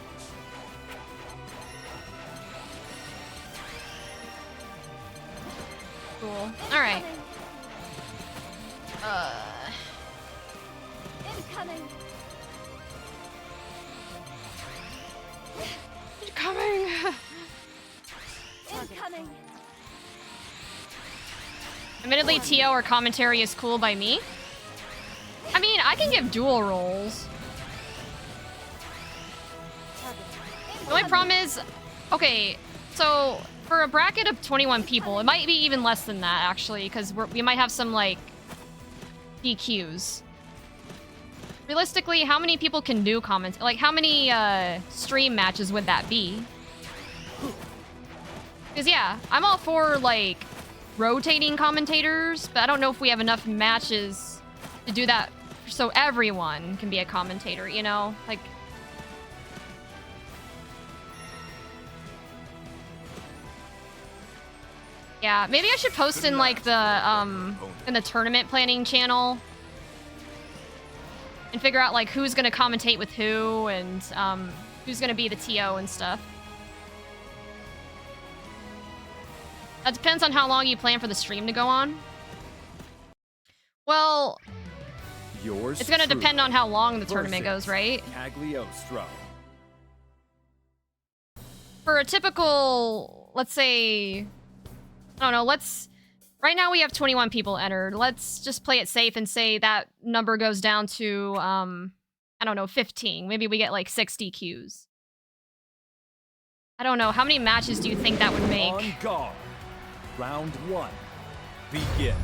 S1: Cool. Alright.
S6: Incoming.
S1: Coming.
S6: Incoming.
S1: Admittedly, TO or commentary is cool by me. I mean, I can give dual roles. The only problem is, okay, so for a bracket of 21 people, it might be even less than that actually, because we might have some like DQs. Realistically, how many people can do comments? Like, how many stream matches would that be? Because yeah, I'm all for like rotating commentators, but I don't know if we have enough matches to do that so everyone can be a commentator, you know? Like, yeah, maybe I should post in like the tournament planning channel and figure out like who's gonna commentate with who and who's gonna be the TO and stuff. That depends on how long you plan for the stream to go on. Well, it's gonna depend on how long the tournament goes, right?
S2: Cagliostro.
S1: For a typical, let's say, I don't know, right now we have 21 people entered. Let's just play it safe and say that number goes down to, I don't know, 15. Maybe we get like 60 Qs. I don't know, how many matches do you think that would make?
S2: On guard. Round 1. Begin.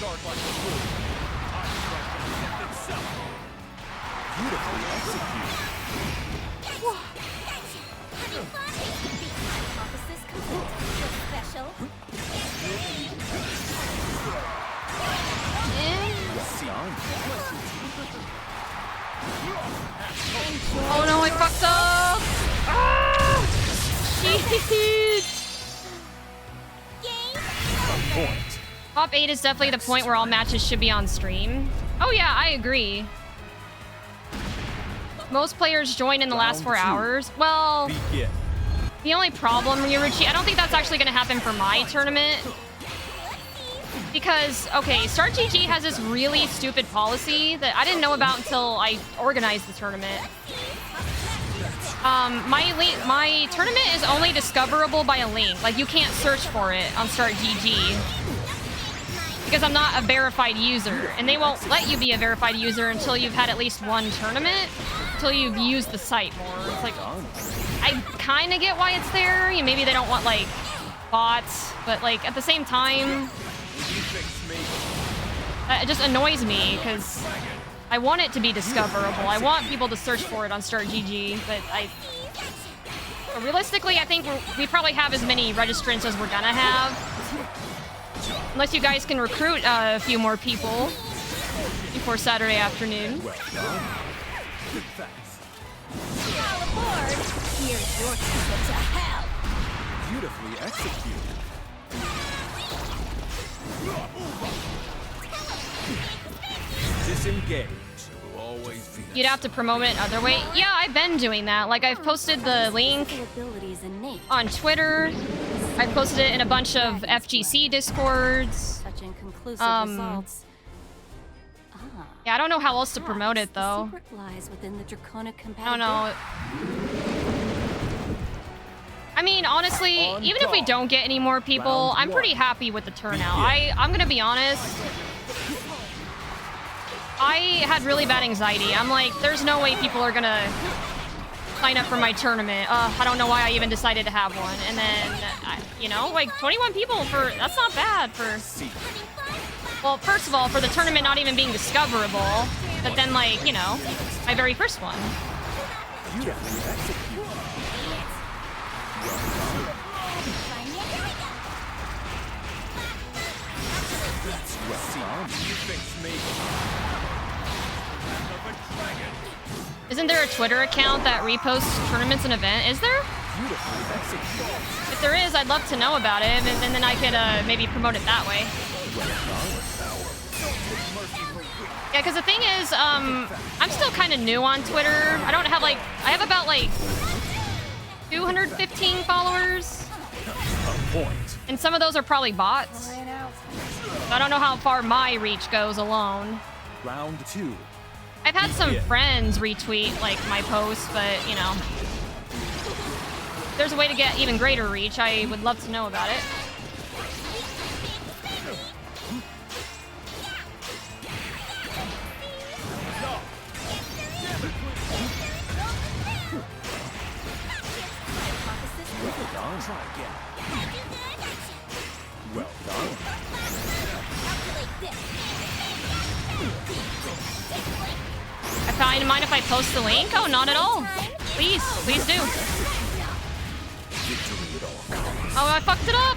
S2: Guard like a fool. I strike from death itself. Beautifully executed.
S6: Hypothesis complete. Special.
S1: Oh no, I fucked up! Ah! Shit!
S2: Point.
S1: Top 8 is definitely the point where all matches should be on stream. Oh yeah, I agree. Most players join in the last 4 hours. Well,
S2: Begin.
S1: the only problem, Ryuichi, I don't think that's actually going to happen for my tournament. Because, okay, Start GG has this really stupid policy that I didn't know about until I organized the tournament. My tournament is only discoverable by a link. Like, you can't search for it on Start GG. Because I'm not a verified user, and they won't let you be a verified user until you've had at least one tournament, until you've used the site more. It's like, I kind of get why it's there. Maybe they don't want, like, bots, but, like, at the same time, it just annoys me, because I want it to be discoverable. I want people to search for it on StartGG, but but realistically, I think we probably have as many registrants as we're gonna have. Unless you guys can recruit a few more people before Saturday afternoon.
S2: Well done.
S6: All aboard. Here's your ticket to hell.
S2: Beautifully executed. Disengage. It will always be.
S1: You'd have to promote it other way. Yeah, I've been doing that. Like, I've posted the link
S6: Abilities innate.
S1: on Twitter. I've posted it in a bunch of FGC discords.
S6: Such inconclusive results.
S1: Yeah, I don't know how else to promote it, though.
S6: The secret lies within the draconic
S1: I don't know. I mean, honestly, even if we don't get any more people, I'm pretty happy with the turnout. I'm gonna be honest. I had really bad anxiety. I'm like, there's no way people are gonna sign up for my tournament. I don't know why I even decided to have one. And then, you know, like 21 people that's not bad for... Well, first of all, for the tournament not even being discoverable, but then, like, you know, my very first one. Isn't there a Twitter account that reposts tournaments and event? Is there? If there is, I'd love to know about it, and then I could maybe promote it that way. Yeah, because the thing is, I'm still kind of new on Twitter. I don't have I have about 215 followers. And some of those are probably bots. So I don't know how far my reach goes alone.
S5: Round 2.
S1: I've had some friends retweet my posts, but you know, if there's a way to get even greater reach, I would love to know about it.
S5: Try again. Well done.
S1: I mind if I post the link? Oh, not at all. Please do. Oh, I fucked it up.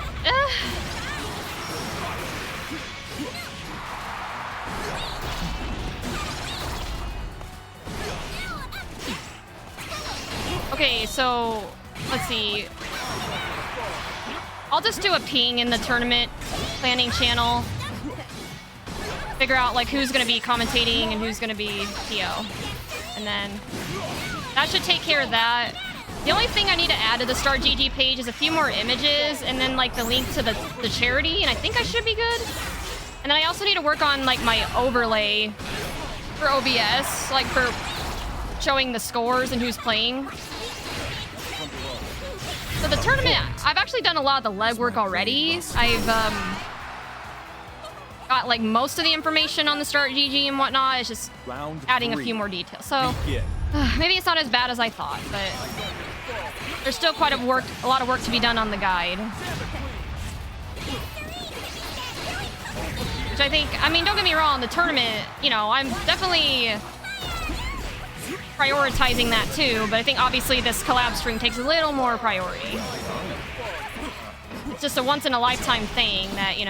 S1: Okay, so let's see. I'll just do a ping in the tournament planning channel. Figure out who's gonna be commentating and who's gonna be TO. And then that should take care of that. The only thing I need to add to the Start GG page is a few more images and then the link to the charity, and I think I should be good. And then I also need to work on my overlay for OBS, for showing the scores and who's playing. So the tournament, I've actually done a lot of the legwork already. I've got most of the information on the Start GG and whatnot. It's just adding a few more details. So maybe it's not as bad as I thought, but there's still quite a lot of work to be done on the guide. Which I think, don't get me wrong, the tournament, I'm definitely prioritizing that too, but I think obviously this collab stream takes a little more priority. It's just a once in a lifetime thing that, and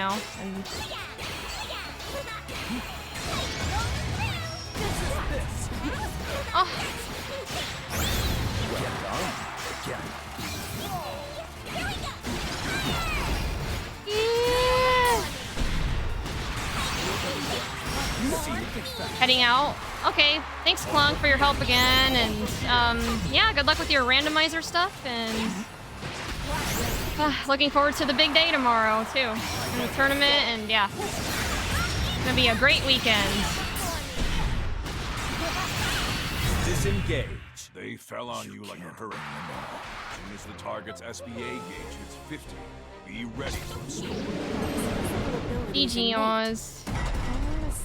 S1: oh. Yeah. Heading out. Okay, thanks Clunk for your help again, and yeah, good luck with your randomizer stuff, and looking forward to the big day tomorrow too, in the tournament, and yeah, it's gonna be a great weekend.
S2: Disengage. They fell on you like a hurricane. As soon as the target's SBA gauge hits 50, be ready for the storm.
S1: GG Oz.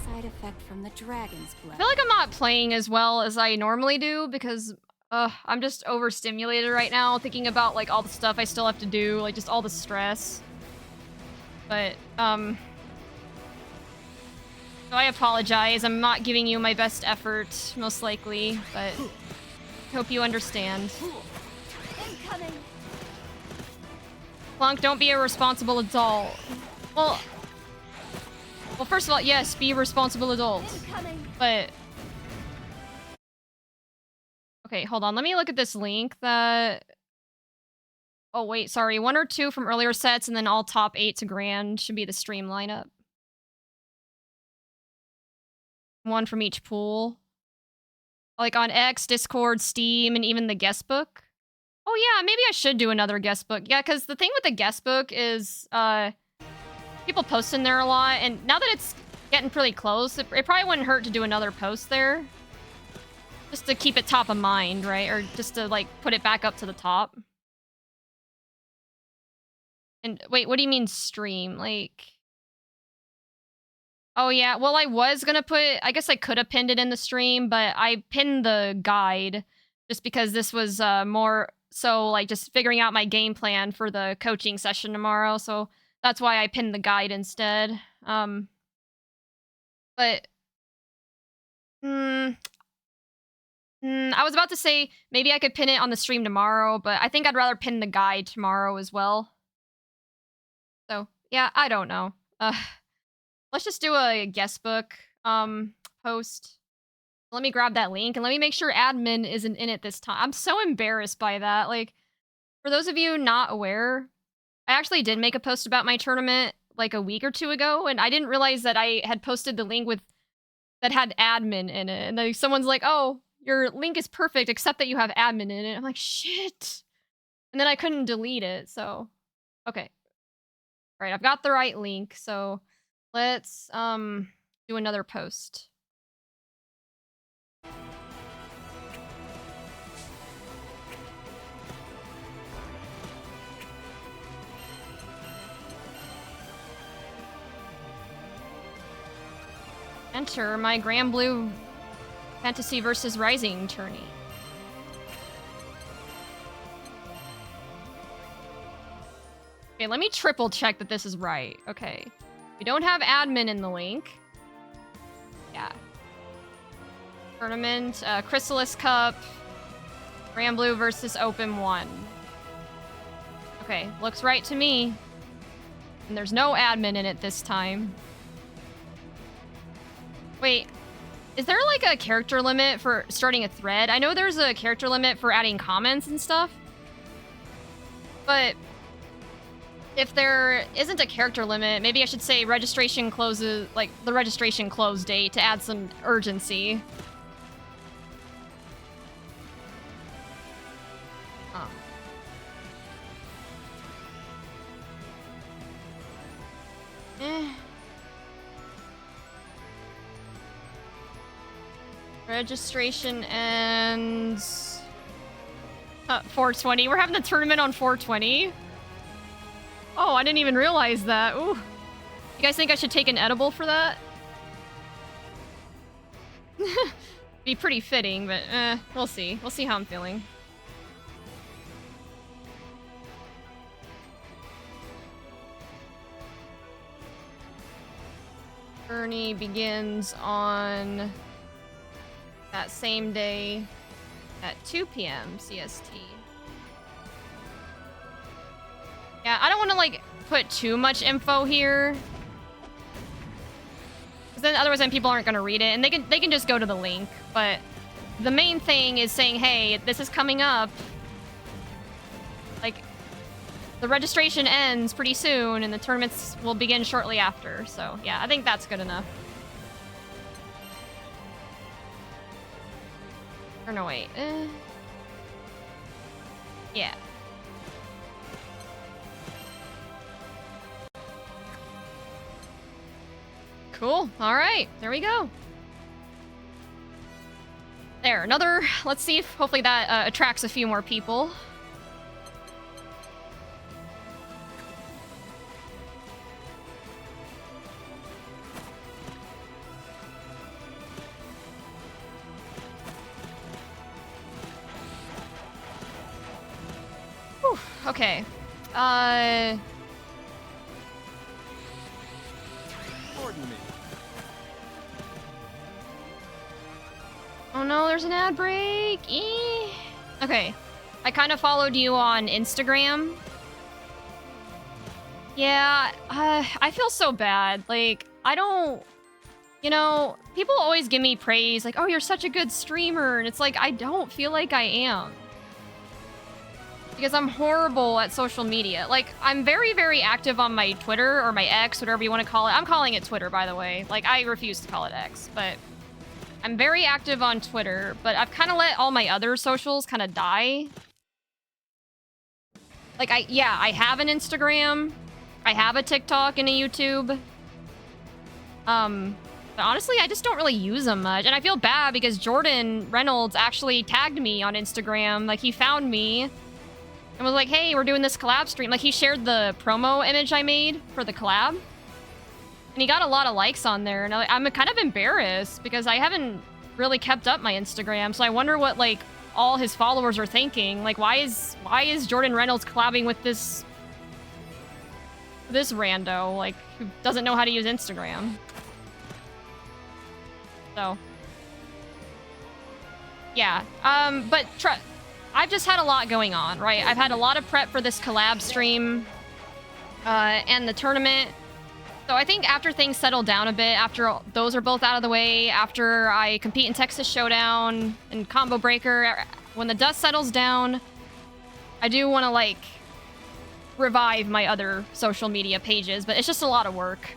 S6: Side effect from the dragon's blood.
S1: I feel like I'm not playing as well as I normally do because I'm just overstimulated right now, thinking about all the stuff I still have to do, just all the stress. But so I apologize. I'm not giving you my best effort, most likely, but I hope you understand. Clunk, don't be a responsible adult. Well, first of all, yes, be a responsible adult. But okay, hold on. Let me look at this link that... Oh, wait, sorry. 1 or 2 from earlier sets, and then all top 8 to Grand should be the stream lineup. 1 from each pool. On X, Discord, Steam, and even the guest book. Oh, yeah, maybe I should do another guest book. Yeah, because the thing with the guest book is, people post in there a lot, and now that it's getting pretty close, it probably wouldn't hurt to do another post there. Just to keep it top of mind, right? Or just to, put it back up to the top. And, wait, what do you mean stream? Oh, yeah. Well, I was gonna I guess I could have pinned it in the stream, but I pinned the guide just because this was more so, just figuring out my game plan for the coaching session tomorrow, so that's why I pinned the guide instead. But... I was about to say maybe I could pin it on the stream tomorrow, but I think I'd rather pin the guide tomorrow as well. So, yeah, I don't know. Let's just do a guest book post. Let me grab that link and let me make sure admin isn't in it this time. I'm so embarrassed by that. Like, for those of you not aware, I actually did make a post about my tournament like a week or two ago, and I didn't realize that I had posted the link that had admin in it. And then someone's like, oh, your link is perfect except that you have admin in it. I'm like, shit. And then I couldn't delete it, so okay. All right, I've got the right link, so let's do another post. Enter my Grand Blue Fantasy vs. Rising tourney. Okay, let me triple check that this is right. Okay. We don't have admin in the link. Yeah. Tournament, Chrysalis Cup, Grand Blue versus Open 1. Okay, looks right to me. And there's no admin in it this time. Wait, is there like a character limit for starting a thread? I know there's a character limit for adding comments and stuff. But if there isn't a character limit, maybe I should say registration closes, like the registration close date to add some urgency. Registration ends 420. We're having the tournament on 420. Oh, I didn't even realize that. Ooh. You guys think I should take an edible for that? Be pretty fitting, but we'll see. We'll see how I'm feeling. Journey begins on that same day at 2 p.m. CST. Yeah, I don't want to like put too much info here, because then otherwise people aren't going to read it, and they can just go to the link. But the main thing is saying, hey, this is coming up. Like, the registration ends pretty soon, and the tournaments will begin shortly after. So yeah, I think that's good enough. Or no, wait. Yeah. Cool. All right. There we go. There. Another. Let's see if hopefully that attracts a few more people. Whew. Okay. Pardon me. Oh no, there's an ad break. Okay. I kind of followed you on Instagram. Yeah, I feel so bad. Like, I don't... You know, people always give me praise, like, oh, you're such a good streamer. And it's like, I don't feel like I am. Because I'm horrible at social media. Like, I'm very, very active on my Twitter, or my X, whatever you want to call it. I'm calling it Twitter, by the way. Like, I refuse to call it X, but... I'm very active on Twitter, but I've kind of let all my other socials kind of die. Like, I have an Instagram. I have a TikTok and a YouTube. But honestly, I just don't really use them much. And I feel bad because Jordan Reynolds actually tagged me on Instagram. Like, he found me and was like, hey, we're doing this collab stream. Like, he shared the promo image I made for the collab. And he got a lot of likes on there, and I'm kind of embarrassed because I haven't really kept up my Instagram, so I wonder what, like, all his followers are thinking. Like, why is Jordan Reynolds collabing with this rando, like, who doesn't know how to use Instagram? So, yeah. But I've just had a lot going on, right? I've had a lot of prep for this collab stream, and the tournament. So I think after things settle down a bit, after those are both out of the way, after I compete in Texas Showdown and Combo Breaker, when the dust settles down, I do want to, like, revive my other social media pages, but it's just a lot of work.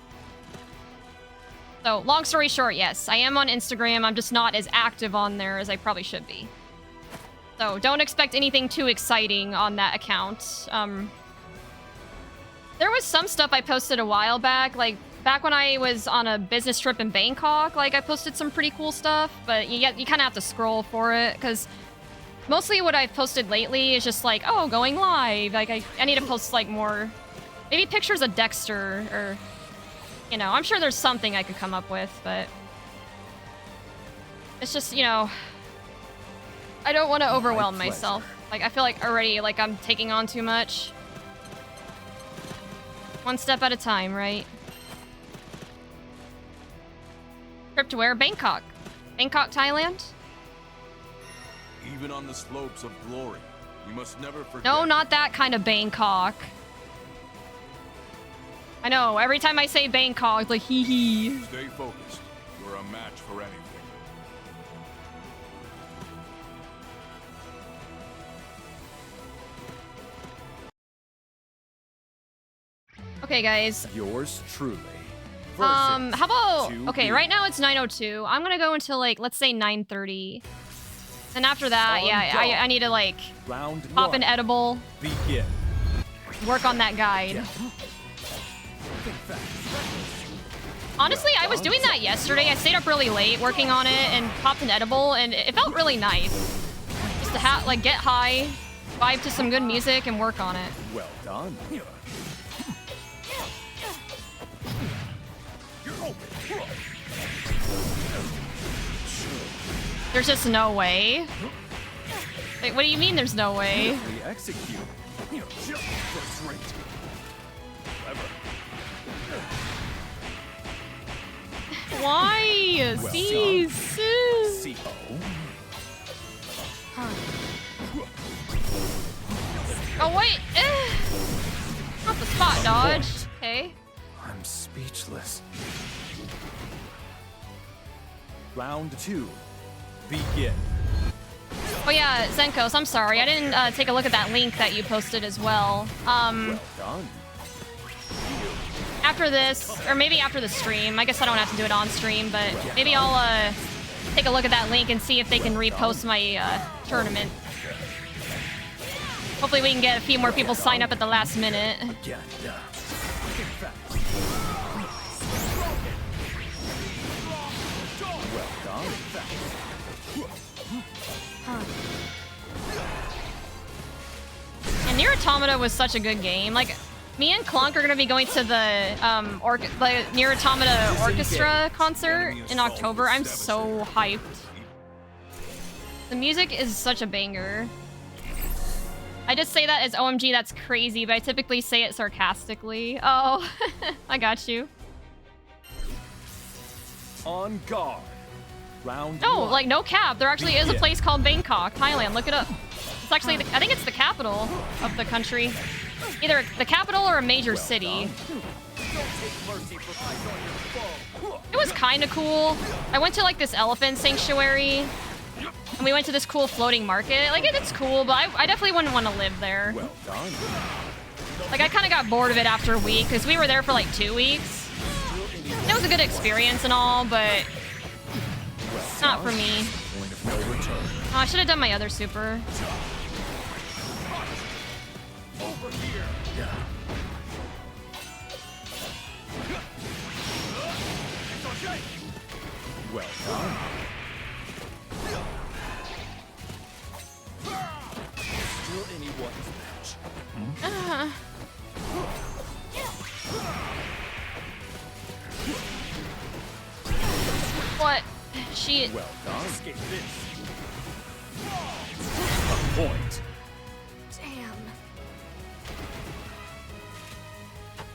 S1: So, long story short, yes, I am on Instagram. I'm just not as active on there as I probably should be. So, don't expect anything too exciting on that account. There was some stuff I posted a while back, like back when I was on a business trip in Bangkok, like I posted some pretty cool stuff, but you kind of have to scroll for it, because mostly what I've posted lately is just like, oh, going live. Like I need to post like more, maybe pictures of Dexter, or, you know, I'm sure there's something I could come up with, but it's just, you know, I don't want to overwhelm myself. Like, I feel like already, like, I'm taking on too much. One step at a time, right? Trip to where? Bangkok. Bangkok, Thailand?
S2: Even on the slopes of glory, we must never forget.
S1: No, not that kind of Bangkok. I know, every time I say Bangkok, it's like, hee hee.
S2: Stay focused. You're a match for anything.
S1: Okay, guys.
S2: Yours truly.
S1: How about...
S2: to
S1: Okay,
S2: be.
S1: right now it's 9:02. I'm gonna go until, like, let's say 9:30. And after that, yeah, I need to, like,
S2: Round
S1: pop an
S2: one.
S1: edible,
S2: Begin.
S1: work on that guide. Honestly, I was doing that yesterday. I stayed up really late working on it and popped an edible, and it felt really nice. Just to like, get high, vibe to some good music, and work on it.
S2: Well done.
S1: There's just no way. Wait, what do you mean there's no way?
S2: We execute. First rate. Clever.
S1: Why?
S2: Well
S1: Cease.
S2: See.
S1: Oh, wait. Not the spot dodge. Okay.
S2: I'm speechless. Round two. Begin.
S1: Oh yeah, Zenkos, I'm sorry. I didn't take a look at that link that you posted as well.
S2: Done.
S1: After this, or maybe after the stream, I guess I don't have to do it on stream, but maybe I'll take a look at that link and see if they can repost my tournament. Hopefully we can get a few more people sign up at the last minute.
S2: Again. Well done.
S1: And Nier Automata was such a good game. Like, me and Clonk are gonna be going to the Nier Automata Orchestra concert in October. I'm so hyped. The music is such a banger. I just say that as OMG, that's crazy, but I typically say it sarcastically. Oh, I got you.
S2: On guard. Round
S1: No,
S2: one.
S1: like, no cap. There actually is a place called Bangkok, Thailand. Look it up. It's actually, I think it's the capital of the country. Either the capital or a major city. It was kind of cool. I went to, like, this elephant sanctuary, and we went to this cool floating market. Like, it's cool, but I definitely wouldn't want to live there.
S2: Well done.
S1: Like, I kind of got bored of it after a week, because we were there for, like, 2 weeks. It was a good experience and all, but it's not for me.
S2: Point of no return.
S1: Oh, I should have done my other super.
S2: Over here. Yeah. It's okay. Well done. Still anyone's match.
S1: What? She...
S2: Well done. Escape this. A point.
S6: Damn.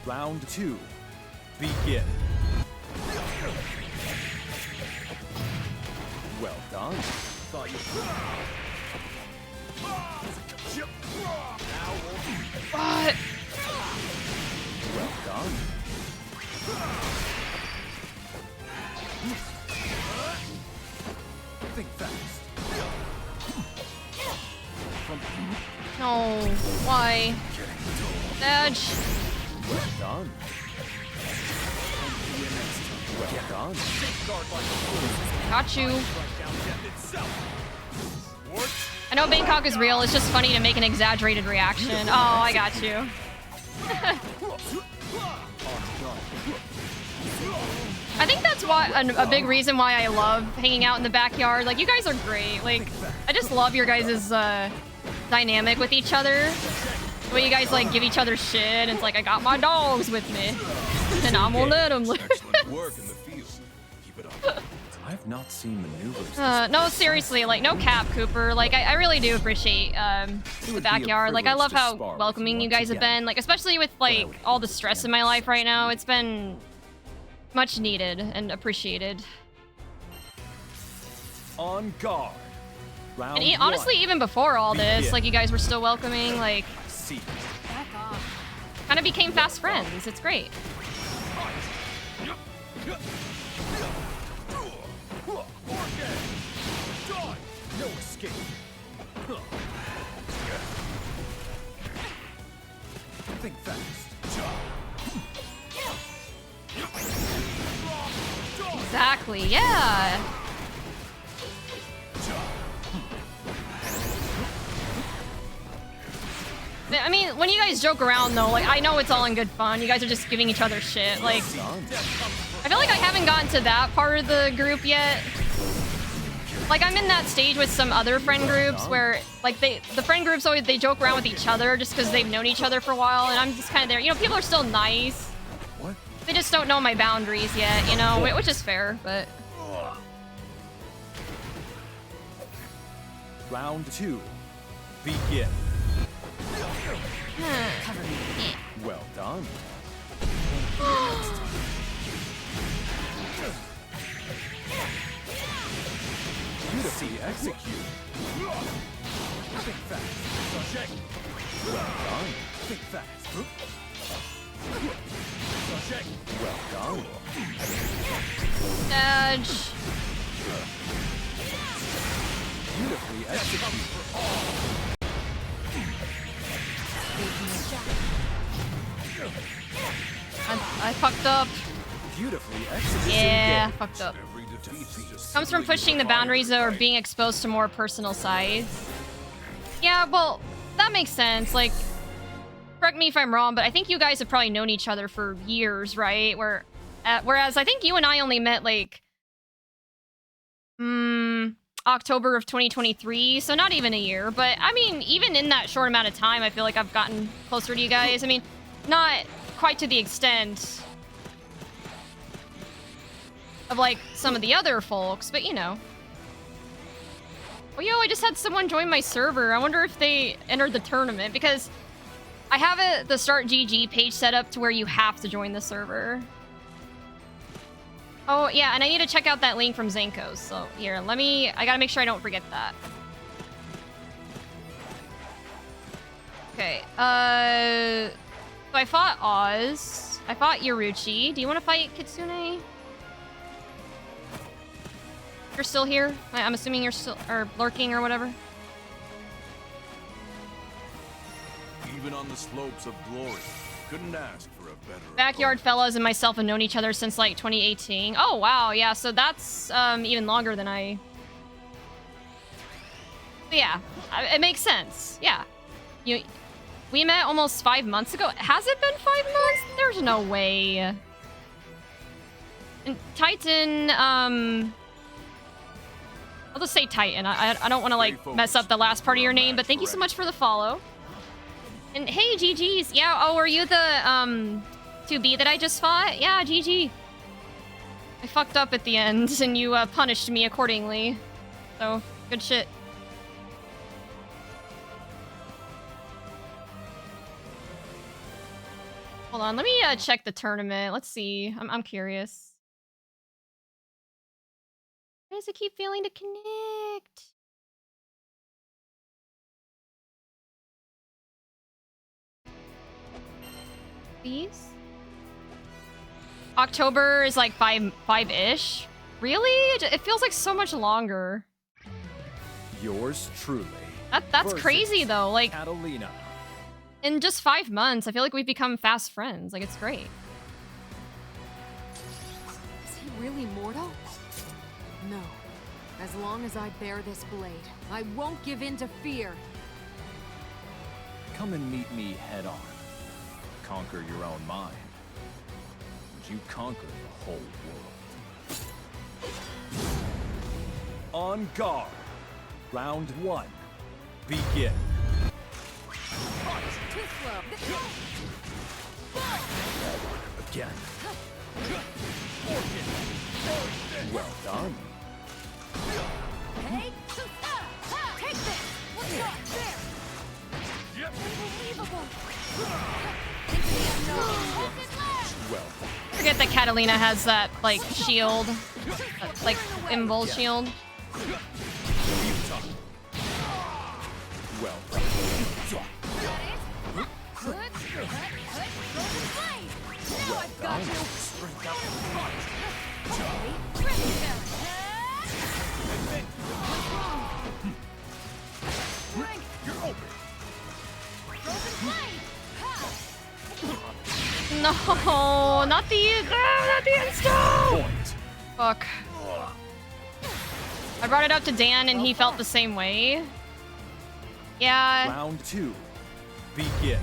S2: Round two. Begin. Well done. Thought you.
S1: What?
S2: Well done.
S1: Why? Dodge.
S5: Well done. Well done.
S1: Got you. I know Bangkok is real. It's just funny to make an exaggerated reaction. Oh, I got you. I think that's why a big reason why I love hanging out in the backyard. Like, you guys are great. Like, I just love your guys' dynamic with each other. The way you guys, like, give each other shit. And it's like, I got my dogs with me. And I'm gonna let them live.
S2: Excellent work in the field. Keep it up.
S5: I've not seen maneuvers.
S1: No, seriously, like, no cap, Cooper. Like, I really do appreciate the backyard. Like, I love how welcoming you guys have been. Like, especially with, like, all the stress in my life right now. It's been much needed and appreciated.
S5: On guard. Round
S1: And honestly, even before all this, like, you guys were still welcoming. Like,
S6: Back off.
S1: kind of became fast friends. It's great.
S5: No escape. Think fast.
S1: Exactly, yeah. I mean, when you guys joke around, though, like, I know it's all in good fun. You guys are just giving each other shit. Like, I feel like I haven't gotten to that part of the group yet. Like, I'm in that stage with some other friend groups where, like, the friend groups always, they joke around with each other just because they've known each other for a while, and I'm just kind of there. You know, people are still nice.
S5: What?
S1: They just don't know my boundaries yet, you know, which is fair, but...
S5: Round 2. Begin. Well done. Beautifully execute. Think fast. Well done. Think fast. Well done.
S1: Dodge.
S5: Beautifully execute.
S1: I fucked up.
S5: Beautifully executed.
S1: Yeah, fucked up.
S2: Every defeat just
S1: Comes from pushing the boundaries or being exposed to more personal sides. Yeah, well, that makes sense. Like, correct me if I'm wrong, but I think you guys have probably known each other for years, right? Whereas I think you and I only met, like, October of 2023, so not even a year. But, I mean, even in that short amount of time, I feel like I've gotten closer to you guys. I mean, not quite to the extent of, like, some of the other folks, but, you know. Oh, yo, I just had someone join my server. I wonder if they entered the tournament, because I have the Start GG page set up to where you have to join the server. Oh, yeah, and I need to check out that link from Zenko's. So, here, I gotta make sure I don't forget that. Okay, so I fought Oz. I fought Yoruchi. Do you want to fight Kitsune? You're still here? I'm assuming you're still, or lurking or whatever.
S2: even on the slopes of glory. Couldn't ask for a better
S1: Backyard fellas and myself have known each other since like 2018. Oh wow, yeah, so that's even longer than I. But yeah, it makes sense. Yeah, we met almost 5 months ago. Has it been 5 months? There's no way. And Titan, I'll just say Titan. I don't want to like mess up the last part of your name, but thank you so much for the follow. And hey, GG's. Yeah, oh, are you the 2B that I just fought? Yeah, GG. I fucked up at the end, and you punished me accordingly. So, good shit. Hold on, let me check the tournament. Let's see. I'm curious. Why does it keep failing to connect? Please? October is like five-ish. Really? It feels like so much longer.
S5: Yours truly.
S1: That's crazy though. Like,
S5: Catalina.
S1: In just 5 months, I feel like we've become fast friends. Like, it's great.
S7: Is he really mortal? No. As long as I bear this blade, I won't give in to fear.
S2: Come and meet me head on. Conquer your own mind. And you conquer the whole world. On guard. Round 1. Begin.
S7: Too slow.
S2: Again. Well done.
S7: Hey, take this. What's up there? Unbelievable. Into the unknown. Hold it left.
S2: Well,
S1: Forget that Catalina has that, like, shield. That, like, invul shield.
S2: well.
S7: Good. Frozen blade. Now I've got you.
S2: You're open.
S1: No, not the insta.
S2: Point.
S1: Fuck. I brought it up to Dan and he felt the same way. Yeah.
S2: Round 2. Begin.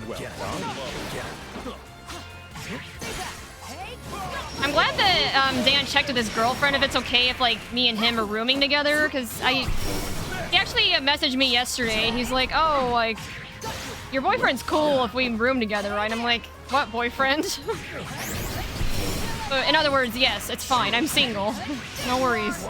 S2: Well done.
S1: I'm glad that Dan checked with his girlfriend if it's okay if, like, me and him are rooming together, because he actually messaged me yesterday. He's like, oh, like, your boyfriend's cool if we room together, right? I'm like, what boyfriend? In other words, yes, it's fine. I'm single. No worries.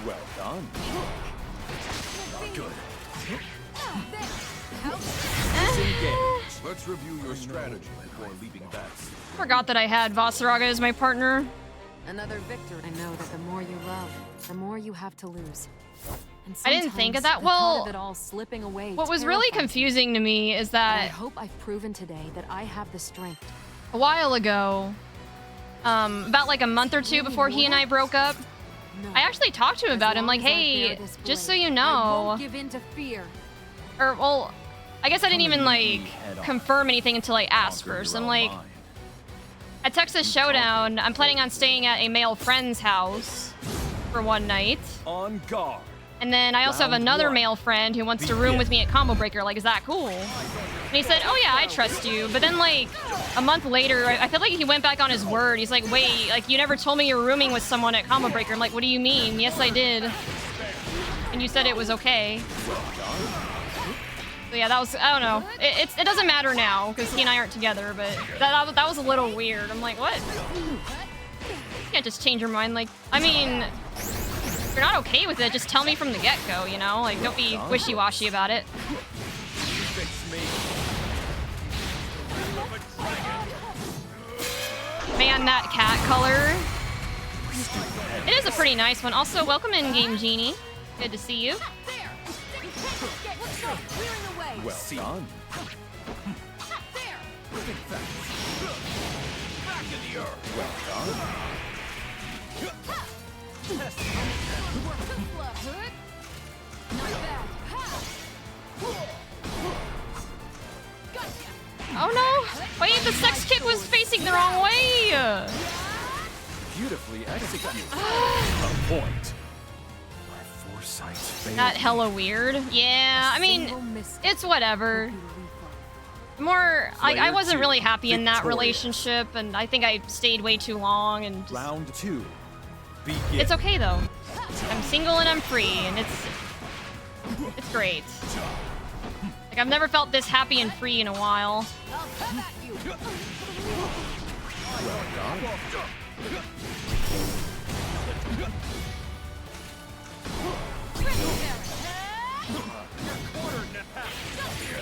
S2: Well done. Good. Disengage. Let's review your strategy before leaving bets.
S1: Forgot that I had Vasaraga as my partner.
S7: Another victory. I know that the more you love, the more you have to lose. And
S1: I didn't think of that.
S7: sometimes the thought
S1: Well,
S7: of it all slipping away
S1: what was really
S7: terrifies me.
S1: confusing to me is
S7: But I
S1: that
S7: hope I've proven today that I have the strength.
S1: a while ago, about like a month or two before he and I broke up,
S7: No.
S1: I actually talked to him
S7: As
S1: about it. I'm
S7: long
S1: like,
S7: as I bear
S1: hey,
S7: this
S1: just so
S7: blade,
S1: you
S7: I
S1: know,
S7: won't give in to fear.
S1: or well, I guess I didn't even like
S2: Head on.
S1: confirm anything until I asked
S2: Conquer
S1: first.
S2: your
S1: I'm
S2: own
S1: like,
S2: mind.
S1: at Texas Showdown, I'm planning on staying at a male friend's house for one night.
S2: On guard.
S1: And then I also have
S2: Round
S1: another
S2: 1.
S1: male friend who wants to room
S2: Begin.
S1: with me at Combo Breaker. Like, is that cool? And he said, oh yeah, I trust you. But then like a month later, I feel like he went back on his word. He's like, wait, like you never told me you were rooming with someone at Combo Breaker. I'm like, what do you mean? Yes, I did. And you said it was okay. So yeah, that was, I don't know. It doesn't matter now because he and I aren't together, but that was a little weird. I'm like, what? You can't just change your mind. Like, I mean, if you're not okay with it, just tell me from the get-go, you know? Like, don't be wishy-washy about it. Man, that cat color. It is a pretty nice one. Also, welcome in, Game Genie. Good to see you.
S7: There! Let's go! Clearing the way!
S2: Well done.
S7: There!
S2: Back in the earth. Well done.
S7: Not bad.
S1: Oh no! Wait, the sex kit was facing the wrong way!
S2: Beautifully executed. A point. My foresight failed.
S1: That hella weird. Yeah, I mean, it's whatever. More, I
S2: Player
S1: wasn't
S2: 2,
S1: really happy in that
S2: victorious.
S1: relationship, and I think I stayed way too long, and just,
S2: Round 2. Begin.
S1: it's okay though. I'm single and I'm free, and it's great. Like, I've never felt this happy and free in a while.
S7: I'll come at you!
S2: Well done.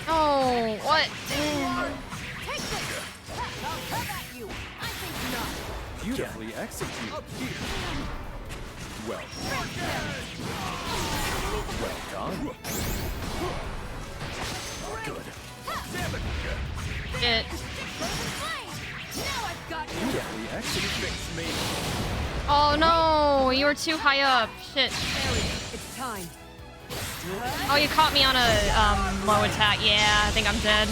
S1: Oh, what?
S7: Take this! I'll come at you! I think not!
S2: Beautifully executed. Well done. Good.
S1: It.
S7: Now I've got
S2: Fix me.
S1: Oh no, you were too high up. Shit.
S7: It's time.
S1: Oh, you caught me on a low attack. Yeah, I think I'm dead.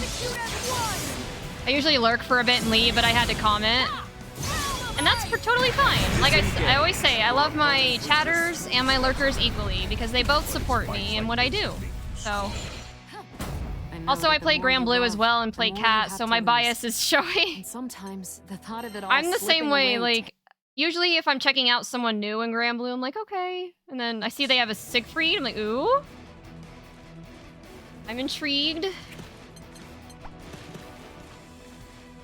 S1: I usually lurk for a bit and leave, but I had to comment. And that's totally fine. Like I always say, I love my chatters and my lurkers equally because they both support me in what I do. So. Also, I play Grand Blue as well and play Cat, so my bias is showing.
S7: And sometimes the thought of it all
S1: I'm the same way,
S7: away
S1: like, usually if I'm checking out someone new in Grand Blue, I'm like, okay. And then I see they have a Siegfried, I'm like, ooh. I'm intrigued.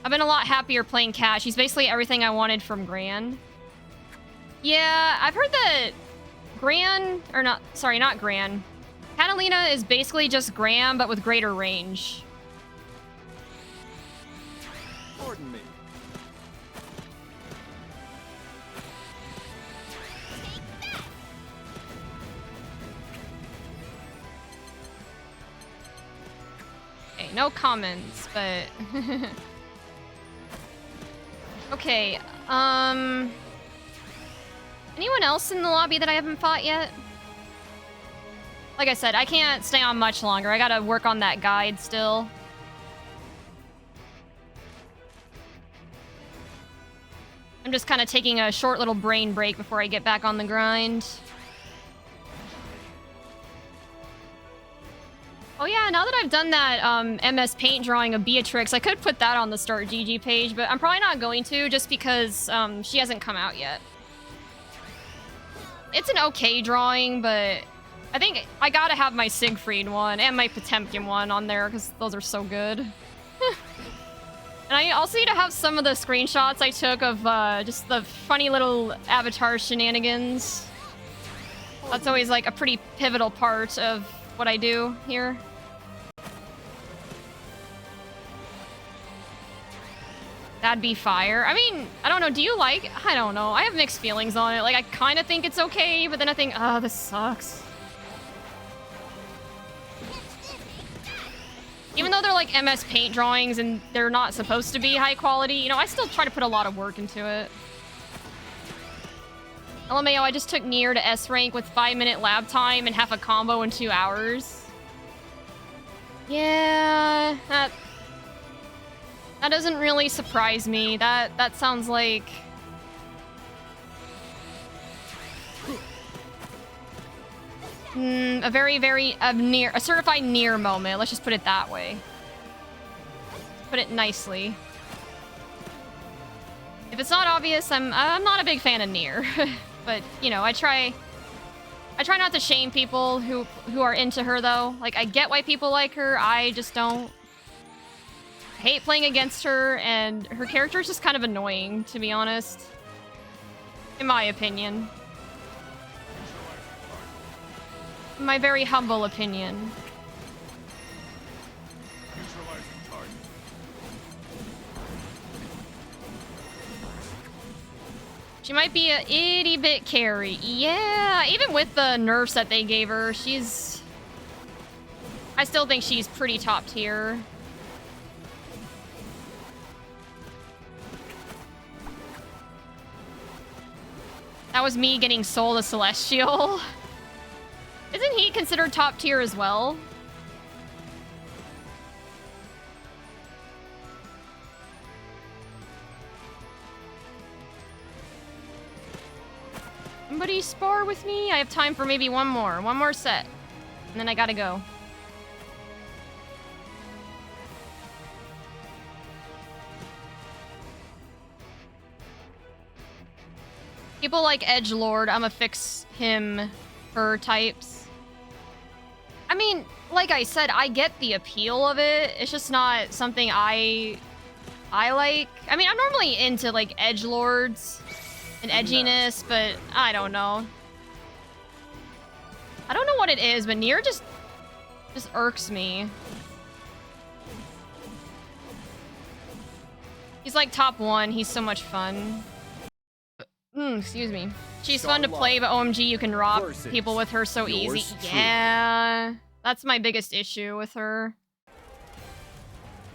S1: I've been a lot happier playing Cat. She's basically everything I wanted from Gran. Yeah, I've heard that Gran, or not, sorry, not Gran. Catalina is basically just Gran, but with greater range.
S2: Pardon me.
S1: Okay, no comments, but... Okay, anyone else in the lobby that I haven't fought yet? Like I said, I can't stay on much longer. I gotta work on that guide still. I'm just kind of taking a short little brain break before I get back on the grind. Oh yeah, now that I've done that MS Paint drawing of Beatrix, I could put that on the Start GG page, but I'm probably not going to just because she hasn't come out yet. It's an okay drawing, but I think I gotta have my Siegfried one and my Potemkin one on there because those are so good. And I also need to have some of the screenshots I took of just the funny little avatar shenanigans. That's always like a pretty pivotal part of what I do here. That'd be fire. I mean, I don't know. Do you like... I don't know. I have mixed feelings on it. Like, I kind of think it's okay, but then I think, oh, this sucks. Even though they're like MS Paint drawings and they're not supposed to be high quality, you know, I still try to put a lot of work into it. LMAO, I just took Nier to S rank with 5-minute lab time and half a combo in 2 hours. Yeah, that doesn't really surprise me. That sounds like... a very, very a certified Nier moment. Let's just put it that way. Put it nicely. If it's not obvious, I'm not a big fan of Nier. But, you know, I try not to shame people who are into her, though. Like, I get why people like her. I just don't. I hate playing against her, and her character is just kind of annoying, to be honest. In my opinion. My very humble opinion.
S2: Neutralizing target.
S1: She might be a itty bit carry. Yeah, even with the nerfs that they gave her, she's... I still think she's pretty top tier. That was me getting Soul the Celestial. Isn't he considered top tier as well? Somebody spar with me? I have time for maybe one more set. And then I gotta go. People like Edgelord, I'ma fix him for types. I mean, like I said, I get the appeal of it. It's just not something I like. I mean, I'm normally into like edgelords and edginess, but I don't know. I don't know what it is, but Nier just irks me. He's like top 1. He's so much fun. Excuse me. She's fun to play, but OMG, you can rob people with her so easy. Yeah, that's my biggest issue with her.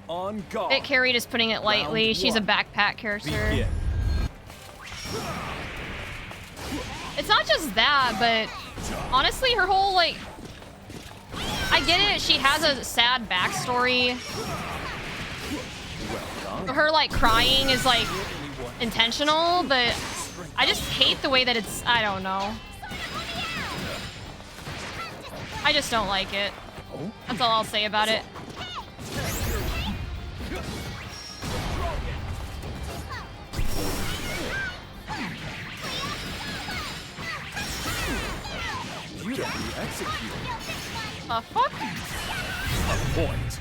S2: On guard.
S1: Bit carried is putting it lightly.
S2: Round
S1: She's a
S2: one.
S1: backpack character.
S2: Begin.
S1: It's not just that, but honestly, her whole, like... I get it, she has a sad backstory. Her, like, crying is, like, intentional, but I just hate the way that it's... I don't know. I just don't like it. That's all I'll say about it.
S2: Beautifully executed.
S1: The fuck?
S2: A point.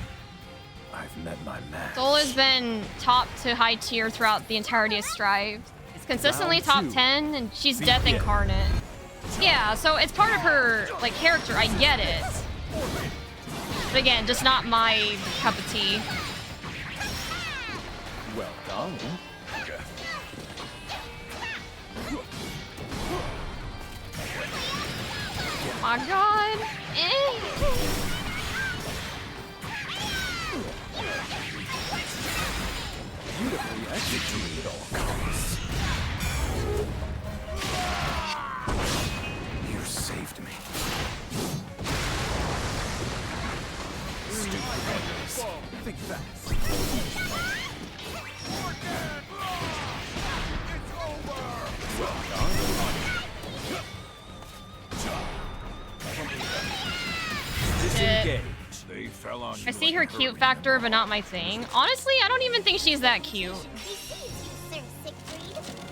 S2: I've met my match.
S1: Soul has been top to high tier throughout the entirety of Strive. It's consistently
S2: Round
S1: top
S2: two.
S1: 10, and she's
S2: Begin.
S1: death incarnate. Yeah, so it's part of her, like, character. I get it. But again, just not my cup of tea.
S2: Well done.
S1: Oh my god.
S2: Beautifully executed. You saved me. Stupid enemies. Think fast. Well done. Disengage. They fell on you
S1: I see
S2: like
S1: her
S2: a
S1: cute
S2: hurricane.
S1: factor, but not my thing. Honestly, I don't even think she's that cute.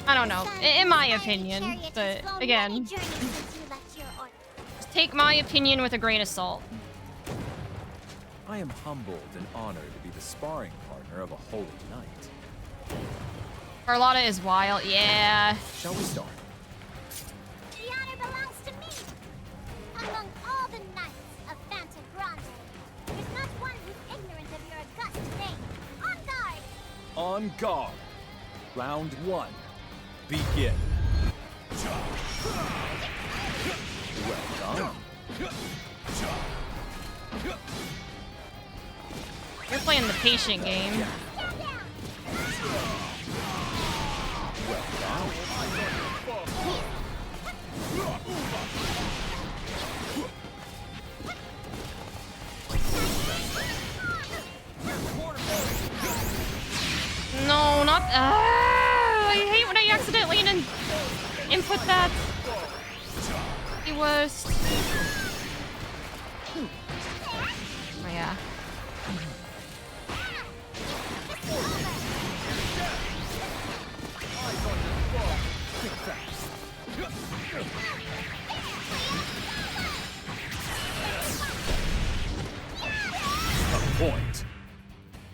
S1: I don't know, in my opinion. But again, just take my opinion with a grain of salt.
S2: I am humbled and honored to be the sparring partner of a holy knight.
S1: Carlotta is wild, yeah.
S2: Shall we start?
S6: The honor belongs to me. Among all the knights of Phantom Grande, there's not one who's ignorant of your august name. On guard!
S2: On guard. Round one. Begin. Well done.
S1: You're playing the patient game.
S6: Stand down!
S2: Well done.
S1: No, not. I hate when I accidentally input that. The worst. Oh yeah.
S2: A point.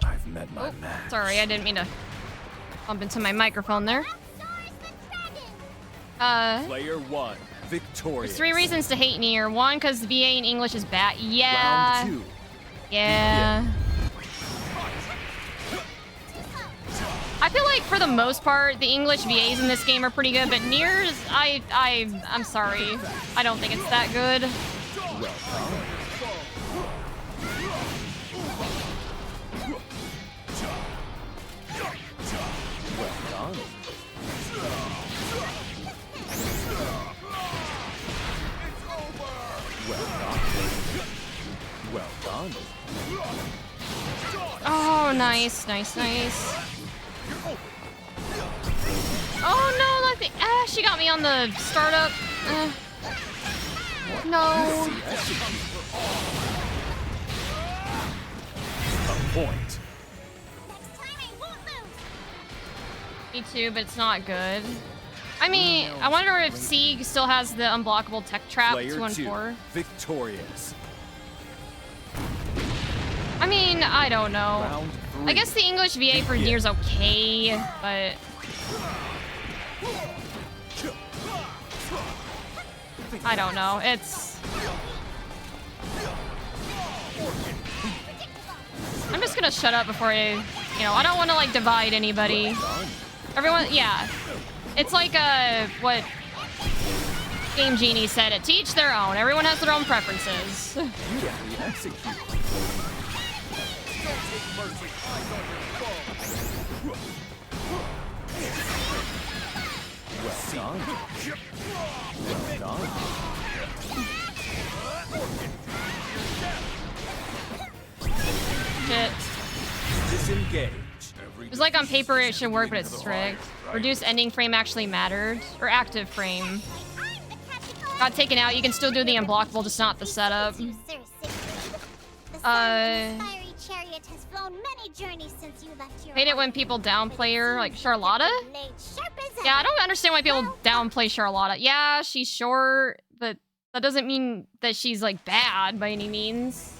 S2: I've met my match.
S1: Sorry, I didn't mean to bump into my microphone there.
S6: Outdoors the dragon!
S2: Player one. Victorious.
S1: There's 3 reasons to hate Nier. 1, because the VA in English is bad. Yeah.
S2: Round two.
S1: Yeah. I feel like for the most part, the English VAs in this game are pretty good, but Nier's, I'm sorry. I don't think it's that good.
S2: Well done. Well done. Well done. Well done.
S1: Oh, nice, nice, nice. Oh no, not the, she got me on the startup. No.
S2: A point.
S6: Next time I won't lose!
S1: Me too, but it's not good. I mean, I wonder if Sieg still has the unblockable tech trap
S2: Player
S1: 2 and
S2: two.
S1: 4.
S2: Victorious.
S1: I mean, I don't know.
S2: Round three.
S1: I guess the English VA for Nier's okay, but I don't know. It's... I'm just gonna shut up before I don't want to like divide anybody. Everyone, yeah. It's like what Game Genie said, to each their own. Everyone has their own preferences.
S2: Beautifully executed.
S5: Well done. Well done.
S1: Shit.
S2: Disengage.
S1: It was like on paper it should work, but it's strict. Reduce ending frame actually mattered. Or active frame. Got taken out. You can still do the unblockable, just not the setup. Hate it when people downplay her, like Charlotta? Yeah, I don't understand why people downplay Charlotta. Yeah, she's short, but that doesn't mean that she's, like, bad by any means.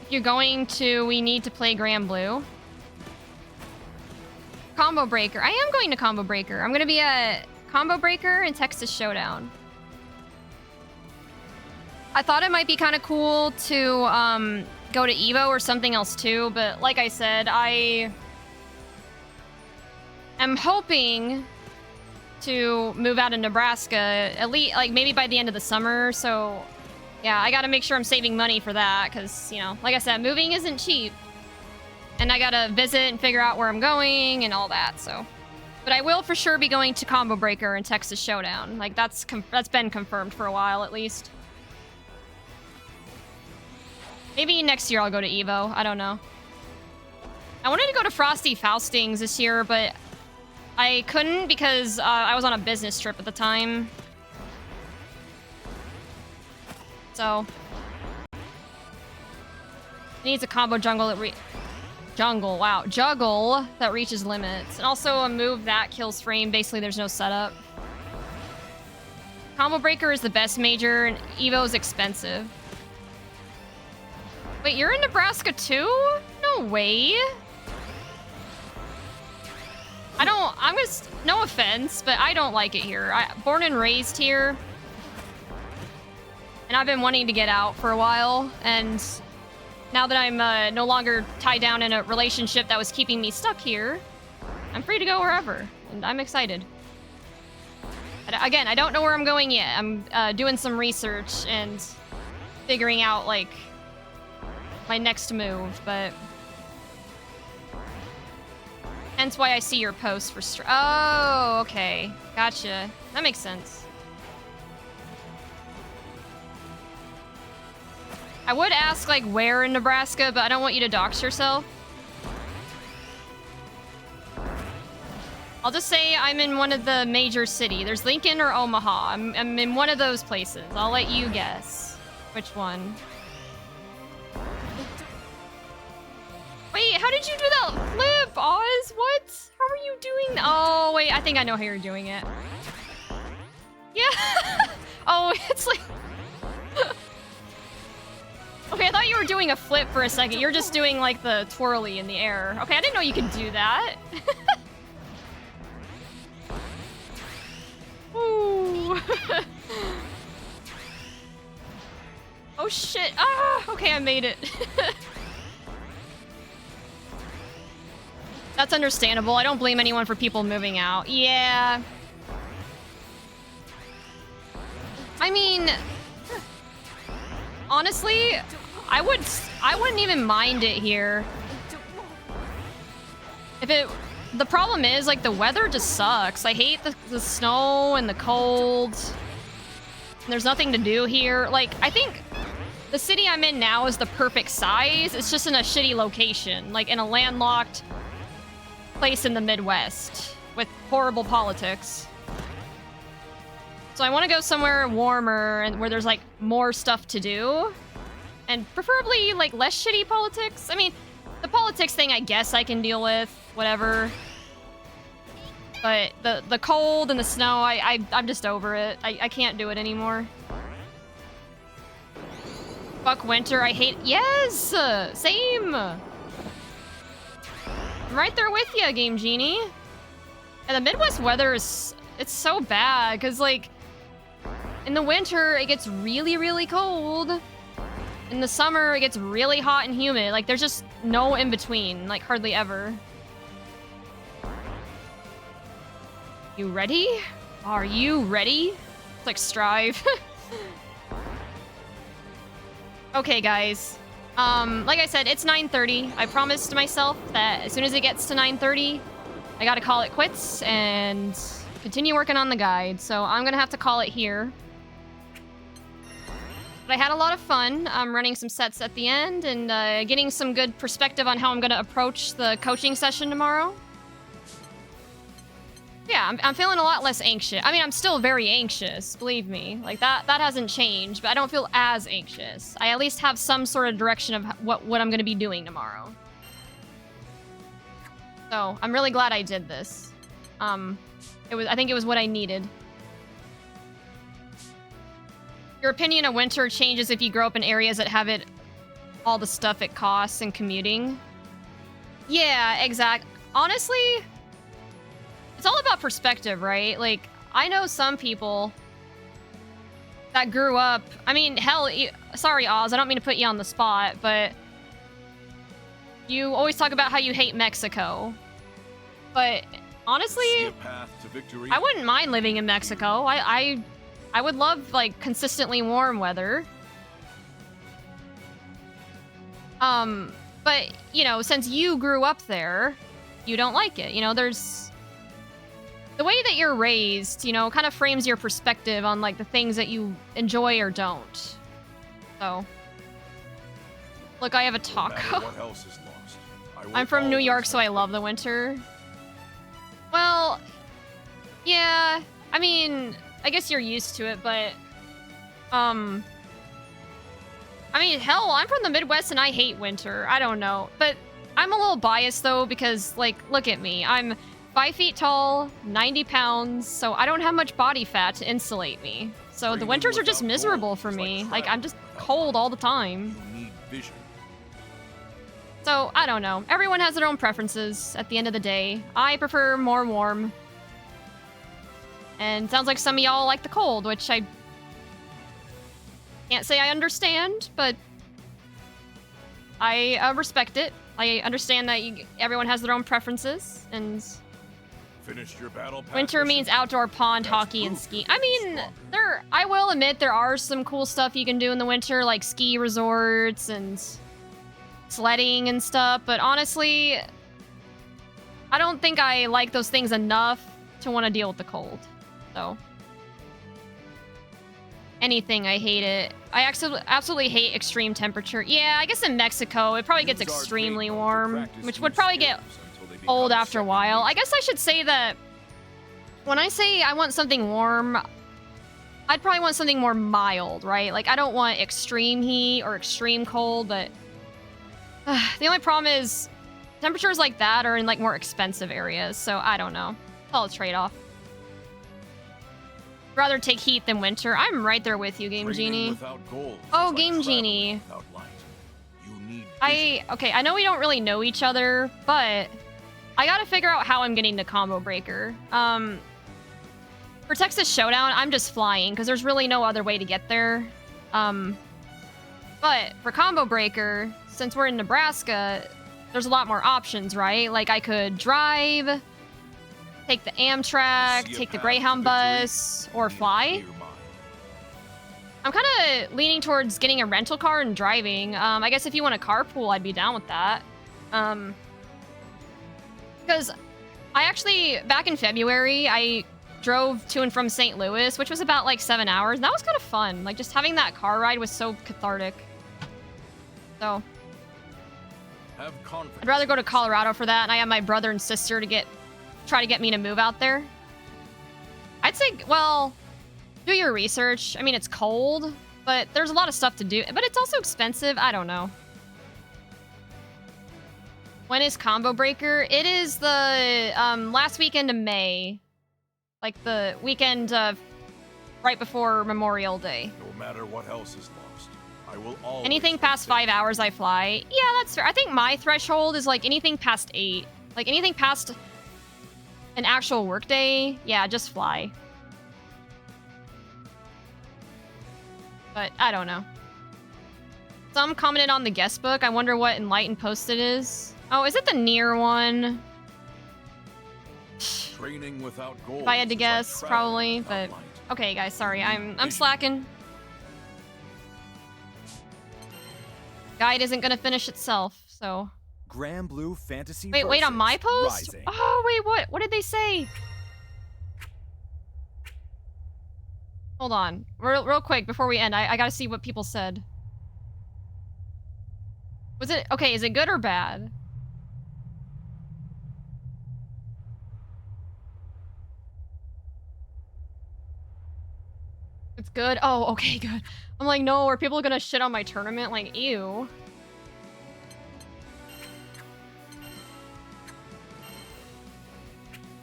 S1: If you're going to, we need to play Grand Blue. Combo Breaker. I am going to Combo Breaker. I'm going to be a Combo Breaker in Texas Showdown. I thought it might be kind of cool to go to Evo or something else too, but like I said, I am hoping to move out of Nebraska at least, like maybe by the end of the summer. So yeah, I got to make sure I'm saving money for that because, you know, like I said, moving isn't cheap. And I gotta visit and figure out where I'm going and all that, so. But I will for sure be going to Combo Breaker and Texas Showdown. Like, that's been confirmed for a while, at least. Maybe next year I'll go to Evo. I don't know. I wanted to go to Frosty Faustings this year, but I couldn't because I was on a business trip at the time. So. It needs a combo jungle that juggle that reaches limits. And also a move that kills frame. Basically, there's no setup. Combo Breaker is the best major, and Evo is expensive. Wait, you're in Nebraska too? No way. No offense, but I don't like it here. Born and raised here. And I've been wanting to get out for a while, and now that I'm no longer tied down in a relationship that was keeping me stuck here, I'm free to go wherever, and I'm excited. Again, I don't know where I'm going yet. I'm doing some research and figuring out, like, my next move, but... Hence why I see your post for oh, okay. Gotcha. That makes sense. I would ask, like, where in Nebraska, but I don't want you to dox yourself. I'll just say I'm in one of the major cities. There's Lincoln or Omaha. I'm in one of those places. I'll let you guess which one. Wait, how did you do that flip, Oz? What? How are you doing that? Oh, wait, I think I know how you're doing it. Yeah. Oh, it's like... Okay, I thought you were doing a flip for a second. You're just doing, like, the twirly in the air. Okay, I didn't know you could do that. Ooh. Oh, shit. Ah, okay, I made it. That's understandable. I don't blame anyone for people moving out. Yeah. I mean... Honestly, I wouldn't even mind it here. The problem is, like, the weather just sucks. I hate the snow and the cold. And there's nothing to do here. Like, I think the city I'm in now is the perfect size. It's just in a shitty location, like in a landlocked place in the Midwest with horrible politics. So I want to go somewhere warmer and where there's, like, more stuff to do. And preferably, like, less shitty politics. I mean, the politics thing I guess I can deal with. Whatever. But the cold and the snow, I'm just over it. I can't do it anymore. Fuck winter, I hate... Yes! Same! I'm right there with you, Game Genie. And the Midwest weather is... It's so bad, because, like... In the winter, it gets really, really cold. In the summer, it gets really hot and humid. Like, there's just no in-between. Like, hardly ever. You ready? Are you ready? It's like strive. Okay, guys. Like I said, it's 9:30. I promised myself that as soon as it gets to 9:30, I gotta call it quits and continue working on the guide. So I'm gonna have to call it here. But I had a lot of fun running some sets at the end and getting some good perspective on how I'm gonna approach the coaching session tomorrow. Yeah, I'm feeling a lot less anxious. I mean, I'm still very anxious, believe me. Like, that hasn't changed, but I don't feel as anxious. I at least have some sort of direction of what I'm going to be doing tomorrow. So, I'm really glad I did this. I think it was what I needed. Your opinion of winter changes if you grow up in areas that have all the stuff it costs and commuting. Yeah, exact. Honestly, it's all about perspective, right? Like, I know some people that grew up... I mean, hell, sorry, Oz, I don't mean to put you on the spot, but you always talk about how you hate Mexico. But honestly, I wouldn't mind living in Mexico. I would love, like, consistently warm weather. But, you know, since you grew up there, you don't like it. You know, there's... The way that you're raised, you know, kind of frames your perspective on, like, the things that you enjoy or don't. So. Look, I have a taco. I'm from New York, so I love the winter. Well, yeah. I mean, I guess you're used to it, but... I mean, hell, I'm from the Midwest and I hate winter. I don't know. But I'm a little biased, though, because, like, look at me. I'm 5 feet tall, 90 pounds, so I don't have much body fat to insulate me. So the winters are just miserable for me. Like, I'm just cold all the time. So, I don't know. Everyone has their own preferences at the end of the day. I prefer more warm. And sounds like some of y'all like the cold, which I can't say I understand, but I respect it. I understand that everyone has their own preferences, and
S2: Finished your battle
S1: winter means outdoor pond hockey and ski. I mean, I will admit there are some cool stuff you can do in the winter, like ski resorts and sledding and stuff, but honestly, I don't think I like those things enough to want to deal with the cold. So, anything, I hate it. I absolutely hate extreme temperature. Yeah, I guess in Mexico, it probably gets extremely warm, which would probably get old after a while. I guess I should say that when I say I want something warm, I'd probably want something more mild, right? Like, I don't want extreme heat or extreme cold, but the only problem is temperatures like that are in, like, more expensive areas, so I don't know. It's all a trade-off. Rather take heat than winter. I'm right there with you, Game Genie. Oh, Game Genie. Okay, I know we don't really know each other, but I gotta figure out how I'm getting to Combo Breaker. For Texas Showdown, I'm just flying, because there's really no other way to get there. But for Combo Breaker, since we're in Nebraska, there's a lot more options, right? Like, I could drive, take the Amtrak, take the Greyhound bus, or fly. I'm kind of leaning towards getting a rental car and driving. I guess if you want a carpool, I'd be down with that. Because I actually, back in February, I drove to and from St. Louis, which was about, like, 7 hours. And that was kind of fun. Like, just having that car ride was so cathartic. So, I'd rather go to Colorado for that, and I have my brother and sister to try to get me to move out there. I'd say, well, do your research. I mean, it's cold, but there's a lot of stuff to do. But it's also expensive. I don't know. When is Combo Breaker? It is the last weekend of May. Like the weekend right before Memorial Day.
S2: No matter what else is lost, I will always...
S1: Anything past 5 hours, I fly. Yeah, that's fair. I think my threshold is, like, anything past 8. Like, anything past an actual workday, yeah, just fly. But I don't know. Some commented on the guest book. I wonder what Enlightened posted is. Oh, is it the near one?
S2: Training without goals.
S1: If I had to
S2: is like
S1: guess,
S2: traveling
S1: probably,
S2: without
S1: but
S2: light.
S1: okay, guys, sorry, I'm slacking. Guide isn't gonna finish itself, so.
S5: Grand Blue Fantasy.
S1: Wait, on my
S5: versus
S1: post?
S5: Rising.
S1: Oh, wait, what? What did they say? Hold on, real quick before we end. I gotta see what people said. Was it okay? Is it good or bad? It's good. Oh, okay, good. I'm like, no, are people gonna shit on my tournament? Like, ew.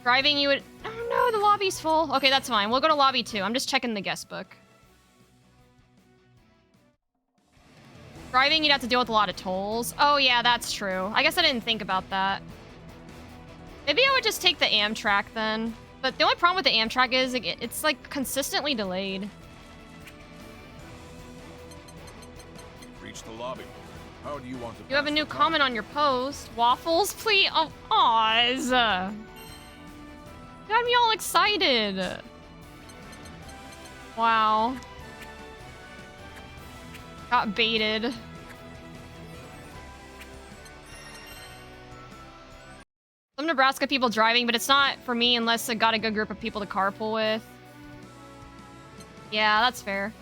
S1: Driving you would. Oh no, the lobby's full. Okay, that's fine. We'll go to lobby 2. I'm just checking the guest book. Driving, you'd have to deal with a lot of tolls. Oh yeah, that's true. I guess I didn't think about that. Maybe I would just take the Amtrak then. But the only problem with the Amtrak is it's like consistently delayed.
S2: Reach the lobby. How do you want to?
S1: You have a new comment on your post. Waffles, please. Oh, Oz. Got me all excited. Wow. Got baited. Some Nebraska people driving, but it's not for me unless I got a good group of people to carpool with. Yeah, that's fair.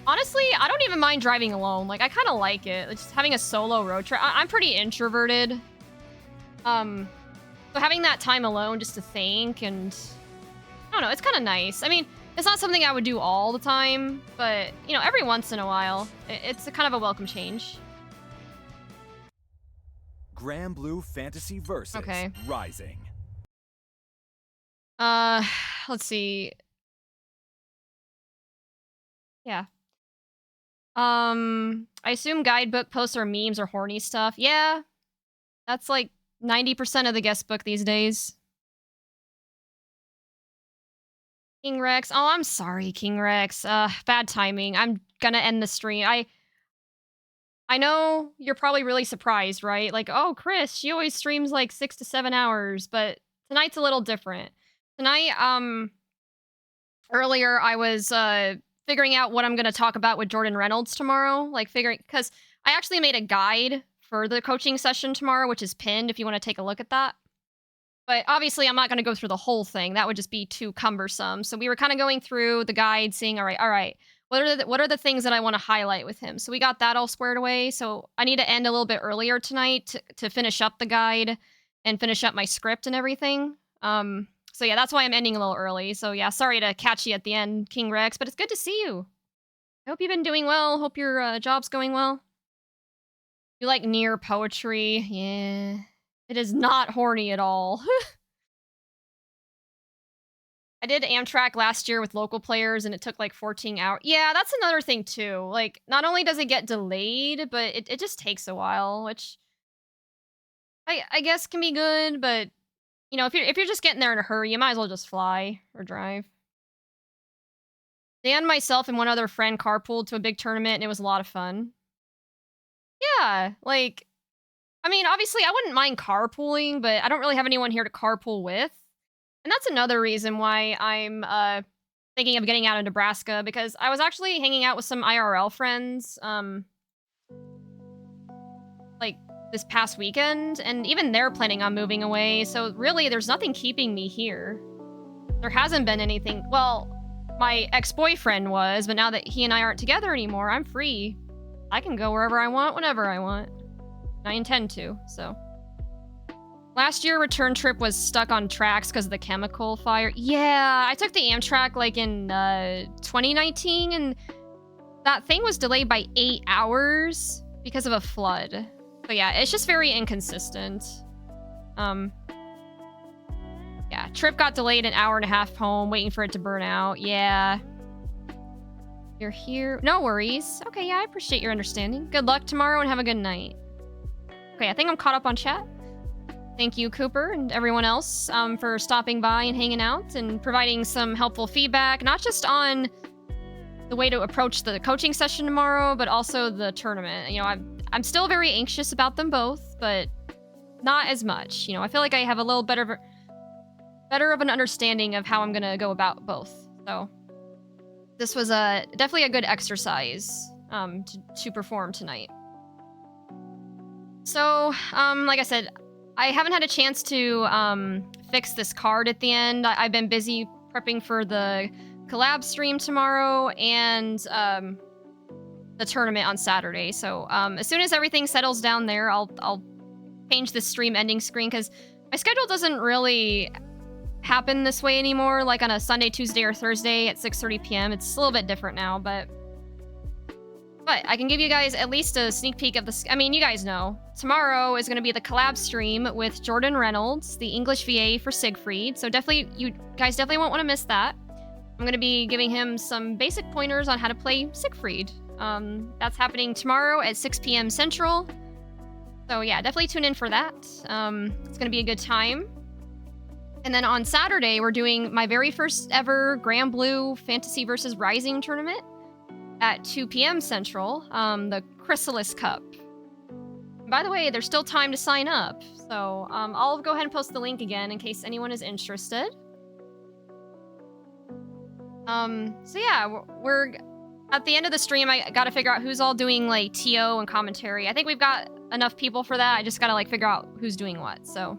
S1: Honestly, I don't even mind driving alone. Like, I kind of like it. Like, just having a solo road trip. I'm pretty introverted. So having that time alone just to think and... I don't know, it's kind of nice. I mean, it's not something I would do all the time, but, you know, every once in a while, it's a kind of a welcome change.
S5: Grand Blue Fantasy versus Rising.
S1: Let's see. Yeah. I assume guidebook posts are memes or horny stuff. Yeah. That's like 90% of the guest book these days. King Rex. Oh, I'm sorry, King Rex. Bad timing. I'm gonna end the stream. I know you're probably really surprised, right? Like, oh, Chris, she always streams like 6 to 7 hours, but tonight's a little different. Tonight, earlier I was figuring out what I'm gonna talk about with Jordan Reynolds tomorrow. Like because I actually made a guide for the coaching session tomorrow, which is pinned if you want to take a look at that. But obviously, I'm not going to go through the whole thing. That would just be too cumbersome. So we were kind of going through the guide, seeing, all right, what are the things that I want to highlight with him? So we got that all squared away. So I need to end a little bit earlier tonight to finish up the guide and finish up my script and everything. So yeah, that's why I'm ending a little early. So yeah, sorry to catch you at the end, King Rex, but it's good to see you. I hope you've been doing well. Hope your job's going well. You like near poetry? Yeah. It is not horny at all. I did Amtrak last year with local players and it took like 14 hours. Yeah, that's another thing too. Like, not only does it get delayed, but it just takes a while, which I guess can be good, but you know, if you're just getting there in a hurry, you might as well just fly or drive. Dan, myself, and one other friend carpooled to a big tournament and it was a lot of fun. Yeah, like, I mean, obviously, I wouldn't mind carpooling, but I don't really have anyone here to carpool with. And that's another reason why I'm thinking of getting out of Nebraska, because I was actually hanging out with some IRL friends, like, this past weekend, and even they're planning on moving away, so really, there's nothing keeping me here. There hasn't been anything. Well, my ex-boyfriend was, but now that he and I aren't together anymore, I'm free. I can go wherever I want, whenever I want. I intend to, so. Last year, return trip was stuck on tracks because of the chemical fire. Yeah, I took the Amtrak like in 2019, and that thing was delayed by 8 hours because of a flood. But yeah, it's just very inconsistent. Yeah, trip got delayed an hour and a half home, waiting for it to burn out. Yeah. You're here. No worries. Okay, yeah, I appreciate your understanding. Good luck tomorrow and have a good night. Okay, I think I'm caught up on chat. Thank you, Cooper, and everyone else for stopping by and hanging out and providing some helpful feedback, not just on the way to approach the coaching session tomorrow, but also the tournament. You know, I'm still very anxious about them both, but not as much. You know, I feel like I have a little better better of an understanding of how I'm gonna go about both. So this was definitely a good exercise to perform tonight. So, like I said, I haven't had a chance to fix this card at the end. I've been busy prepping for the collab stream tomorrow and the tournament on Saturday. So as soon as everything settles down there, I'll change the stream ending screen, because my schedule doesn't really happen this way anymore, like on a Sunday, Tuesday, or Thursday at 6:30 p.m. It's a little bit different now, but I can give you guys at least a sneak peek of the... I mean, you guys know. Tomorrow is going to be the collab stream with Jordan Reynolds, the English VA for Siegfried. So definitely, you guys definitely won't want to miss that. I'm going to be giving him some basic pointers on how to play Siegfried. That's happening tomorrow at 6 p.m. Central. So yeah, definitely tune in for that. It's going to be a good time. And then on Saturday, we're doing my very first ever Grand Blue Fantasy vs. Rising tournament at 2 p.m. Central, the Chrysalis Cup. By the way, there's still time to sign up, so I'll go ahead and post the link again in case anyone is interested. So yeah, we're at the end of the stream. I gotta figure out who's all doing like TO and commentary. I think we've got enough people for that. I just gotta like figure out who's doing what. So,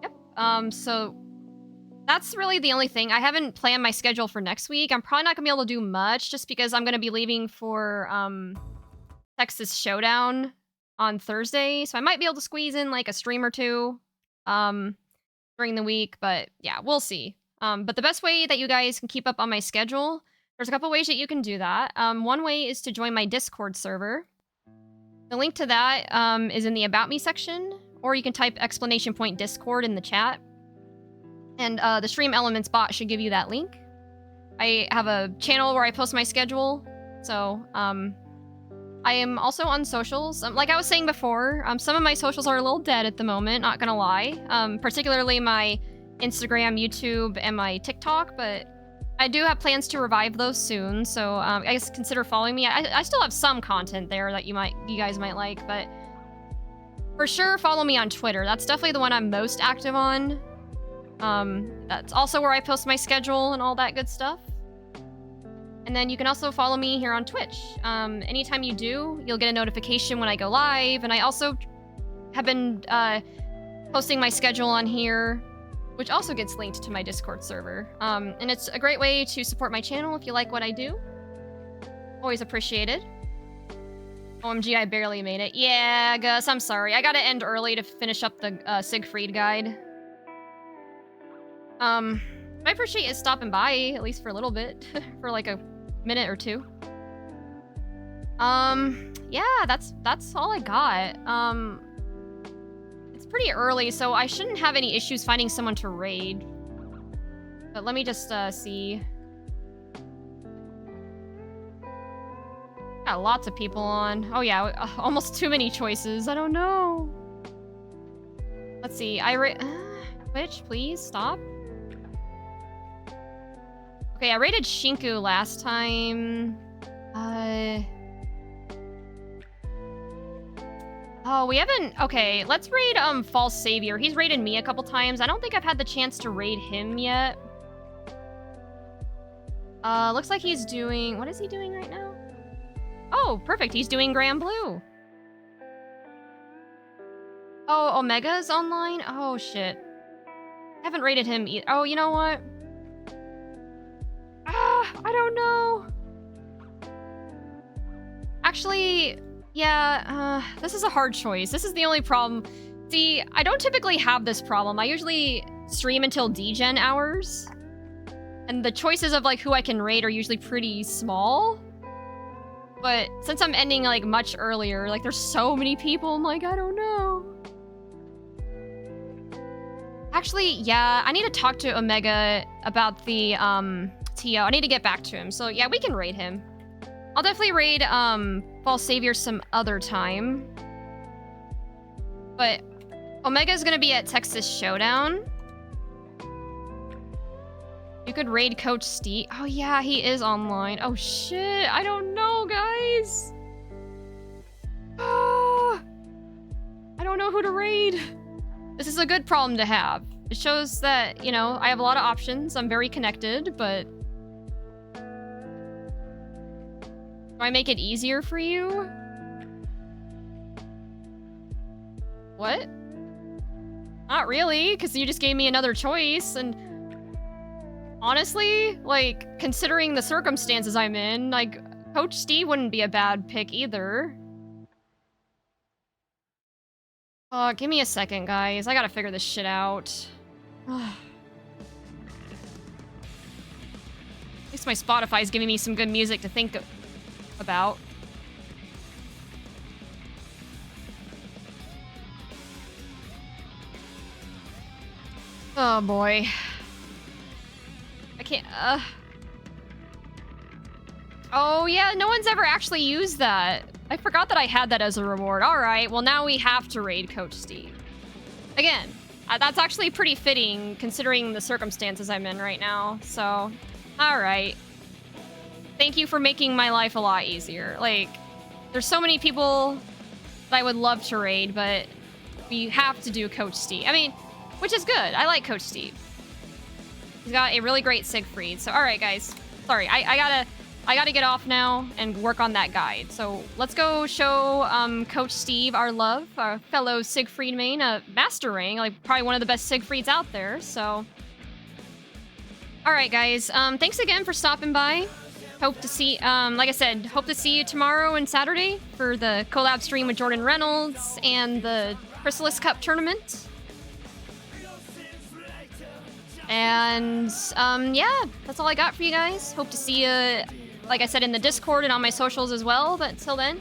S1: yep. So that's really the only thing. I haven't planned my schedule for next week. I'm probably not gonna be able to do much just because I'm gonna be leaving for Texas Showdown on Thursday. So I might be able to squeeze in like a stream or two during the week, but yeah, we'll see. But the best way that you guys can keep up on my schedule, there's a couple ways that you can do that. One way is to join my Discord server. The link to that is in the About Me section, or you can type !Discord in the chat. And the Stream Elements bot should give you that link. I have a channel where I post my schedule, so I am also on socials. Like I was saying before, some of my socials are a little dead at the moment, not gonna lie. Particularly my Instagram, YouTube, and my TikTok, but I do have plans to revive those soon, so I guess consider following me. I still have some content there that you guys might like, but for sure follow me on Twitter. That's definitely the one I'm most active on. That's also where I post my schedule and all that good stuff. And then you can also follow me here on Twitch. Anytime you do, you'll get a notification when I go live, and I also have been posting my schedule on here, which also gets linked to my Discord server. And it's a great way to support my channel if you like what I do. Always appreciated. OMG, I barely made it. Yeah, Gus, I'm sorry. I gotta end early to finish up the Siegfried guide. I appreciate you stopping by, at least for a little bit. For like a minute or two. Yeah, that's all I got. It's pretty early, so I shouldn't have any issues finding someone to raid. But let me just see. Got lots of people on. Oh yeah, almost too many choices. I don't know. Let's see. Twitch, please stop. Okay, I rated Shinku last time. Oh, we haven't... Okay, let's raid False Savior. He's raided me a couple times. I don't think I've had the chance to raid him yet. Looks like he's doing... What is he doing right now? Oh, perfect. He's doing Grand Blue. Oh, Omega's online? Oh, shit. I haven't raided him either. Oh, you know what? I don't know. Actually, yeah, this is a hard choice. This is the only problem. See, I don't typically have this problem. I usually stream until degen hours. And the choices of like who I can raid are usually pretty small. But since I'm ending like much earlier, like there's so many people, I'm like, I don't know. Actually, yeah, I need to talk to Omega about the TO. I need to get back to him. So yeah, we can raid him. I'll definitely raid False Savior some other time. But Omega's gonna be at Texas Showdown. You could raid Coach Steve. Oh yeah, he is online. Oh shit, I don't know, guys. I don't know who to raid. This is a good problem to have, It shows that, you know, I have a lot of options. I'm very connected, but... Do I make it easier for you? What? Not really, because you just gave me another choice, and... Honestly, like, considering the circumstances I'm in, like, Coach Steve wouldn't be a bad pick either. Give me a second, guys. I gotta figure this shit out. At least my Spotify's giving me some good music to think about. Oh boy. I can't, Oh yeah, no one's ever actually used that. I forgot that I had that as a reward. Alright, well now we have to raid Coach Steve. Again, that's actually pretty fitting considering the circumstances I'm in right now, so... Alright. Thank you for making my life a lot easier. Like, there's so many people that I would love to raid, but we have to do Coach Steve. I mean, which is good. I like Coach Steve. He's got a really great Siegfried. So, alright, guys. Sorry, I gotta get off now and work on that guide. So, let's go show Coach Steve our love, our fellow Siegfried main, Master Ring, like probably one of the best Siegfrieds out there, so... Alright, guys. Thanks again for stopping by. Hope to see, like I said, hope to see you tomorrow and Saturday for the collab stream with Jordan Reynolds and the Chrysalis Cup tournament. And, yeah, that's all I got for you guys. Hope to see you, like I said, in the Discord and on my socials as well. But until then,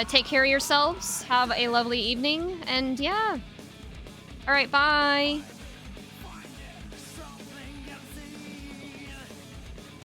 S1: take care of yourselves. Have a lovely evening. And, yeah. All right, bye.